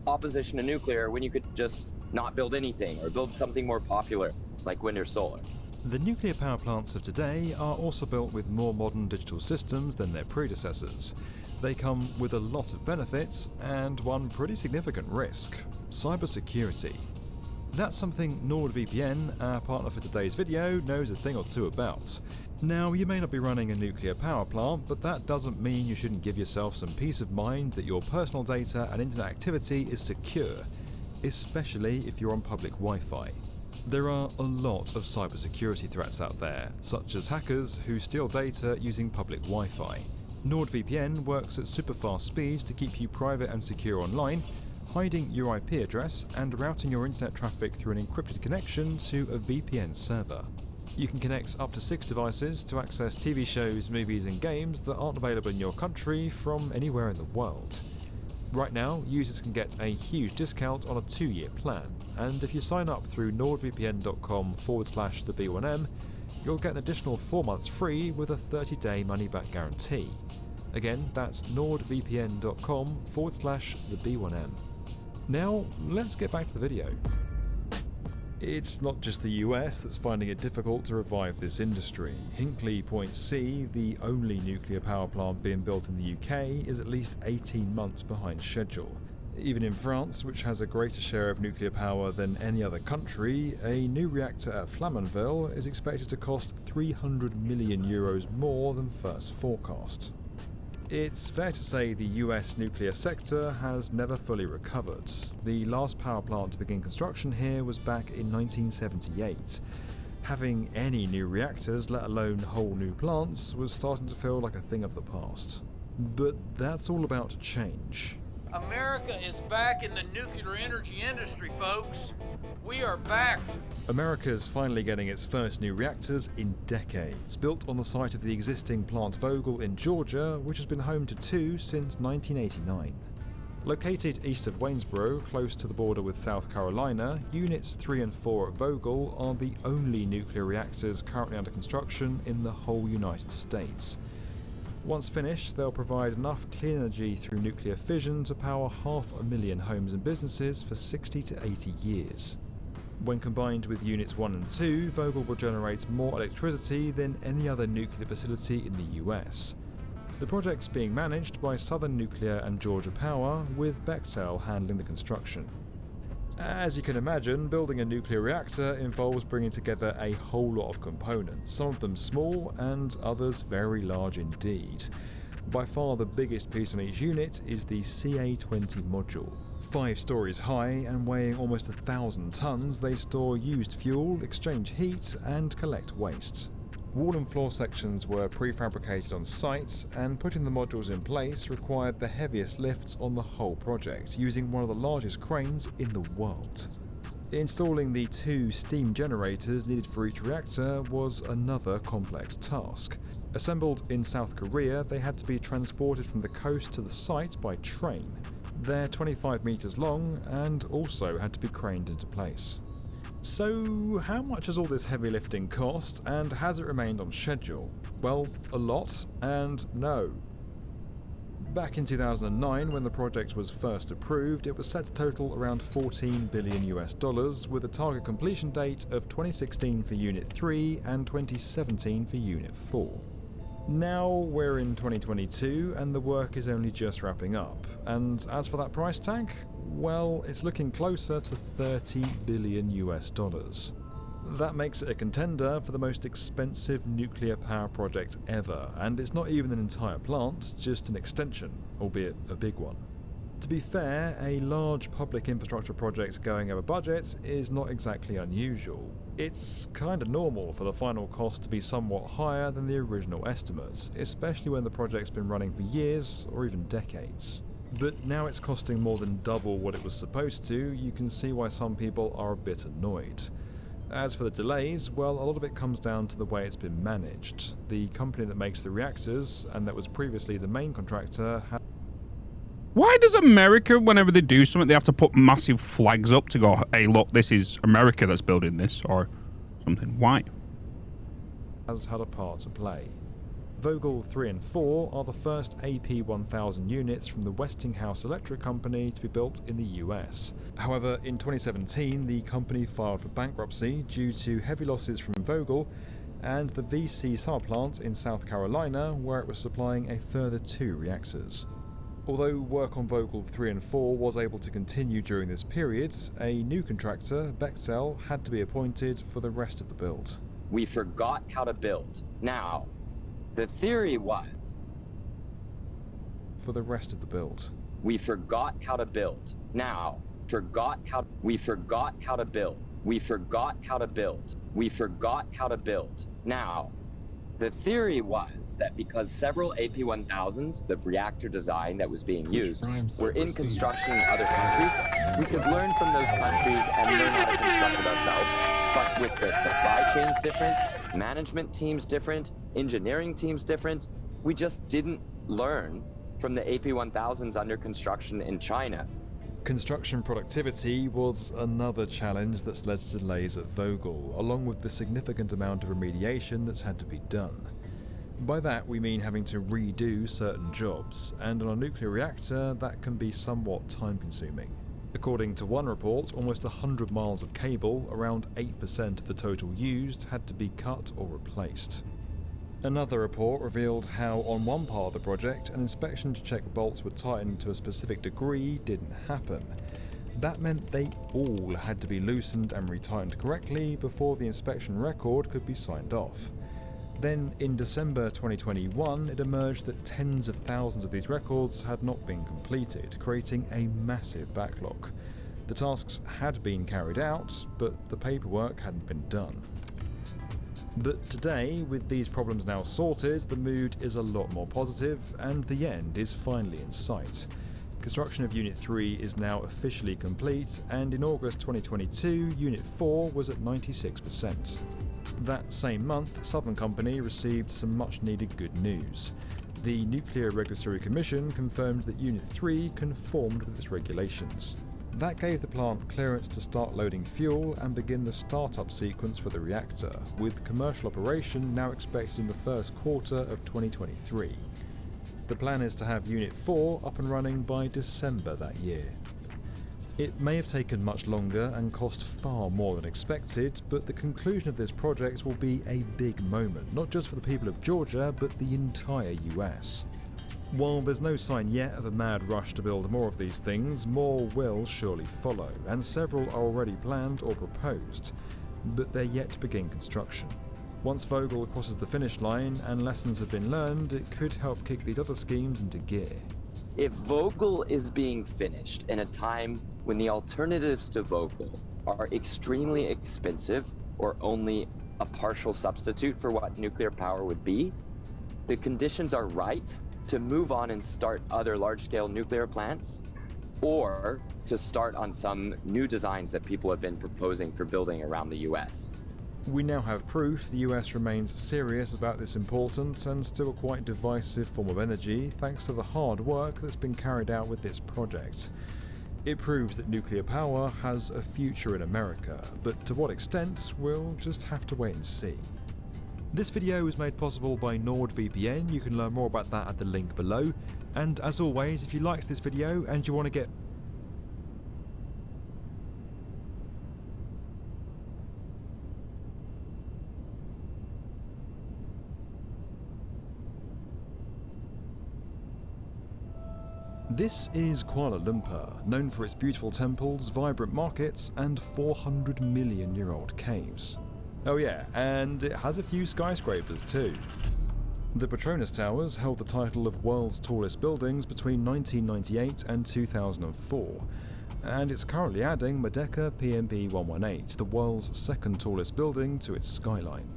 S7: opposition to nuclear when you could just not build anything or build something more popular like wind or solar?
S5: The nuclear power plants of today are also built with more modern digital systems than their predecessors. They come with a lot of benefits and one pretty significant risk: cybersecurity. That's something NordVPN, our partner for today's video, knows a thing or two about. Now, you may not be running a nuclear power plant, but that doesn't mean you shouldn't give yourself some peace of mind that your personal data and internet activity is secure, especially if you're on public Wi-Fi. There are a lot of cybersecurity threats out there, such as hackers who steal data using public Wi-Fi. NordVPN works at super fast speeds to keep you private and secure online, hiding your IP address and routing your internet traffic through an encrypted connection to a VPN server. You can connect up to 6 devices to access TV shows, movies and games that aren't available in your country from anywhere in the world. Right now, users can get a huge discount on a 2-year plan, and if you sign up through nordvpn.com/the B1M, you'll get an additional 4 months free with a 30-day money-back guarantee. Again, that's nordvpn.com/the B1M. Now, let's get back to the video. It's not just the US that's finding it difficult to revive this industry. Hinkley Point C, the only nuclear power plant being built in the UK, is at least 18 months behind schedule. Even in France, which has a greater share of nuclear power than any other country, a new reactor at Flamanville is expected to cost €300 million more than first forecast. It's fair to say the US nuclear sector has never fully recovered. The last power plant to begin construction here was back in 1978. Having any new reactors, let alone whole new plants, was starting to feel like a thing of the past. But that's all about to change.
S9: America is back in the nuclear energy industry, folks. We are back.
S5: America's finally getting its first new reactors in decades, built on the site of the existing Plant Vogtle in Georgia, which has been home to 2 since 1989. Located east of Waynesboro, close to the border with South Carolina, Units 3 and 4 at Vogtle are the only nuclear reactors currently under construction in the whole United States. Once finished, they'll provide enough clean energy through nuclear fission to power 500,000 homes and businesses for 60 to 80 years. When combined with Units 1 and 2, Vogtle will generate more electricity than any other nuclear facility in the US. The project's being managed by Southern Nuclear and Georgia Power, with Bechtel handling the construction. As you can imagine, building a nuclear reactor involves bringing together a whole lot of components, some of them small and others very large indeed. By far the biggest piece on each unit is the CA-20 module. 5 stories high and weighing almost 1,000 tons, they store used fuel, exchange heat and collect waste. Wall and floor sections were prefabricated on site, and putting the modules in place required the heaviest lifts on the whole project, using one of the largest cranes in the world. Installing the 2 steam generators needed for each reactor was another complex task. Assembled in South Korea, they had to be transported from the coast to the site by train. They're 25 meters long and also had to be craned into place. So, how much has all this heavy lifting cost, and has it remained on schedule? Well, a lot, and no. Back in 2009, when the project was first approved, it was set to total around $14 billion with a target completion date of 2016 for Unit 3 and 2017 for Unit 4. Now we're in 2022 and the work is only just wrapping up, and as for that price tag, well, it's looking closer to $30 billion. That makes it a contender for the most expensive nuclear power project ever, and it's not even an entire plant, just an extension, albeit a big one. To be fair, a large public infrastructure project going over budget is not exactly unusual. It's kinda normal for the final cost to be somewhat higher than the original estimates, especially when the project's been running for years or even decades. But now it's costing more than double what it was supposed to, you can see why some people are a bit annoyed. As for the delays, well, a lot of it comes down to the way it's been managed. The company that makes the reactors, and that was previously the main contractor,
S1: Why does America, whenever they do something, they have to put massive flags up to go, hey, look, this is America that's building this, or something? Why?
S5: has had a part to play. Vogtle 3 and 4 are the first AP1000 units from the Westinghouse Electric Company to be built in the US. However, in 2017, the company filed for bankruptcy due to heavy losses from Vogtle and the VC Summer plant in South Carolina, where it was supplying a further 2 reactors. Although work on Vogtle 3 and 4 was able to continue during this period, a new contractor, Bechtel, had to be appointed for the rest of the build.
S7: We forgot how to build. Now, the theory was...
S5: For the rest of the build.
S7: We forgot how to build. Now, we forgot how to build. We forgot how to build. We forgot how to build. Now, the theory was that because several AP1000s, the reactor design that was being used, were in construction in other countries, we could learn from those countries and learn how to construct it ourselves. But with the supply chains different, management teams different, engineering teams different, we just didn't learn from the AP1000s under construction in China.
S5: Construction productivity was another challenge that's led to delays at Vogtle, along with the significant amount of remediation that's had to be done. By that we mean having to redo certain jobs, and on a nuclear reactor that can be somewhat time-consuming. According to one report, almost 100 miles of cable, around 8% of the total used, had to be cut or replaced. Another report revealed how on one part of the project, an inspection to check bolts were tightened to a specific degree didn't happen. That meant they all had to be loosened and retightened correctly before the inspection record could be signed off. Then, in December 2021, it emerged that tens of thousands of these records had not been completed, creating a massive backlog. The tasks had been carried out, but the paperwork hadn't been done. But today, with these problems now sorted, the mood is a lot more positive, and the end is finally in sight. Construction of Unit 3 is now officially complete, and in August 2022, Unit 4 was at 96%. That same month, Southern Company received some much needed good news. The Nuclear Regulatory Commission confirmed that Unit 3 conformed with its regulations. That gave the plant clearance to start loading fuel and begin the startup sequence for the reactor, with commercial operation now expected in the first quarter of 2023. The plan is to have Unit 4 up and running by December that year. It may have taken much longer and cost far more than expected, but the conclusion of this project will be a big moment, not just for the people of Georgia, but the entire US. While there's no sign yet of a mad rush to build more of these things, more will surely follow, and several are already planned or proposed, but they're yet to begin construction. Once Vogtle crosses the finish line and lessons have been learned, it could help kick these other schemes into gear.
S7: If Vogtle is being finished in a time when the alternatives to Vogtle are extremely expensive or only a partial substitute for what nuclear power would be, the conditions are right to move on and start other large-scale nuclear plants, or to start on some new designs that people have been proposing for building around the US.
S5: We now have proof the US remains serious about this important and still quite divisive form of energy, thanks to the hard work that's been carried out with this project. It proves that nuclear power has a future in America, but to what extent, we'll just have to wait and see. This video was made possible by NordVPN. You can learn more about that at the link below. And as always, if you liked this video and you want to get This is Kuala Lumpur, known for its beautiful temples, vibrant markets, and 400-million-year-old caves. Oh yeah, and it has a few skyscrapers too. The Petronas Towers held the title of world's tallest buildings between 1998 and 2004, and it's currently adding Merdeka PMP 118, the world's second tallest building, to its skyline.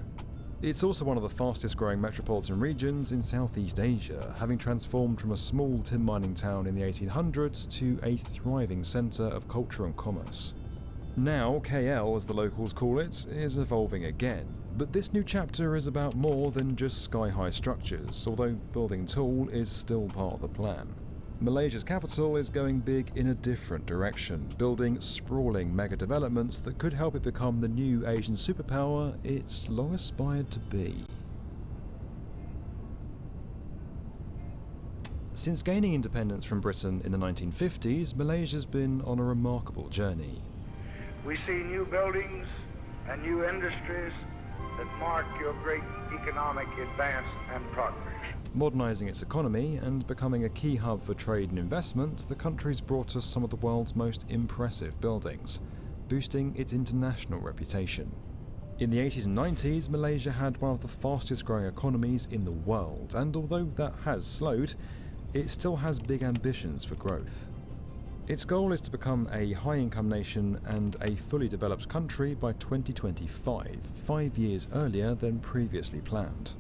S5: It's also one of the fastest growing metropolitan regions in Southeast Asia, having transformed from a small tin mining town in the 1800s to a thriving centre of culture and commerce. Now, KL, as the locals call it, is evolving again, but this new chapter is about more than just sky-high structures, although building tall is still part of the plan. Malaysia's capital is going big in a different direction, building sprawling mega developments that could help it become the new Asian superpower it's long aspired to be. Since gaining independence from Britain in the 1950s, Malaysia's been on a remarkable journey.
S11: We see new buildings and new industries that mark your great economic advance and progress.
S5: Modernising its economy and becoming a key hub for trade and investment, the country's brought us some of the world's most impressive buildings, boosting its international reputation. In the 80s and 90s, Malaysia had one of the fastest growing economies in the world, and although that has slowed, it still has big ambitions for growth. Its goal is to become a high-income nation and a fully developed country by 2025, 5 years earlier than previously planned.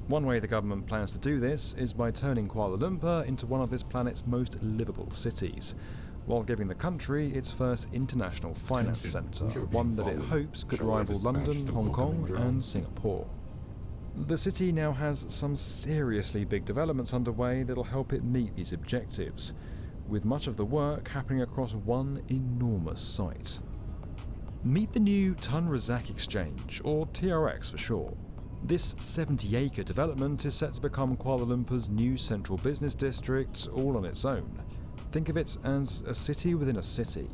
S5: One way the government plans to do this is by turning Kuala Lumpur into one of this planet's most livable cities, while giving the country its first international finance centre, one that it hopes could rival London, Hong Kong and Singapore. The city now has some seriously big developments underway that'll help it meet these objectives, with much of the work happening across one enormous site. Meet the new Tun Razak Exchange, or TRX for short. This 70-acre development is set to become Kuala Lumpur's new central business district all on its own. Think of it as a city within a city.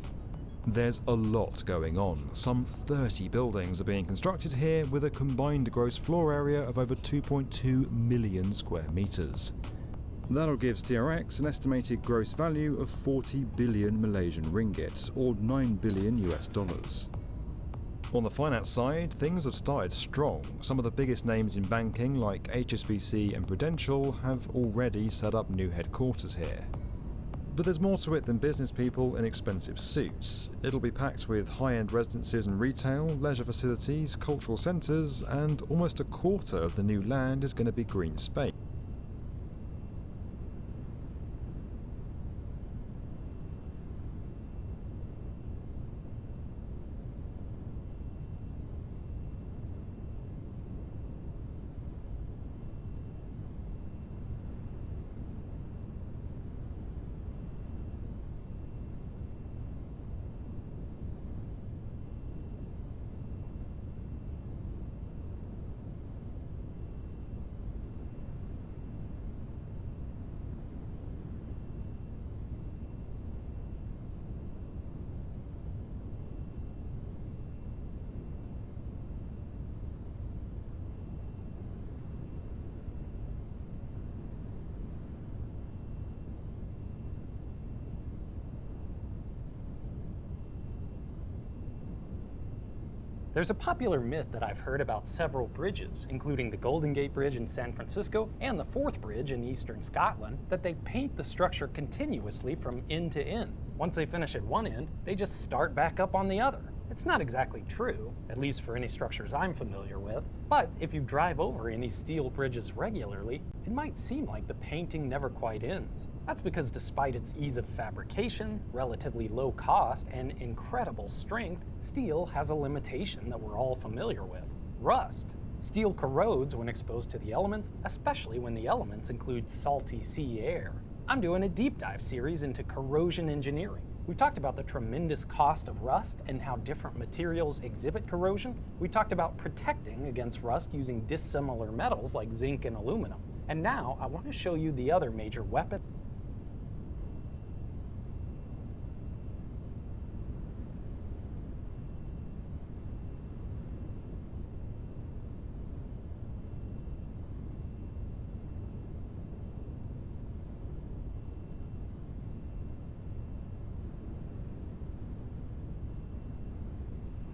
S5: There's a lot going on. Some 30 buildings are being constructed here with a combined gross floor area of over 2.2 million square metres. That'll give TRX an estimated gross value of 40 billion Malaysian ringgit, or $9 billion US. On the finance side, things have started strong. Some of the biggest names in banking, like HSBC and Prudential, have already set up new headquarters here. But there's more to it than business people in expensive suits. It'll be packed with high-end residences and retail, leisure facilities, cultural centres, and almost a quarter of the new land is going to be green space.
S12: There's a popular myth that I've heard about several bridges, including the Golden Gate Bridge in San Francisco and the Forth Bridge in eastern Scotland, that they paint the structure continuously from end to end. Once they finish at one end, they just start back up on the other. It's not exactly true, at least for any structures I'm familiar with, but if you drive over any steel bridges regularly, it might seem like the painting never quite ends. That's because despite its ease of fabrication, relatively low cost, and incredible strength, steel has a limitation that we're all familiar with: rust. Steel corrodes when exposed to the elements, especially when the elements include salty sea air. I'm doing a deep dive series into corrosion engineering, We've talked about the tremendous cost of rust and how different materials exhibit corrosion. We talked about protecting against rust using dissimilar metals like zinc and aluminum. And now I want to show you the other major weapon.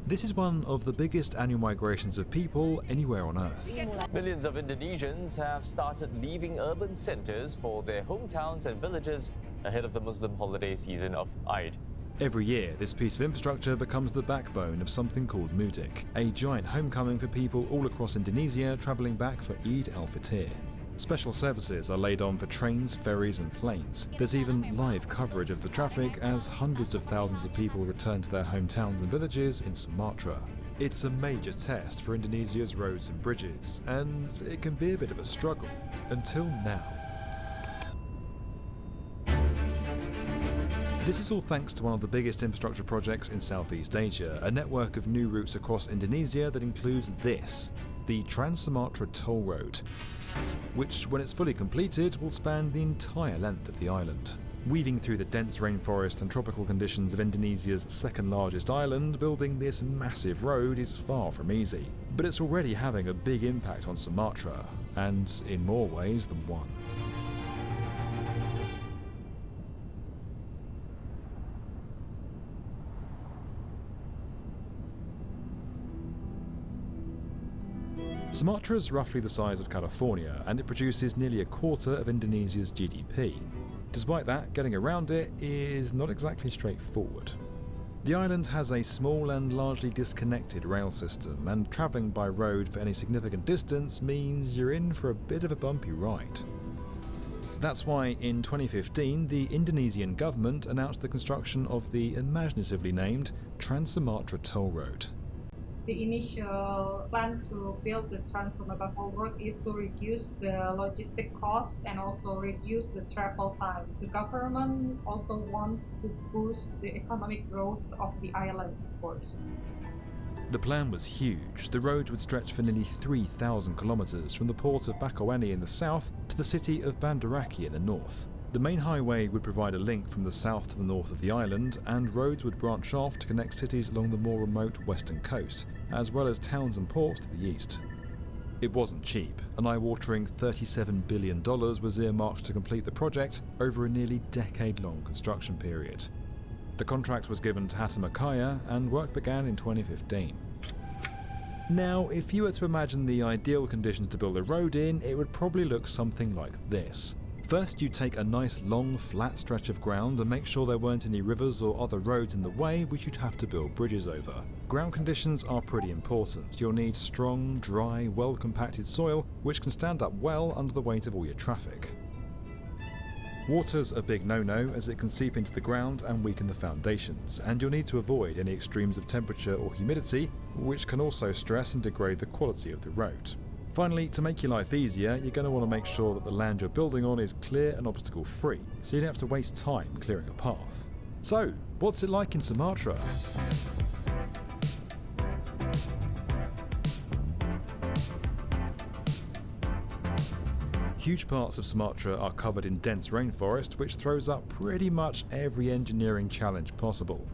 S5: This is one of the biggest annual migrations of people anywhere on Earth.
S13: Millions of Indonesians have started leaving urban centers for their hometowns and villages ahead of the Muslim holiday season of Eid.
S5: Every year, this piece of infrastructure becomes the backbone of something called Mudik, a giant homecoming for people all across Indonesia travelling back for Eid al-Fitr. Special services are laid on for trains, ferries and planes. There's even live coverage of the traffic as hundreds of thousands of people return to their hometowns and villages in Sumatra. It's a major test for Indonesia's roads and bridges, and it can be a bit of a struggle, until now. This is all thanks to one of the biggest infrastructure projects in Southeast Asia, a network of new routes across Indonesia that includes this, the Trans-Sumatra Toll Road, which, when it's fully completed, will span the entire length of the island. Weaving through the dense rainforest and tropical conditions of Indonesia's second largest island, building this massive road is far from easy. But it's already having a big impact on Sumatra, and in more ways than one. Sumatra's roughly the size of California, and it produces nearly a quarter of Indonesia's GDP. Despite that, getting around it is not exactly straightforward. The island has a small and largely disconnected rail system, and travelling by road for any significant distance means you're in for a bit of a bumpy ride. That's why in 2015 the Indonesian government announced the construction of the imaginatively named Trans-Sumatra Toll Road.
S14: The initial plan to build the Trans-Sumatra Toll Road is to reduce the logistic cost and also reduce the travel time. The government also wants to boost the economic growth of the island, of course.
S5: The plan was huge. The road would stretch for nearly 3,000 kilometres from the port of Bakauheni in the south to the city of Bandaraki in the north. The main highway would provide a link from the south to the north of the island, and roads would branch off to connect cities along the more remote western coast, as well as towns and ports to the east. It wasn't cheap. An eye-watering $37 billion was earmarked to complete the project over a nearly decade-long construction period. The contract was given to Hatamakaya, and work began in 2015. Now, if you were to imagine the ideal conditions to build a road in, it would probably look something like this. First, you take a nice long flat stretch of ground and make sure there weren't any rivers or other roads in the way which you'd have to build bridges over. Ground conditions are pretty important. You'll need strong, dry, well compacted soil which can stand up well under the weight of all your traffic. Water's a big no-no as it can seep into the ground and weaken the foundations, and you'll need to avoid any extremes of temperature or humidity which can also stress and degrade the quality of the road. Finally, to make your life easier, you're going to want to make sure that the land you're building on is clear and obstacle-free, so you don't have to waste time clearing a path. So, what's it like in Sumatra? Huge parts of Sumatra are covered in dense rainforest, which throws up pretty much every engineering challenge possible.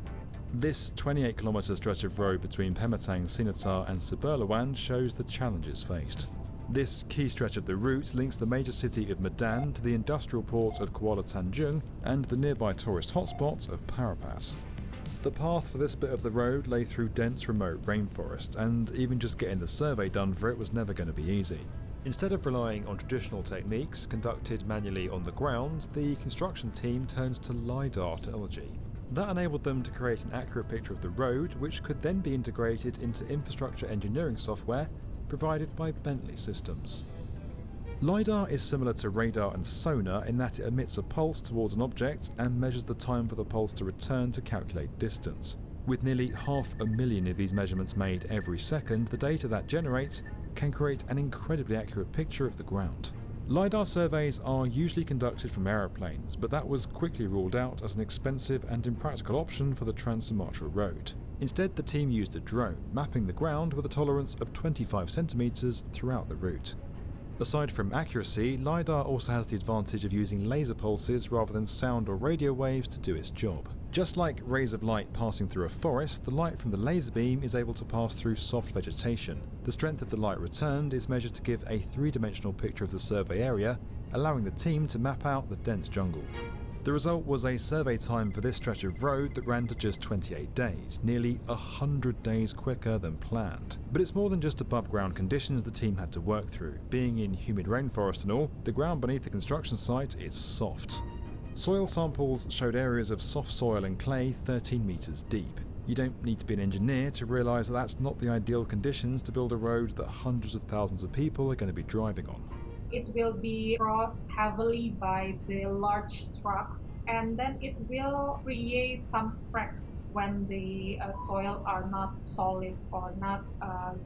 S5: This 28-kilometre stretch of road between Pematang Siantar and Seberlawan shows the challenges faced. This key stretch of the route links the major city of Medan to the industrial port of Kuala Tanjung and the nearby tourist hotspot of Parapas. The path for this bit of the road lay through dense remote rainforest, and even just getting the survey done for it was never going to be easy. Instead of relying on traditional techniques conducted manually on the ground, the construction team turned to LiDAR technology. That enabled them to create an accurate picture of the road, which could then be integrated into infrastructure engineering software provided by Bentley Systems. LiDAR is similar to radar and sonar in that it emits a pulse towards an object and measures the time for the pulse to return to calculate distance. With nearly 500,000 of these measurements made every second, the data that generates can create an incredibly accurate picture of the ground. LiDAR surveys are usually conducted from aeroplanes, but that was quickly ruled out as an expensive and impractical option for the Trans-Sumatra Road. Instead, the team used a drone, mapping the ground with a tolerance of 25 centimeters throughout the route. Aside from accuracy, LiDAR also has the advantage of using laser pulses rather than sound or radio waves to do its job. Just like rays of light passing through a forest, the light from the laser beam is able to pass through soft vegetation. The strength of the light returned is measured to give a three-dimensional picture of the survey area, allowing the team to map out the dense jungle. The result was a survey time for this stretch of road that ran to just 28 days, nearly 100 days quicker than planned. But it's more than just above ground conditions the team had to work through. Being in humid rainforest and all, the ground beneath the construction site is soft. Soil samples showed areas of soft soil and clay 13 meters deep. You don't need to be an engineer to realise that that's not the ideal conditions to build a road that hundreds of thousands of people are going to be driving on.
S14: It will be crossed heavily by the large trucks, and then it will create some cracks when the soil are not solid or not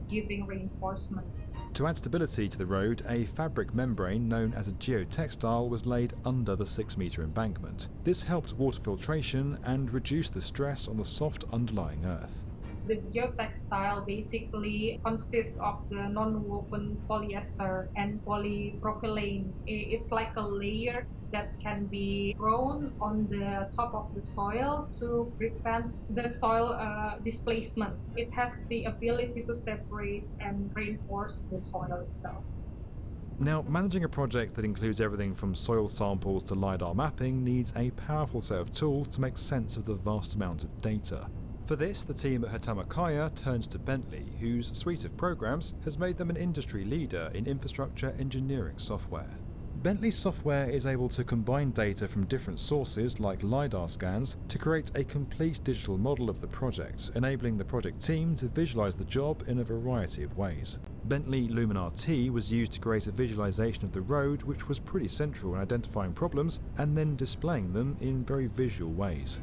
S14: giving reinforcement.
S5: To add stability to the road, a fabric membrane known as a geotextile was laid under the 6-meter embankment. This helped water filtration and reduced the stress on the soft underlying earth.
S14: The geotextile basically consists of the non-woven polyester and polypropylene. It's like a layer that can be thrown on the top of the soil to prevent the soil displacement. It has the ability to separate and reinforce the soil itself.
S5: Now, managing a project that includes everything from soil samples to LiDAR mapping needs a powerful set of tools to make sense of the vast amount of data. For this, the team at Hatamakaya turned to Bentley, whose suite of programs has made them an industry leader in infrastructure engineering software. Bentley's software is able to combine data from different sources like LiDAR scans to create a complete digital model of the project, enabling the project team to visualize the job in a variety of ways. Bentley Luminar T was used to create a visualization of the road which was pretty central in identifying problems and then displaying them in very visual ways.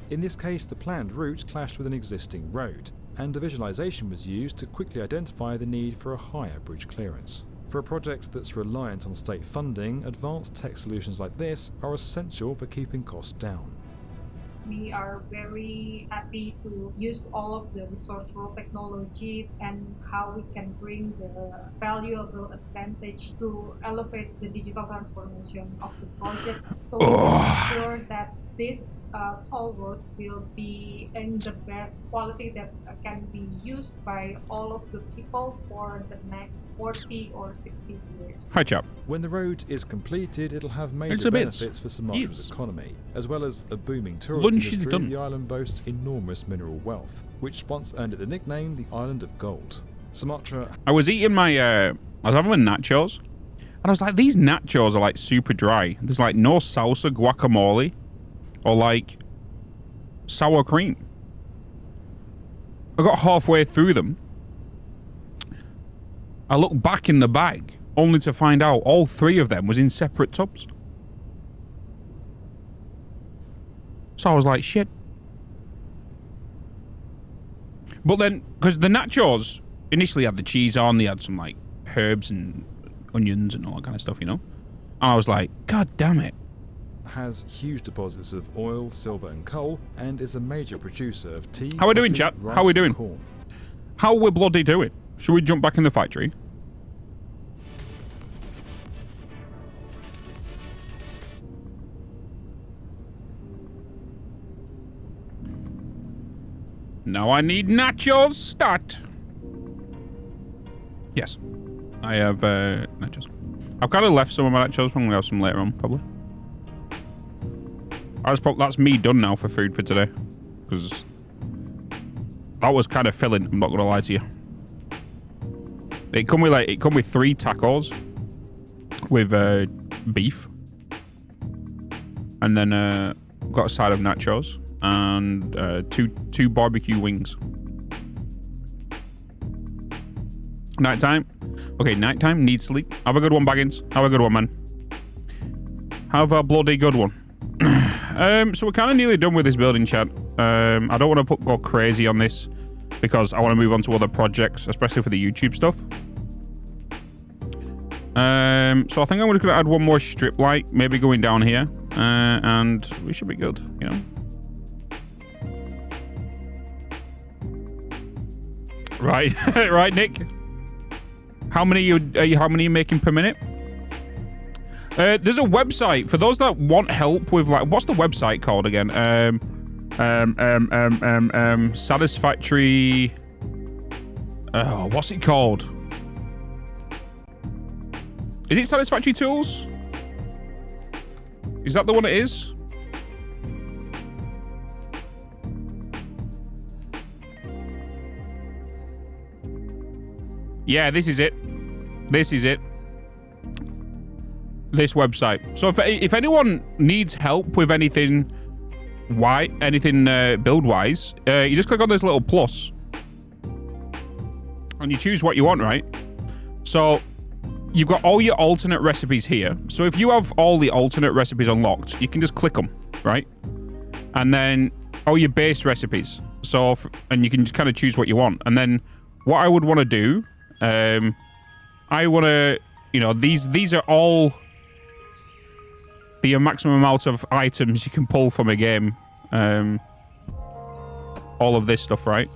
S5: In this case, the planned route clashed with an existing road, and a visualization was used to quickly identify the need for a higher bridge clearance. For a project that's reliant on state funding, advanced tech solutions like this are essential for keeping costs down.
S14: We are very happy to use all of the resourceful technology and how we can bring the valuable advantage to elevate the digital transformation of the project. So we make sure that this toll road will be in the best quality that can be used by all of the people for the next 40 or 60 years.
S1: Hi, chap.
S5: When the road is completed, it'll have major benefits for Sumatra's economy, as well as a booming tourism industry. The island boasts enormous mineral wealth, which once earned it the nickname the Island of Gold. Sumatra...
S1: I was eating my, I was having nachos, and I was like, these nachos are like super dry. There's like no salsa, guacamole, or like sour cream. I got halfway through them. I looked back in the bag, only to find out all 3 of them was in separate tubs. So I was like, shit. But then, because the nachos initially had the cheese on, they had some like herbs and onions and all that kind of stuff, you know? And I was like, God damn it.
S5: Has huge deposits of oil, silver and coal, and is a major producer of tea.
S1: How are we doing, chat? How are we doing?
S5: Corn.
S1: How we're bloody doing? Should we jump back in the factory? Now I need nachos. Start. Yes. I have nachos. I've kind of left some of my nachos. I'm going to have some later on, probably. That's me done now for food for today. Because that was kind of filling, I'm not going to lie to you. It come with 3 tacos with beef. And then got a side of nachos. And two barbecue wings. Nighttime. Okay, nighttime. Need sleep. Have a good one, Baggins. Have a good one, man. Have a bloody good one. So we're kind of nearly done with this building, chat. I don't want to go crazy on this because I want to move on to other projects, especially for the YouTube stuff. So I think I'm just going to add one more strip light, maybe going down here, and we should be good, you know. Right, right, Nick. How many are you making per minute? There's a website for those that want help with, like, what's the website called again? Satisfactory. Oh, what's it called? Is it Satisfactory Tools? Is that the one it is? Yeah, this is it. This is it. This website. So if anyone needs help with anything, build-wise, you just click on this little plus. And you choose what you want, right? So you've got all your alternate recipes here. So if you have all the alternate recipes unlocked, you can just click them, right? And then all your base recipes. So, and you can just kind of choose what you want. And then what I would want to do, I want to, you know, these are all the maximum amount of items you can pull from a game. All of this stuff, right?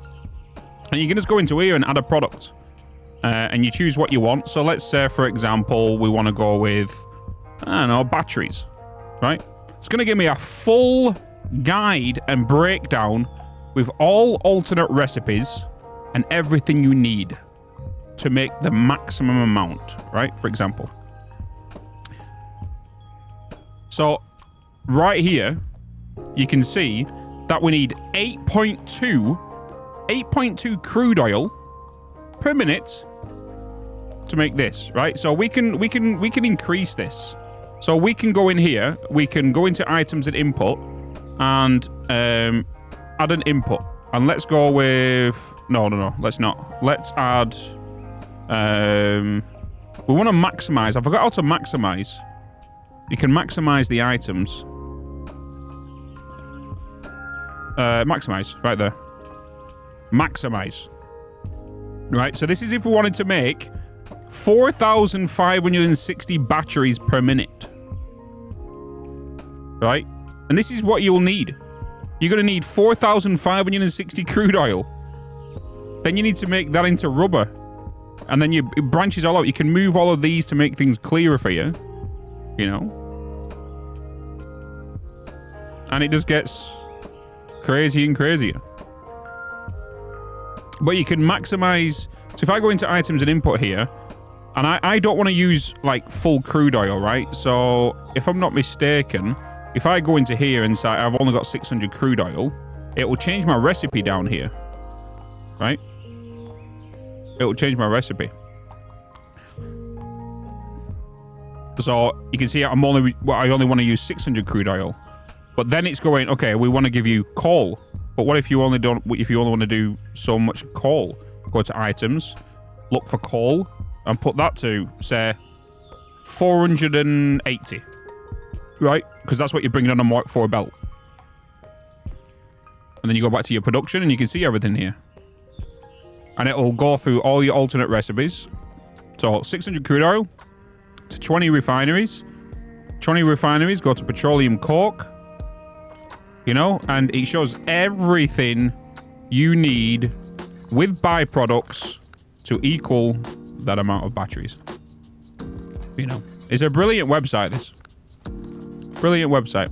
S1: And you can just go into here and add a product. And you choose what you want. So let's say, for example, we want to go with, I don't know, batteries, right? It's going to give me a full guide and breakdown with all alternate recipes and everything you need to make the maximum amount, right? For example. So right here, you can see that we need 8.2 crude oil per minute to make this, right? So we can increase this. So we can go in here, we can go into items and input and add an input. And let's go with no, let's not. Let's add we want to maximize. I forgot how to maximize. You can maximize the items. Maximize right there. Maximize. Right, so this is if we wanted to make 4,560 batteries per minute. Right? And this is what you'll need. You're going to need 4,560 crude oil. Then you need to make that into rubber. And then it branches all out. You can move all of these to make things clearer for you. You know? And it just gets crazy and crazier. But you can maximize. So if I go into items and input here, and I don't want to use like full crude oil, right? So if I'm not mistaken, if I go into here and say I've only got 600 crude oil, it will change my recipe down here, right? It will change my recipe. So you can see I only want to use 600 crude oil, but then it's going, okay, we want to give you coal. But what if you only want to do so much coal? Go to items, look for coal, and put that to, say, 480. Right? Because that's what you're bringing on a Mark IV belt. And then you go back to your production and you can see everything here. And it will go through all your alternate recipes. So 600 crude oil to 20 refineries. 20 refineries go to petroleum coke. You know, and it shows everything you need with byproducts to equal that amount of batteries. You know, it's a brilliant website, this. Brilliant website.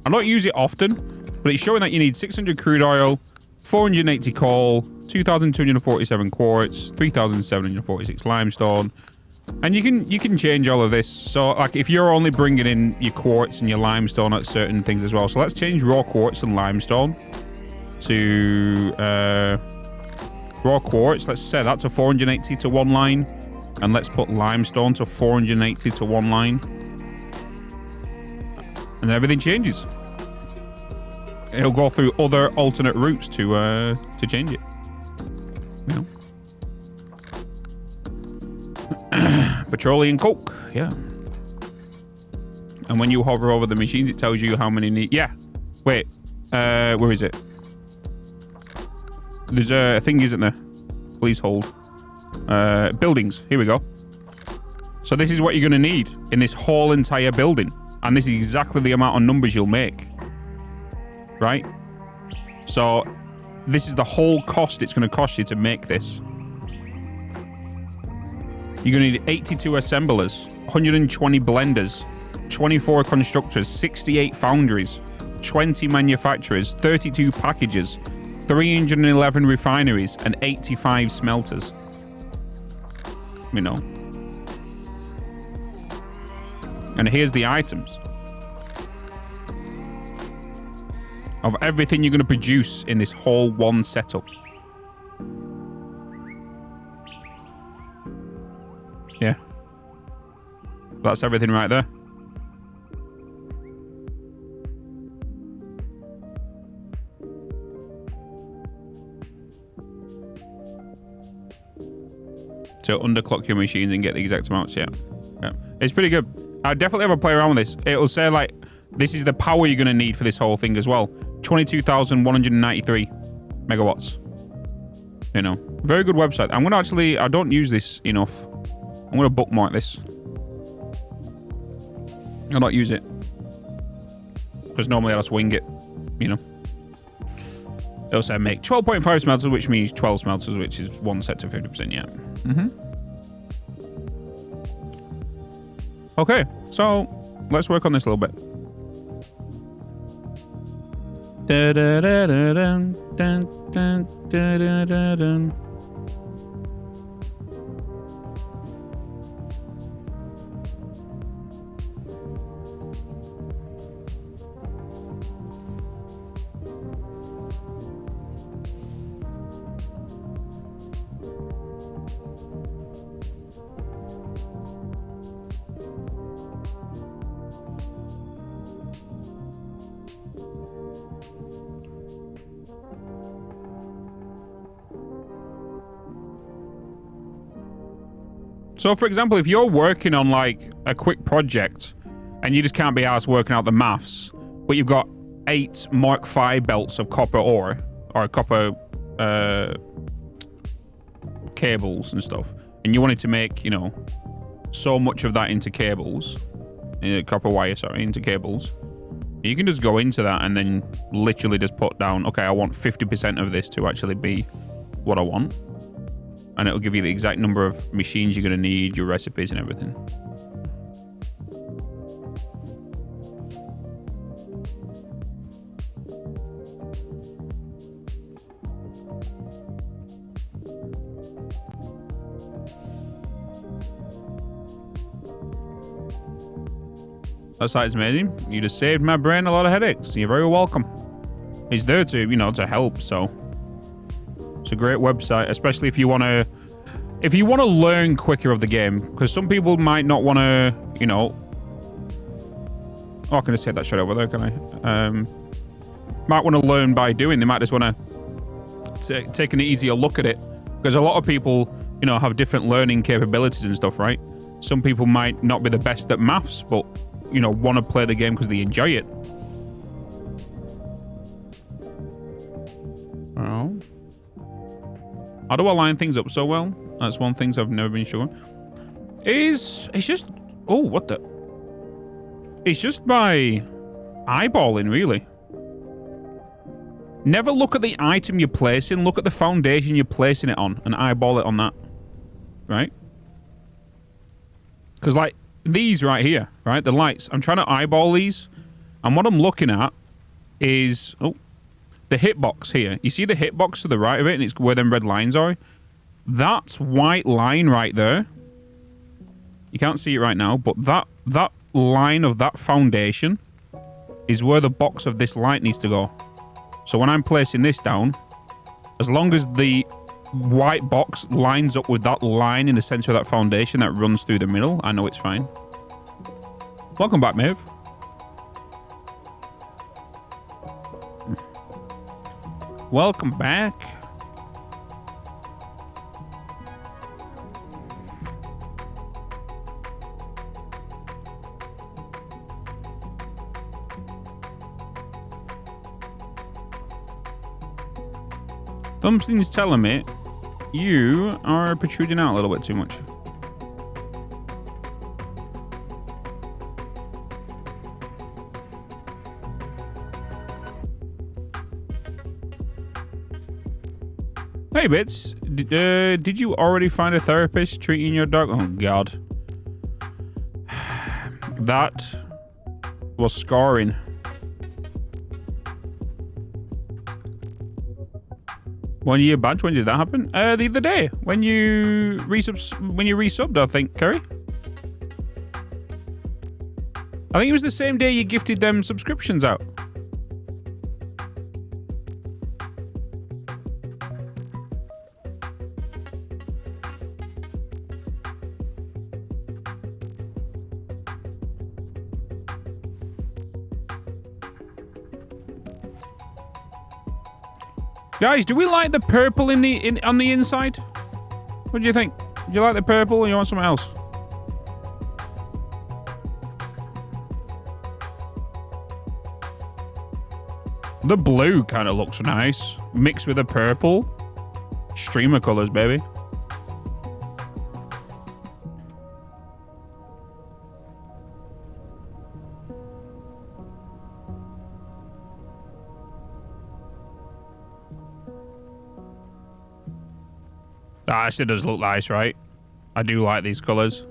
S1: I don't use it often, but it's showing that you need 600 crude oil, 480 coal, 2,247 quartz, 3,746 limestone. And you can change all of this. So, like, if you're only bringing in your quartz and your limestone at certain things as well. So let's change raw quartz and limestone to raw quartz. Let's set that to 480 to one line. And let's put limestone to 480 to one line. And everything changes. It'll go through other alternate routes to change it. You know? Petroleum coke, yeah. And when you hover over the machines, it tells you how many need. Yeah. Wait. Where is it? There's a thing, isn't there? Please hold. Buildings. Here we go. So this is what you're going to need in this whole entire building. And this is exactly the amount of numbers you'll make. Right? So this is the whole cost it's going to cost you to make this. You're going to need 82 assemblers, 120 blenders, 24 constructors, 68 foundries, 20 manufacturers, 32 packages, 311 refineries, and 85 smelters. You know. And here's the items of everything you're going to produce in this whole one setup. Yeah. That's everything right there. To underclock your machines and get the exact amounts, yeah. It's pretty good. I'll definitely have a play around with this. It'll say, like, this is the power you're going to need for this whole thing as well. 22,193 megawatts. You know, very good website. I'm going to actually, I don't use this enough. I'm going to bookmark this. I'll not use it. Because normally I'll just wing it, you know. It'll say make 12.5 smelters, which means 12 smelters, which is one set to 50%, yeah. Okay, so let's work on this a little bit. So, for example, if you're working on, like, a quick project and you just can't be arsed working out the maths, but you've got 8 Mark V belts of copper ore, or copper cables and stuff, and you wanted to make, you know, so much of that into cables, copper wire, sorry, into cables, you can just go into that and then literally just put down, okay, I want 50% of this to actually be what I want. And it'll give you the exact number of machines you're going to need, your recipes and everything. That site is amazing. You just saved my brain a lot of headaches. You're very welcome. He's there to, you know, to help, so... It's a great website, especially if you want to learn quicker of the game, because some people might not want to, you know. Oh, I can just take that shot over there, can I? Might want to learn by doing. They might just want to take an easier look at it, because a lot of people, you know, have different learning capabilities and stuff, right? Some people might not be the best at maths, but, you know, want to play the game because they enjoy it. Oh. How do I line things up so well? That's one thing I've never been sure. It's just... Oh, what the... It's just by eyeballing, really. Never look at the item you're placing. Look at the foundation you're placing it on and eyeball it on that. Right? Because, like, these right here, right? The lights. I'm trying to eyeball these. And what I'm looking at is... Oh. The hitbox here. You see the hitbox to the right of it, and it's where them red lines are? That's white line right there. You can't see it right now, but that line of that foundation is where the box of this light needs to go. So when I'm placing this down, as long as the white box lines up with that line in the center of that foundation that runs through the middle, I know it's fine. Welcome back, Maeve. Welcome back. Something's telling me you are protruding out a little bit too much. Hey, Bitz. Did you already find a therapist treating your dog? Oh, God. That was scarring. One year badge. When did that happen? The other day. When you resubbed, I think, Curry. I think it was the same day you gifted them subscriptions out. Guys, do we like the purple on the inside? What do you think? Do you like the purple or you want something else? The blue kind of looks nice. Mixed with the purple. Streamer colors, baby. That actually does look nice, right? I do like these colors.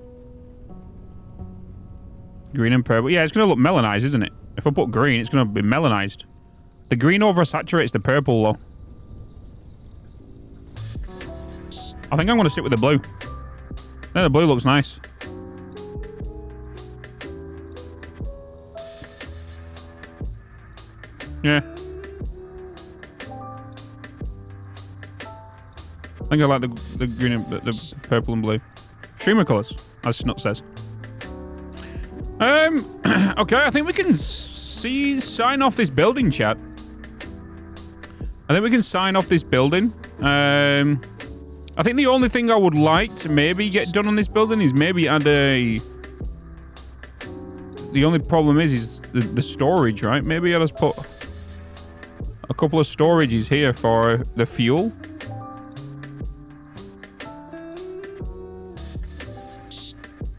S1: Green and purple. Yeah, it's going to look melanized, isn't it? If I put green, it's going to be melanized. The green oversaturates the purple, though. I think I'm going to stick with the blue. Yeah, the blue looks nice. Yeah. I think I like the green and the purple and blue. Streamer colors, as Snut says. Okay, I think we can sign off this building, chat. I think we can sign off this building. I think the only thing I would like to maybe get done on this building is maybe add a... The only problem is the storage, right? Maybe I'll just put a couple of storages here for the fuel.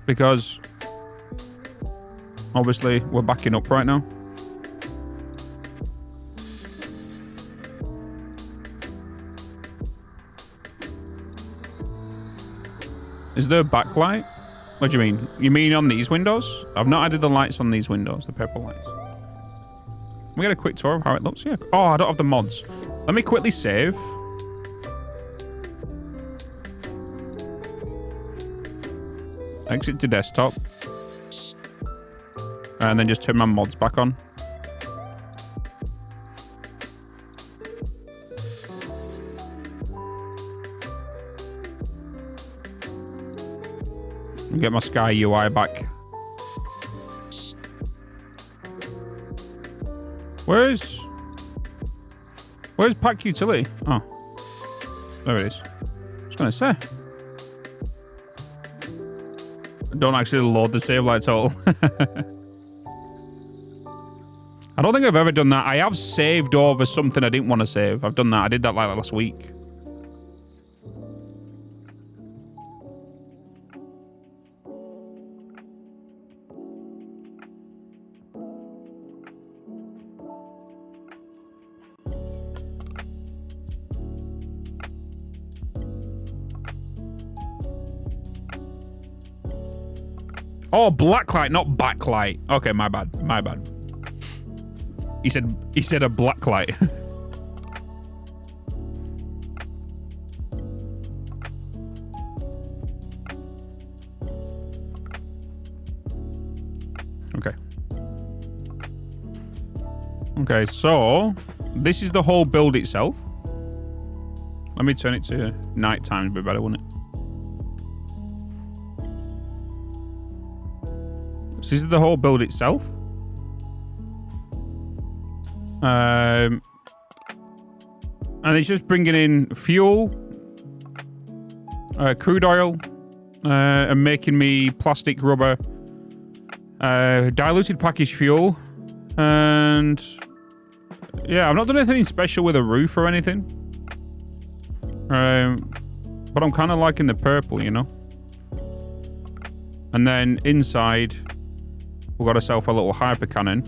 S1: Because obviously we're backing up right now. Is there a backlight? What do you mean? You mean on these windows? I've not added the lights on these windows, the purple lights. Can we get a quick tour of how it looks? Yeah. Oh, I don't have the mods. Let me quickly save. Exit to desktop. And then just turn my mods back on. And get my Sky UI back. Where's pack utility? Oh. There it is. I was gonna say. Don't actually load the save lights at all. I don't think I've ever done that. I have saved over something I didn't want to save. I've done that. I did that like last week. Oh, blacklight, not backlight. Okay, my bad. My bad. He said a blacklight. Okay. Okay, so this is the whole build itself. Let me turn it to nighttime, it'd be better, wouldn't it? So this is the whole build itself. And it's just bringing in fuel, crude oil, and making me plastic, rubber, diluted packaged fuel, and yeah, I've not done anything special with a roof or anything. But I'm kind of liking the purple, you know. And then inside, we've got ourselves a little hyper cannon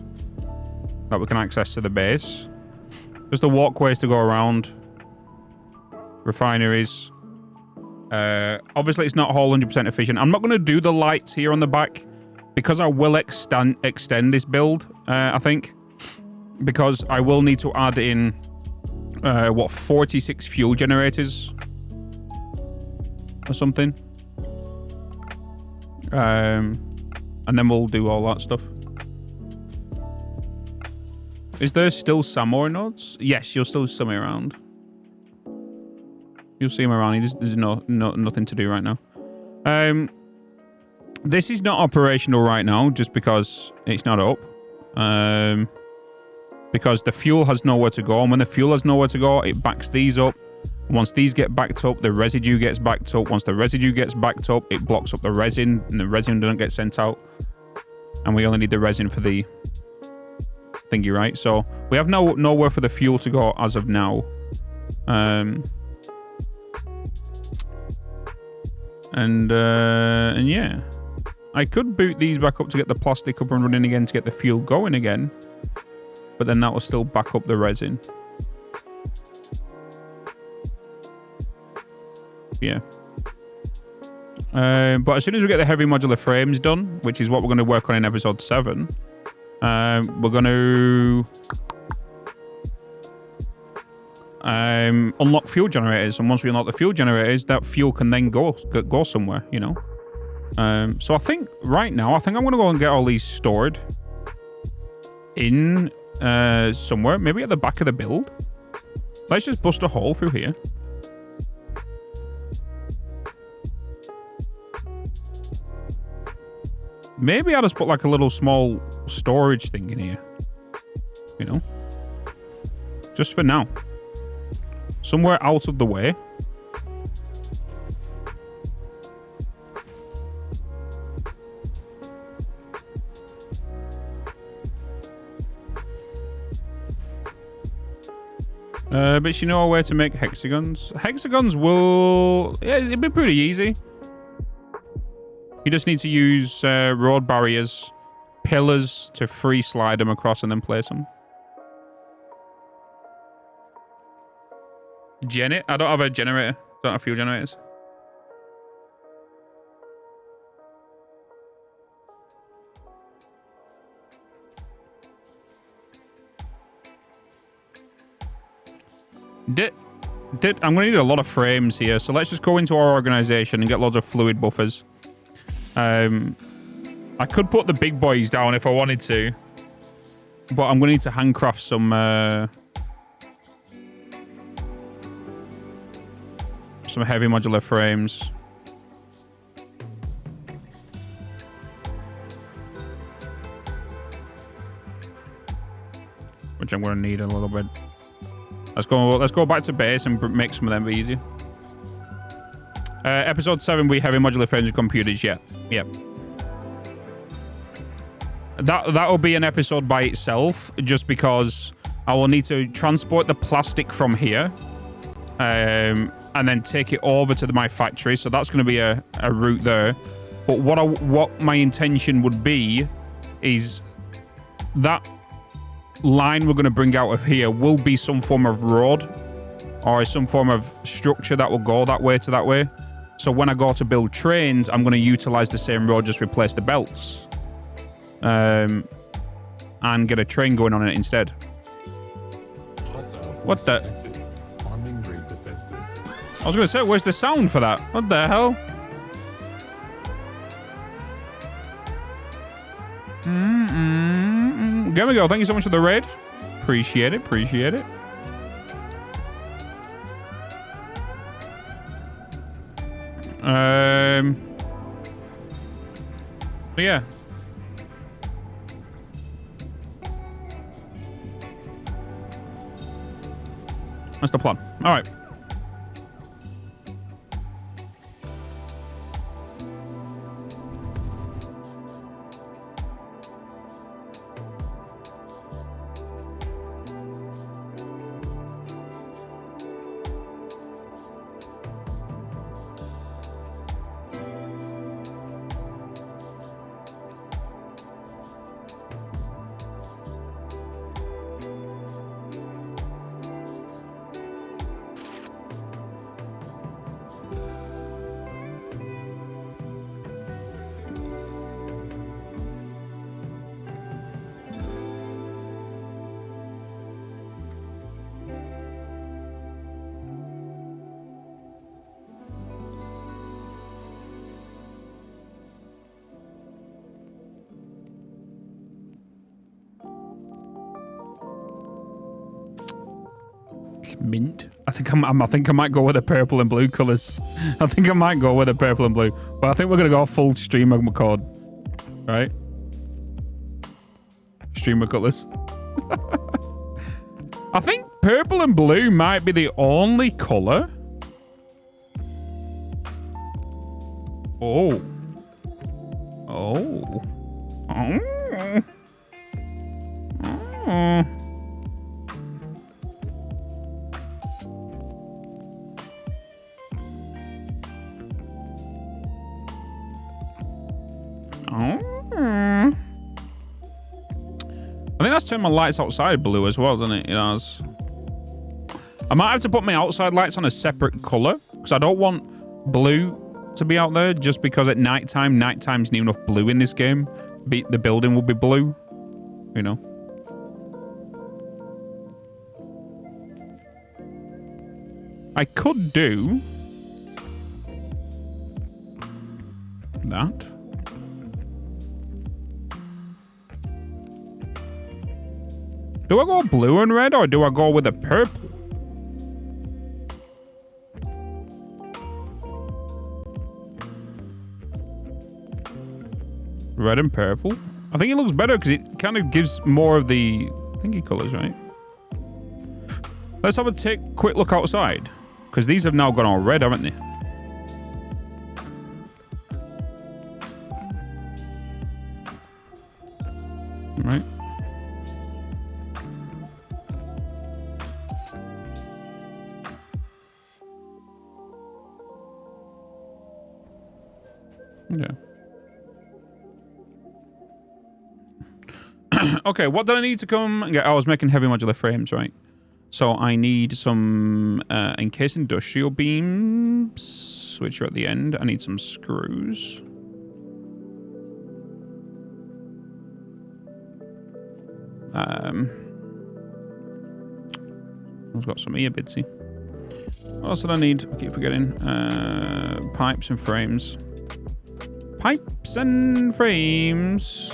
S1: that we can access to the base. Just the walkways to go around. refineries. Obviously, it's not all 100% efficient. I'm not going to do the lights here on the back because I will extend this build, I think. Because I will need to add in, 46 fuel generators or something. And then we'll do all that stuff. Is there still Samoa nodes? Yes, you'll still see me around. You'll see him around. There's nothing to do right now. This is not operational right now, just because it's not up. Because the fuel has nowhere to go, and when the fuel has nowhere to go, it backs these up. Once these get backed up, the residue gets backed up. Once the residue gets backed up, it blocks up the resin, and the resin doesn't get sent out. And we only need the resin for the thingy, right? So we have nowhere for the fuel to go as of now. And yeah, I could boot these back up to get the plastic up and running again to get the fuel going again, but then that will still back up the resin. Yeah. But as soon as we get the heavy modular frames done, which is what we're going to work on in episode 7, we're going to unlock fuel generators, and once we unlock the fuel generators, that fuel can then go somewhere, you know. So I think right now, I'm going to go and get all these stored in somewhere, maybe at the back of the build. Let's just bust a hole through here. Maybe I'll just put like a little small storage thing in here, you know, just for now. Somewhere out of the way. But you know where to make hexagons? Hexagons will... Yeah, it'll be pretty easy. You just need to use road barriers, pillars to free slide them across and then place them. I don't have a generator. Don't have fuel generators. I'm going to need a lot of frames here, so let's just go into our organization and get loads of fluid buffers. I could put the big boys down if I wanted to, but I'm going to need to handcraft some heavy modular frames. Which I'm going to need a little bit. Let's go back to base and make some of them easier. Episode 7, we heavy modular frames and computers. Yep. That'll be an episode by itself, just because I will need to transport the plastic from here, and then take it over to my factory. So that's going to be a route there. But what my intention would be is that line we're going to bring out of here will be some form of road or some form of structure that will go that way to that way. So when I go to build trains, I'm going to utilize the same road, just replace the belts, and get a train going on it instead. What the?
S2: Arming great defenses.
S1: I was going to say, where's the sound for that? What the hell? There we go. Thank you so much for the raid. Appreciate it. But yeah. That's the plan. All right. Mint. I think I might go with the purple and blue colours. I think I might go with the purple and blue. But I think we're gonna go full streamer code, right? Streamer colours. I think purple and blue might be the only colour. Oh. Oh. Oh. Oh. I think that's turned my lights outside blue as well, isn't it? It has. I might have to put my outside lights on a separate colour because I don't want blue to be out there just because at nighttime's near enough blue in this game. The building will be blue, you know. I could do that. Do I go blue and red or do I go with a purple? Red and purple? I think it looks better because it kind of gives more of the thingy colours, right? Let's have a quick look outside. Because these have now gone all red, haven't they? Right. Yeah. Okay, what did I need to come and get? I was making heavy modular frames, right? So I need some encased industrial beams, which are at the end. I need some screws. I've got some here, Bitzy. What else did I need? I keep forgetting. Pipes and frames. Pipes and frames.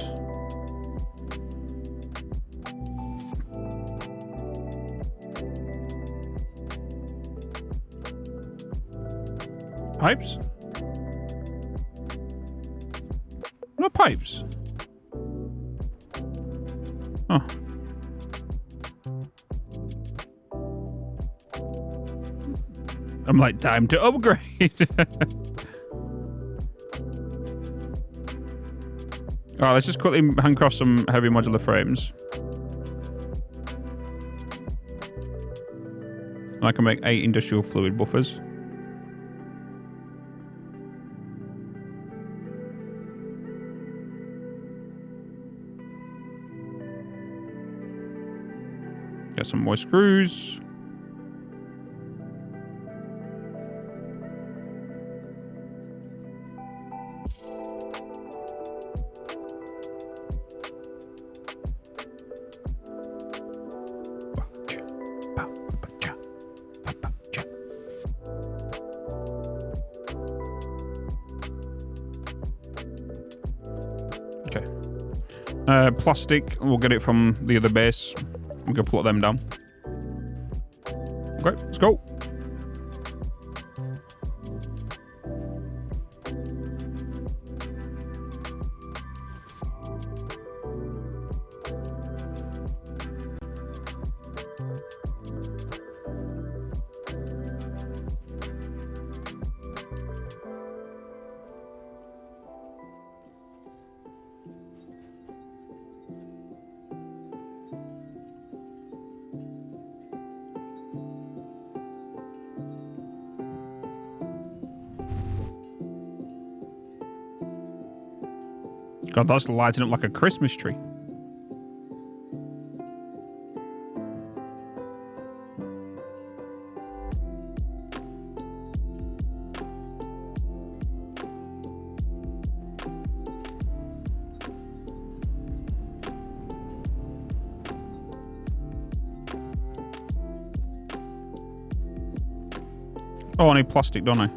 S1: Pipes? Not pipes. Oh. I'm like, time to upgrade. Alright, let's just quickly handcraft some heavy modular frames. And I can make 8 industrial fluid buffers. Get some more screws. Okay. Plastic, we'll get it from the other base. I'm gonna plot them down. Okay, let's go. God, that's lighting up like a Christmas tree. Oh, I need plastic, don't I?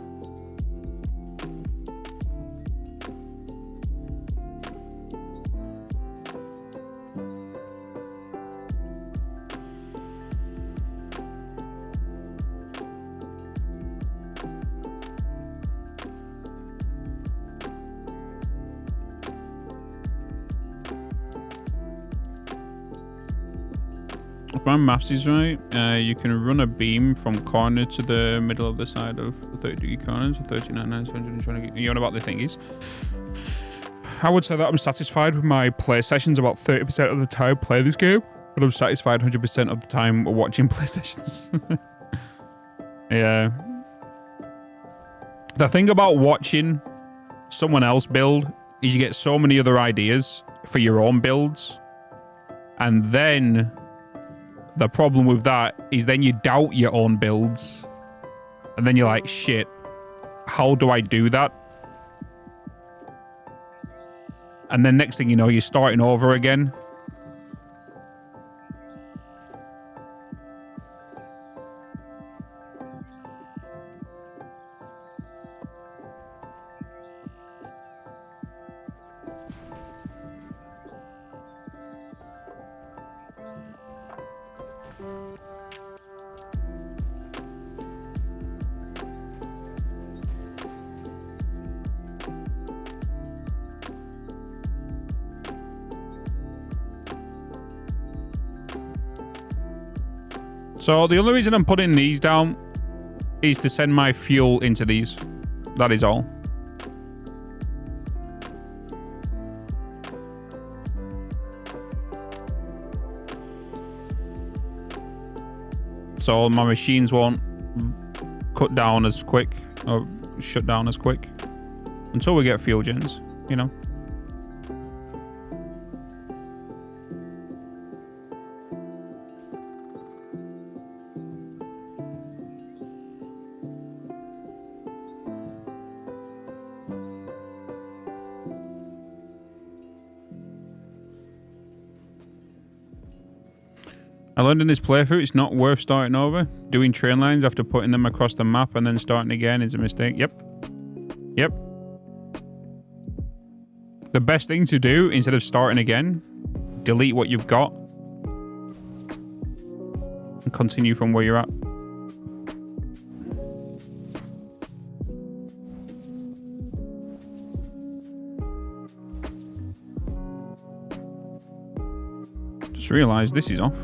S1: if my maths is right, you can run a beam from corner to the middle of the side of the 30-degree corner, so 39, 920. You know about the thingies. I would say that I'm satisfied with my play sessions about 30% of the time play this game, but I'm satisfied 100% of the time watching play sessions. Yeah. The thing about watching someone else build is you get so many other ideas for your own builds. And then the problem with that is then you doubt your own builds. And then you're like, shit, how do I do that? And then next thing you know, you're starting over again. So the only reason I'm putting these down is to send my fuel into these. That is all. So my machines won't cut down as quick or shut down as quick until we get fuel gens, you know. I learned in this playthrough it's not worth starting over. Doing train lines after putting them across the map and then starting again is a mistake. Yep. Yep. The best thing to do instead of starting again, delete what you've got and continue from where you're at. Just realised this is off.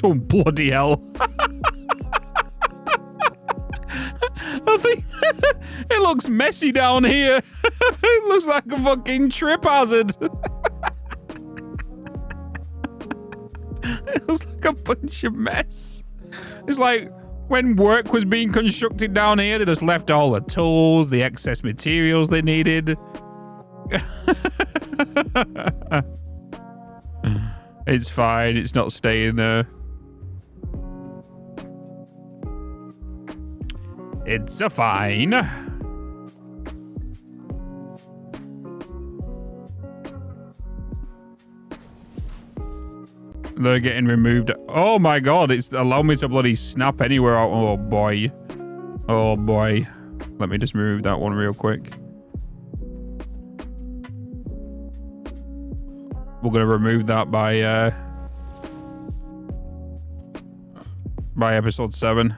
S1: Oh, bloody hell. I think it looks messy down here. It looks like a fucking trip hazard. It looks like a bunch of mess. It's like when work was being constructed down here, they just left all the tools, the excess materials they needed. It's fine. It's not staying there. It's a fine. They're getting removed. Oh my god, it's allowed me to bloody snap anywhere. Oh boy. Oh boy. Let me just remove that one real quick. We're gonna remove that by episode 7.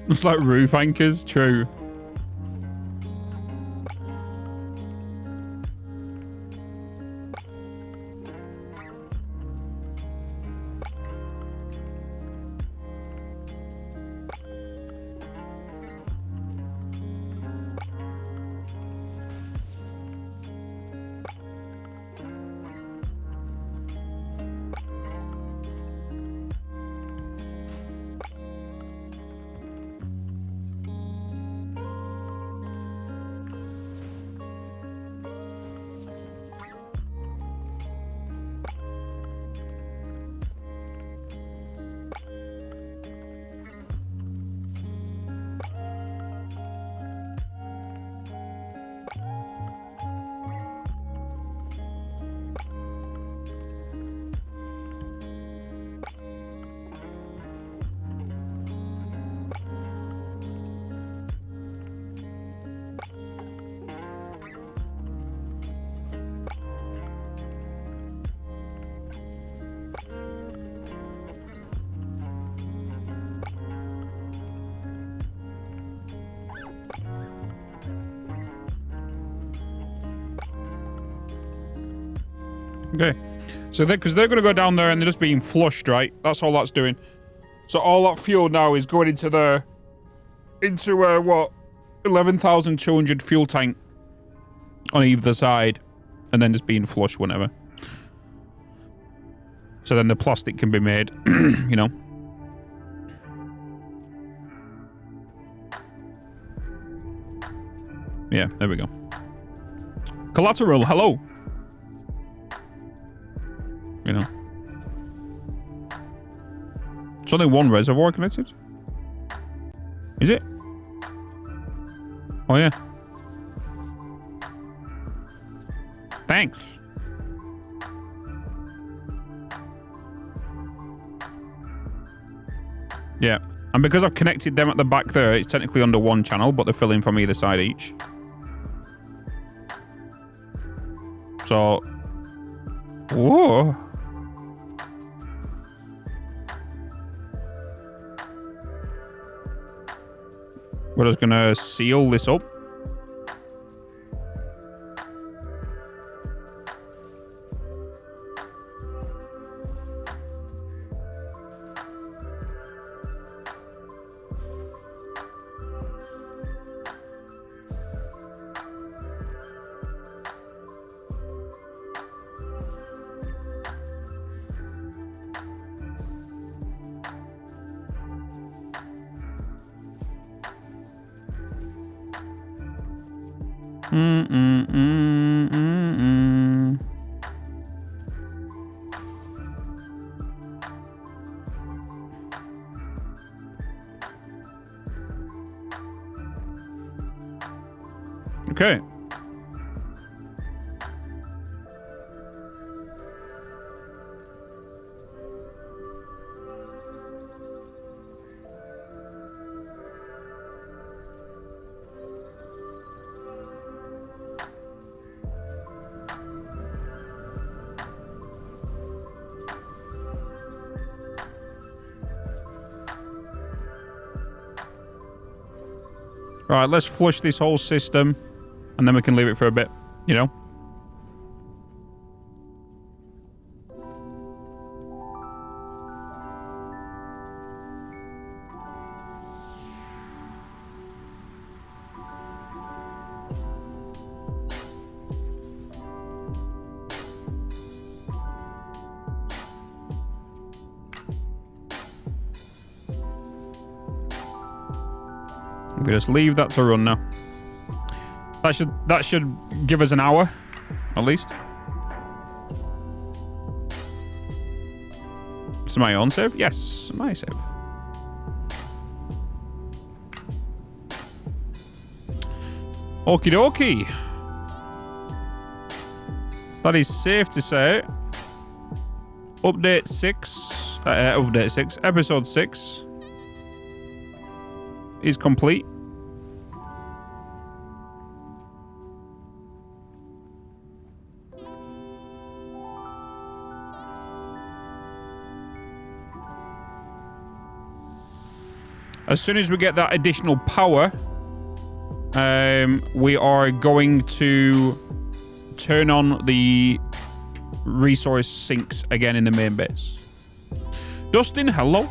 S1: It's like roof anchors, true. Okay. So because they're going to go down there and they're just being flushed, right? That's all that's doing. So all that fuel now is going into what? 11,200 fuel tank on either side. And then just being flushed whenever. So then the plastic can be made, you know. Yeah, there we go. Collateral, hello. You know. It's only one reservoir connected? Is it? Oh, yeah. Thanks. Yeah. And because I've connected them at the back there, it's technically under one channel, but they're filling from either side each. So... Whoa. We're just gonna seal this up. Okay. Right, let's flush this whole system, and then we can leave it for a bit, you know? We just leave that to run now. That should give us an hour, at least. Is my own save? Yes, my save. Okie dokie. That is safe to say. Update 6. Episode 6 is complete. As soon as we get that additional power, we are going to turn on the resource sinks again in the main base. Dustin, hello.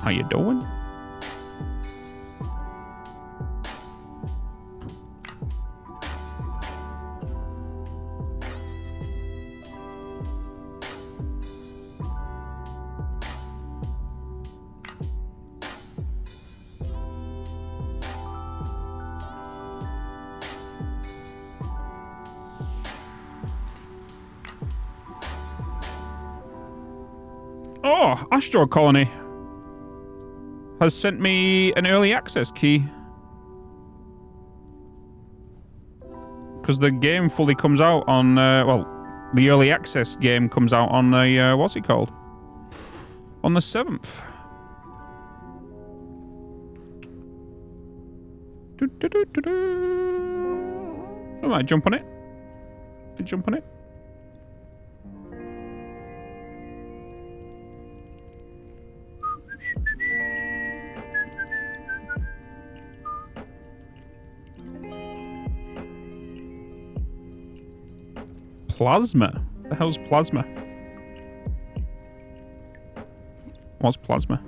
S1: How you doing? Oh, Astro Colony has sent me an early access key. Because the game fully comes out on, well, the early access game comes out on the, what's it called? On the 7th. So I might jump on it. Jump on it. Plasma. The hell's plasma? What's plasma?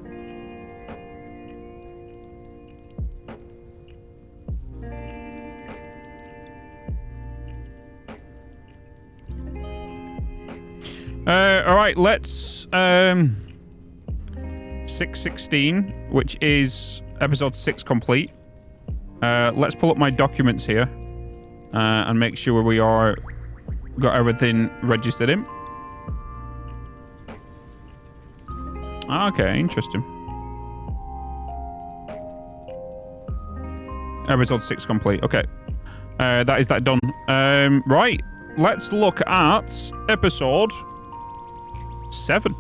S1: All right, let's 616, which is episode 6 complete. Let's pull up my documents here and make sure we are got everything registered in. Okay, interesting. Episode 6 complete. Okay, that is that done. Right, let's look at episode 7.